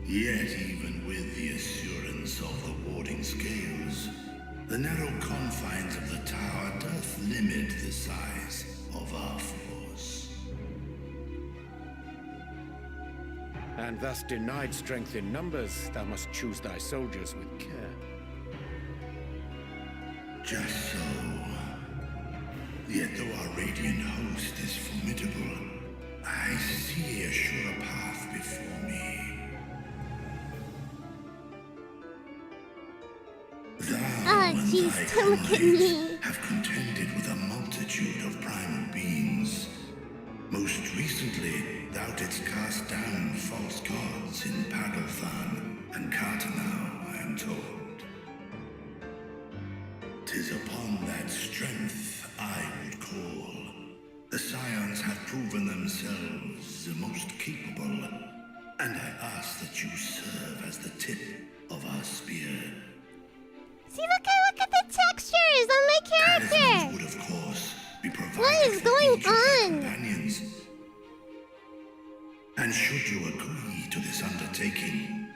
Yet even with the assurance of the warding scales, the narrow confines of the tower doth limit the size of our force. And thus denied strength in numbers, thou must choose thy soldiers with care. Just so. Yet though our radiant host is formidable, I see a surer path before me. Thou and thy colleagues have contended with a multitude of primal beings. Most recently, thou didst cast down false gods in Paddlethan and Cartanau, I am told. 'Tis upon that strength I would call. The Scions have proven themselves the most capable, and I ask that you serve as the tip of our spear. See, look at the textures on my character! Would, of course, be provided what is going on? Companions. And should you agree to this undertaking,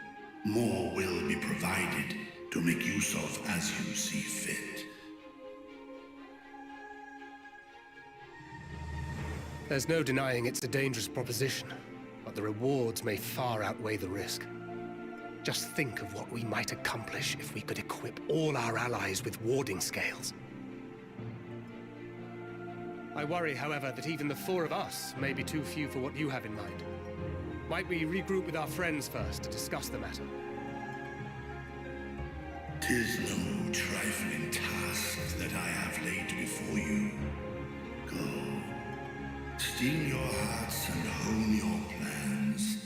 more will be provided to make use of as you see fit. There's no denying it's a dangerous proposition, but the rewards may far outweigh the risk. Just think of what we might accomplish if we could equip all our allies with warding scales. I worry, however, that even the four of us may be too few for what you have in mind. Might we regroup with our friends first to discuss the matter? 'Tis no trifling task that I have laid before you. Go, steel your hearts and hone your plans.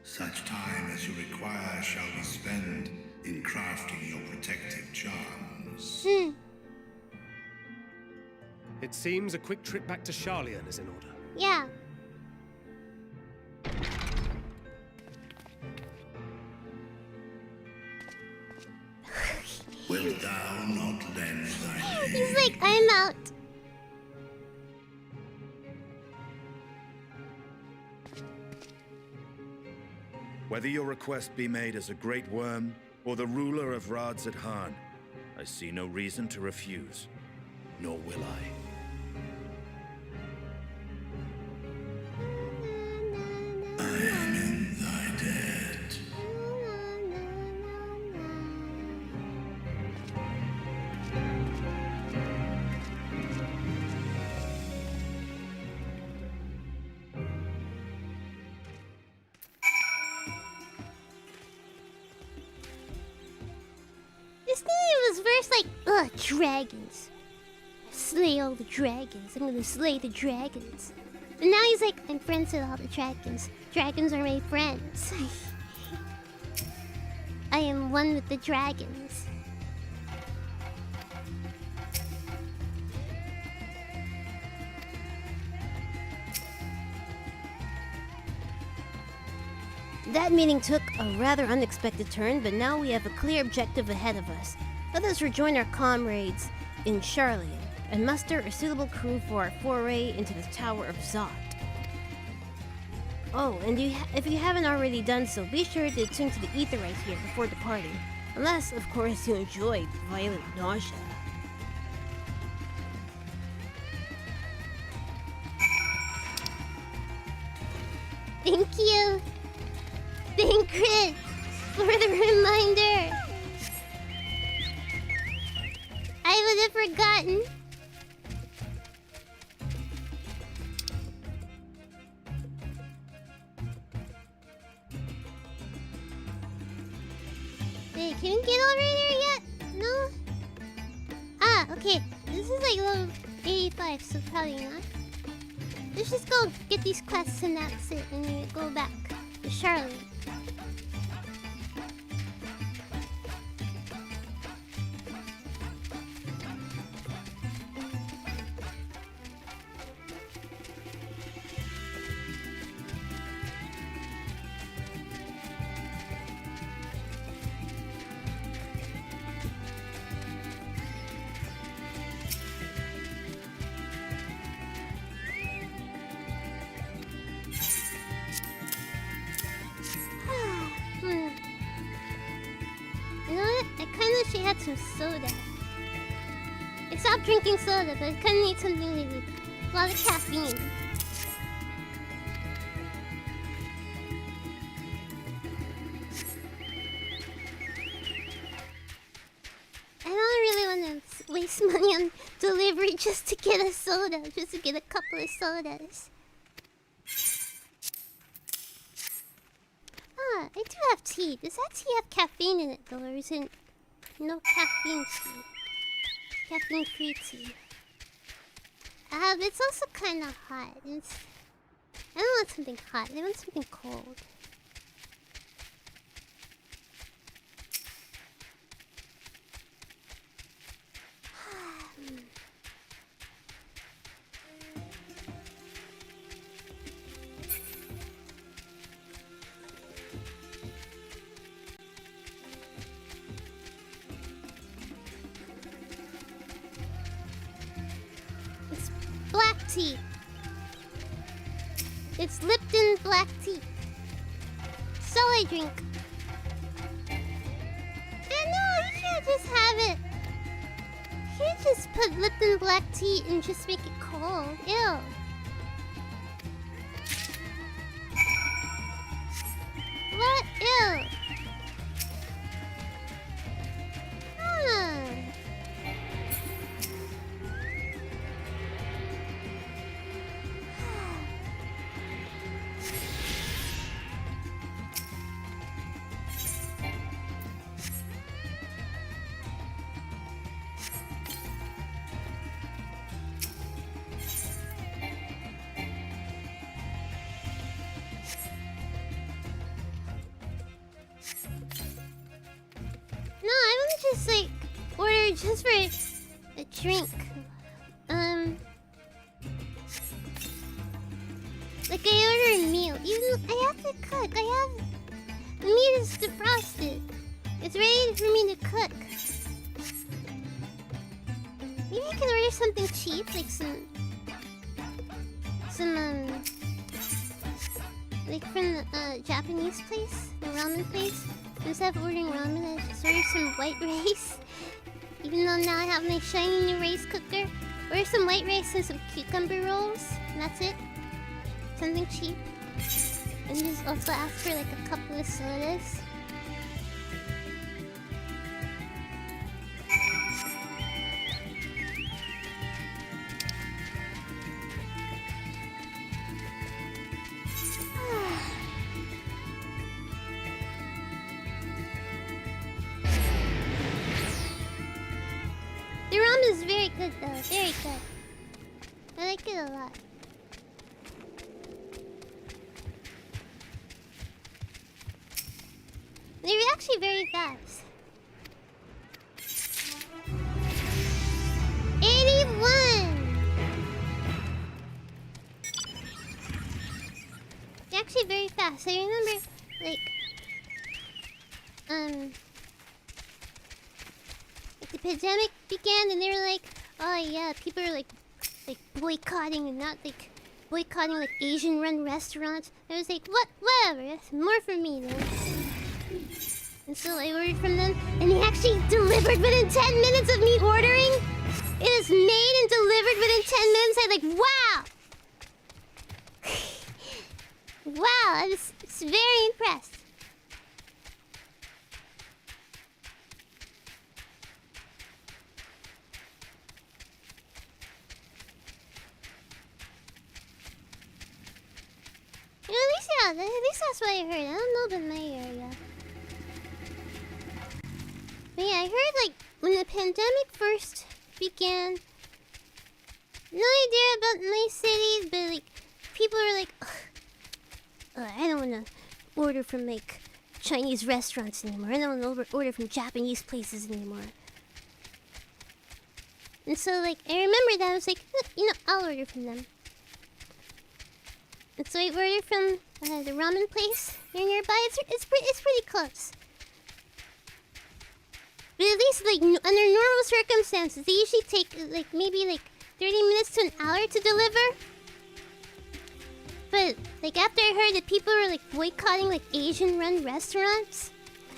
Such time as you require shall be spent in crafting your protective charms. It seems a quick trip back to Sharlayan is in order. Yeah. Wilt thou not lend thy aid? He's like, I'm out. Whether your request be made as a great worm or the ruler of Rad's Aran, I see no reason to refuse, nor will I. I am in thy debt. This thing was first like, ugh, dragons. Slay all the dragons. I'm gonna slay the dragons. But now he's like, I'm friends with all the dragons. Dragons are my friends. I am one with the dragons. That meeting took a rather unexpected turn, but now we have a clear objective ahead of us. Let us rejoin our comrades in Sharlayan and muster a suitable crew for our foray into the Tower of Zod. Oh, and if you haven't already done so, be sure to tune to the ether right here before departing. Unless, of course, you enjoyed violent nausea. Thank you. Thank Crit for the reminder. I would have forgotten. Hey, can you get over there yet? No? Ah, okay. This is like level 85, so probably not. Let's just go get these quests and that's it, and then go back to Charlotte. Some soda. I stopped drinking soda, but I kind of need something with a lot of caffeine. I don't really want to waste money on delivery just to get a soda, just to get a couple of sodas. Ah, I do have tea. Does that tea have caffeine in it though, or is it no caffeine tea? Caffeine-free tea. It's also kind of hot. I don't want something hot. I want something cold. It's Lipton black tea. So I drink. And no, you can't just have it. You can't just put Lipton black tea and just make it cold. Ew. What? Ew. Just for a drink. Like I order a meal. Even I have to cook. The meat is defrosted. It's ready for me to cook. Maybe I can order something cheap, like some like from the Japanese place, the ramen place. Instead of ordering ramen, I just order some white rice. Even though now I have my shiny new rice cooker. Order some white rice and some cucumber rolls. And that's it. Something cheap. And just also ask for like a couple of sodas. Very good. I like it a lot. They're actually very fast. 81! They're actually very fast. I remember, like the pandemic began and they were like, oh yeah, people are like boycotting and not like boycotting like Asian-run restaurants. I was like, whatever, that's more for me then. And so I ordered from them, and they actually delivered within 10 minutes of me ordering. It is made and delivered within 10 minutes. I'm like, wow, wow, I was very impressed. At least that's what I heard. I don't know about my area. pandemic first began, no idea about my cities, but like people are like, I don't want to order from like Chinese restaurants anymore. I don't want to order from Japanese places anymore. And so like I remember that I was like, you know, I'll order from them. And so I ordered from the ramen place here nearby. It's pretty close. But at least like under normal circumstances, they usually take like maybe like 30 minutes to an hour to deliver. But like after I heard that people were like boycotting like Asian-run restaurants,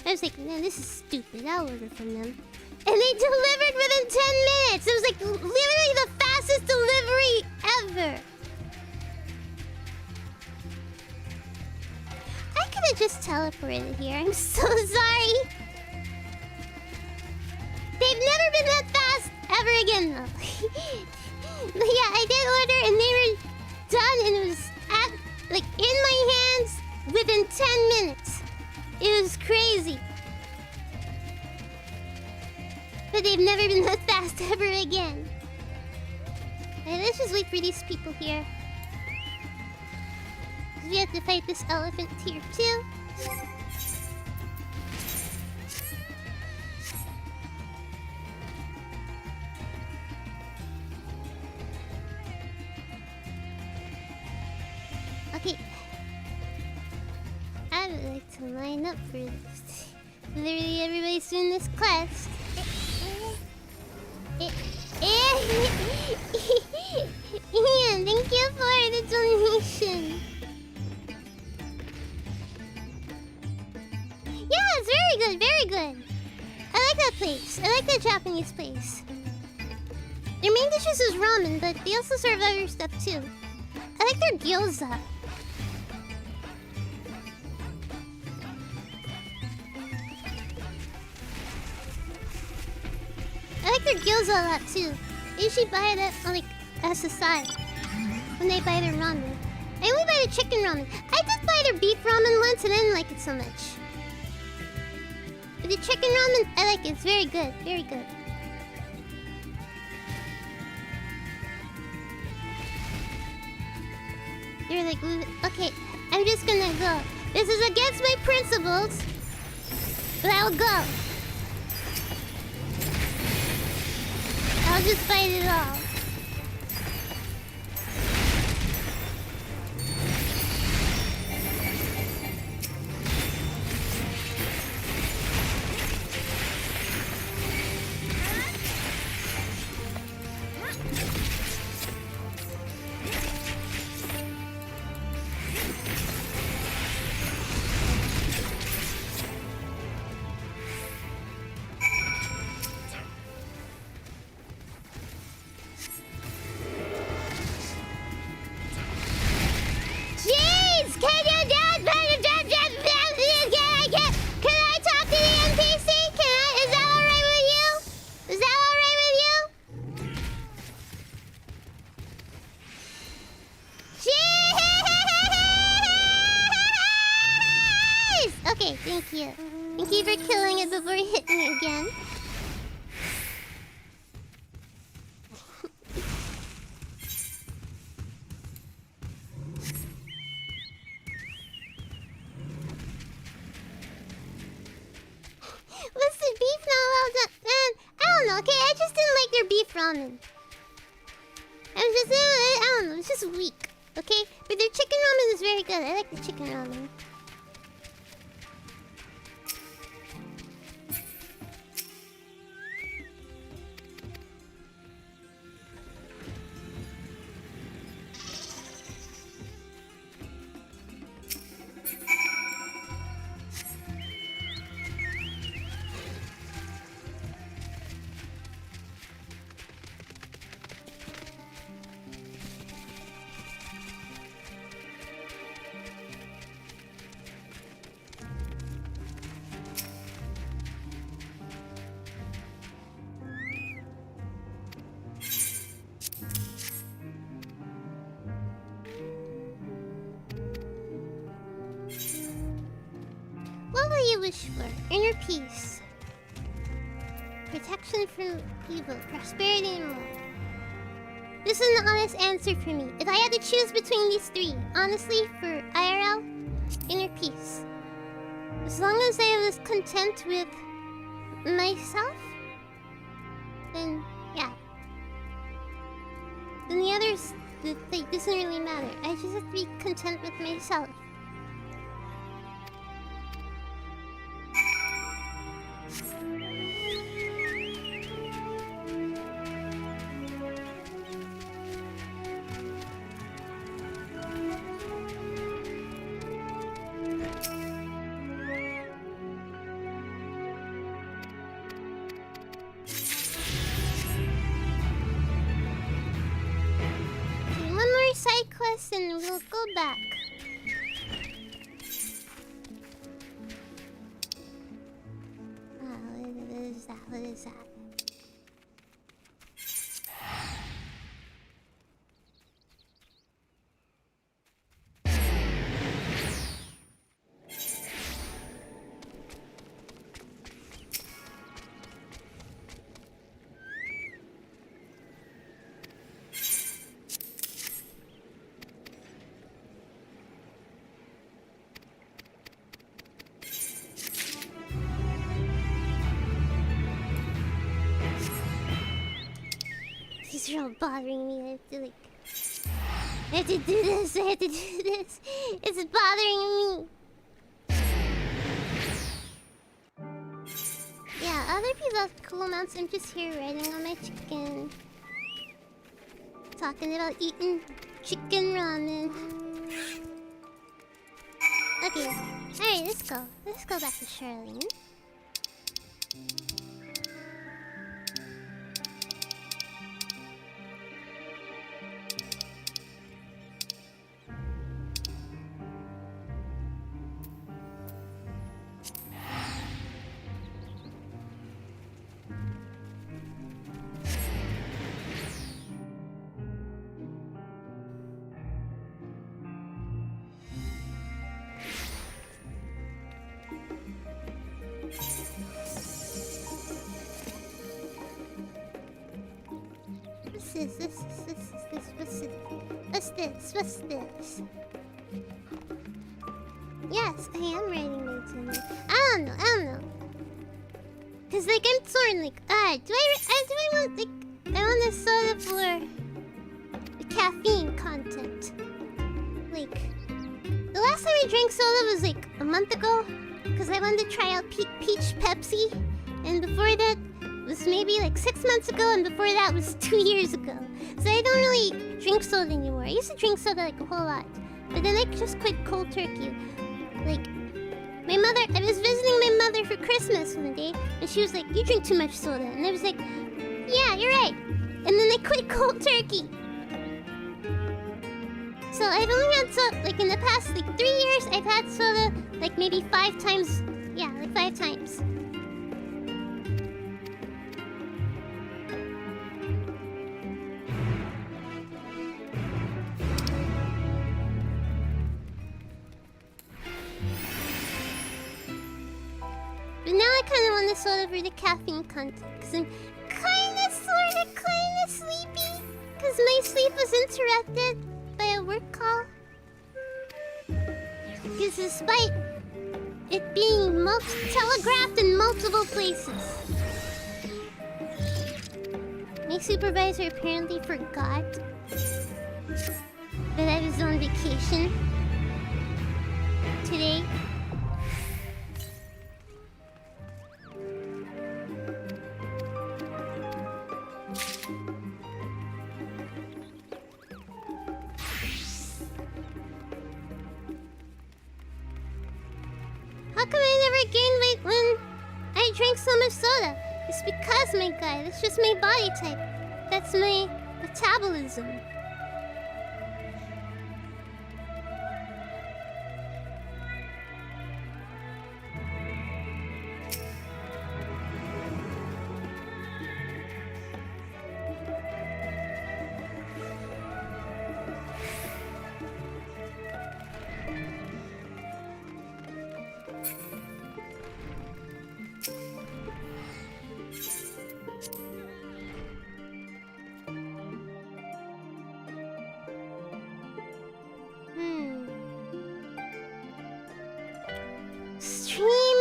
I was like, man, this is stupid. I'll order from them. And they delivered within 10 minutes. It was like literally the fastest delivery ever. I could have just teleported here. I'm so sorry. They've never been that fast ever again, though. But yeah, I did order, and they were done, and it was at like in my hands within 10 minutes. It was crazy. But they've never been that fast ever again. Alright, let's just wait for these people here. We have to fight this elephant here too. Okay. I would like to line up for this. Literally everybody's doing this quest. Ian, thank you for the donation. Yeah, it's very good, very good. I like that place. I like that Japanese place. Their main dishes is ramen, but they also serve other stuff too. I like their gyoza. I like their gyoza a lot too. They usually buy it like as a side when they buy their ramen. I only buy the chicken ramen. I did buy their beef ramen once and I didn't like it so much. But the chicken ramen, I like it. It's very good. Very good. They're like, okay, I'm just gonna go. This is against my principles, but I'll go. I'll just fight it all. Thank you for killing it before it hit me again. What's the beef not well done? Man, I don't know, okay? I just didn't like their beef ramen. I don't know, it's just weak, okay? But their chicken ramen is very good. I like the chicken ramen. What will you wish for? Inner peace. protection from evil, prosperity, and more. This is an honest answer for me. If I had to choose between these three, honestly, for IRL, inner peace. As long as I was content with myself, then yeah. Then the others, like, doesn't really matter. I just have to be content with myself. Side quest and we'll go back. What is that? What is that? These are all bothering me. I have to do this. I have to do this. It's bothering me. Yeah, other people have cool amounts. I'm just here riding on my chicken. Talking about eating chicken ramen. Okay. Alright, let's go. Let's go back to Sharlayan. What's this? Yes, I am writing notes in there. I don't know. Cause like I'm torn, like, do I want, like, I want a soda for the caffeine content. Like, the last time I drank soda was like a month ago, cause I wanted to try out peach Pepsi, and before that was maybe like 6 months ago, and before that was 2 years ago. So I don't really drink soda anymore. I used to drink soda like a whole lot, but then I just quit cold turkey. Like, my mother, I was visiting my mother for Christmas one day, and she was like, "You drink too much soda," and I was like, "Yeah, you're right." And then I quit cold turkey. So I've only had soda, like in the past like 3 years, I've had soda like maybe 5 times. Yeah, like 5 times. But now I kind of want to soda for the caffeine content, because I'm kind of sleepy, because my sleep was interrupted by a work call. Because despite it being telegraphed in multiple places, my supervisor apparently forgot that I was on vacation today. How come I never gained weight when I drank so much soda? It's because, my guy, that's just my body type. That's my metabolism.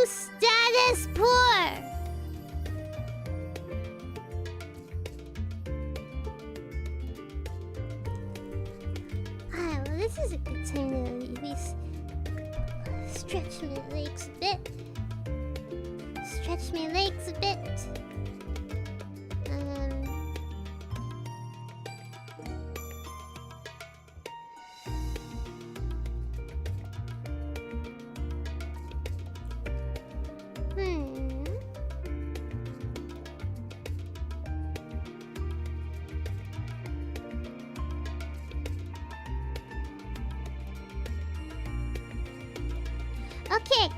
status poor. Alright, well, this is a good time to at least stretch my legs a bit. Stretch my legs a bit. Okay.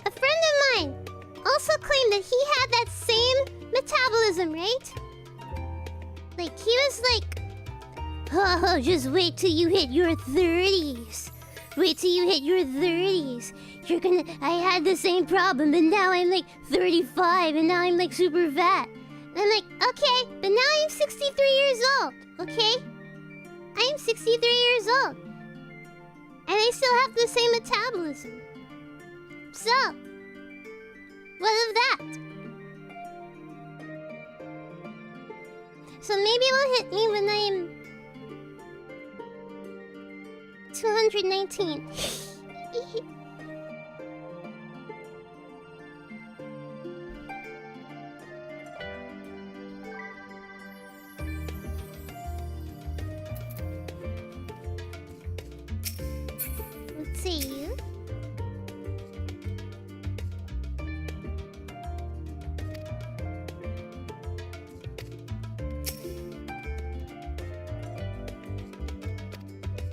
A friend of mine also claimed that he had that same metabolism, right? Like, he was like, oh, just wait till you hit your 30s. Wait till you hit your 30s. You're gonna... I had the same problem, but now I'm like 35, and now I'm like super fat. And I'm like, okay, but now I'm 63 years old, okay? I'm 63 years old. And I still have the same metabolism. So, what of that? So maybe it'll hit me when I'm 219. Let's see.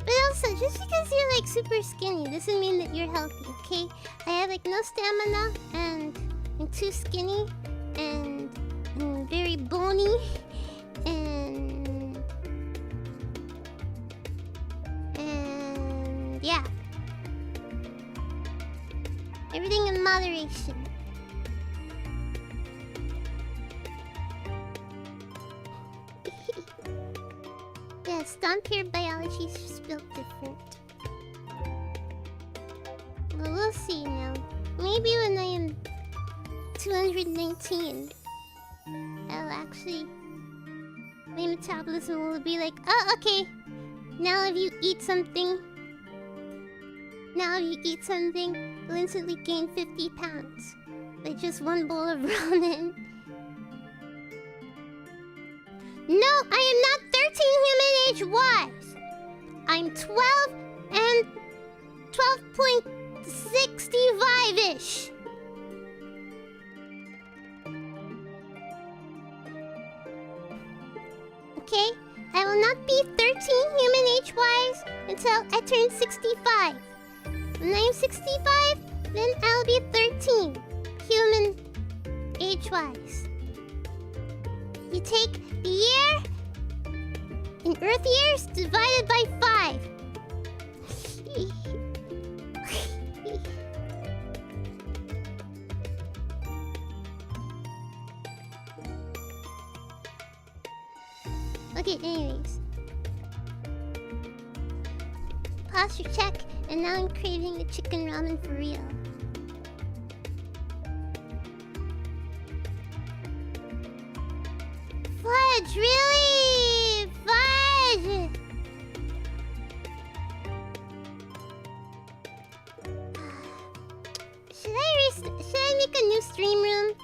But also, just because you're like super skinny doesn't mean that you're healthy, okay? I have like no stamina, and I'm too skinny, and I'm very bony, and yeah. Everything in moderation. Yes, dhampir biology is just built different. Well, we'll see now. Maybe when I am 219, I'll actually... my metabolism will be like, oh, okay. Now if you eat something... you'll instantly gain 50 pounds. By just one bowl of ramen. No, I am not 13 human age-wise. I'm 12 and 12.65-ish. Okay? I will not be 13 human age-wise until I turn 65. When I'm 65, then I'll be 13 human age-wise. You take the year in Earth years divided by 5. Okay, anyways. Posture check, and now I'm craving the chicken ramen for real. Fudge, really? Fudge! Should I make a new stream room?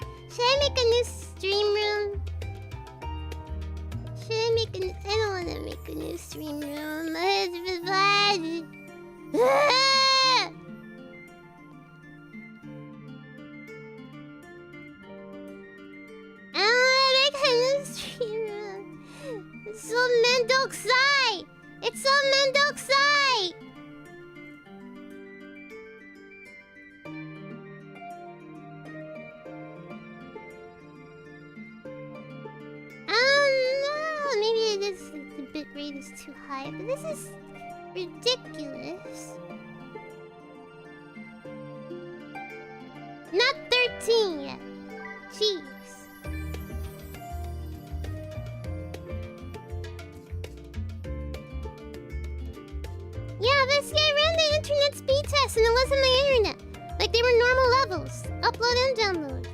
I don't want to make a new stream room. Fudge! It's so mendokusai! It's so mendokusai! Maybe it is like the bitrate is too high, but this is ridiculous. Not 13 yet. Jeez. Yeah, this guy ran the internet speed test and it wasn't my internet. Like, they were normal levels. Upload and download.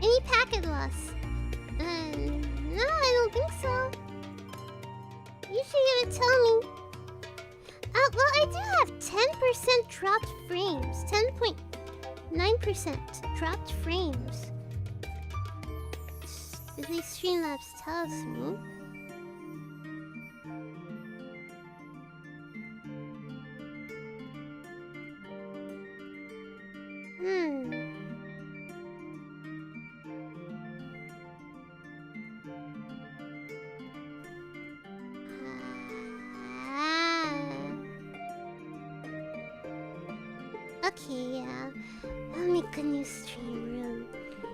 Any packet loss? No, I don't think so. You should even tell me. Well, I do have 10% dropped frames. 10.9% dropped frames. At least Streamlabs tells me. Okay, yeah. I'll make a new stream room.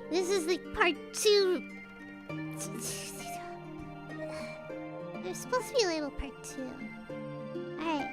This is like part 2. There's supposed to be a little part 2. Alright.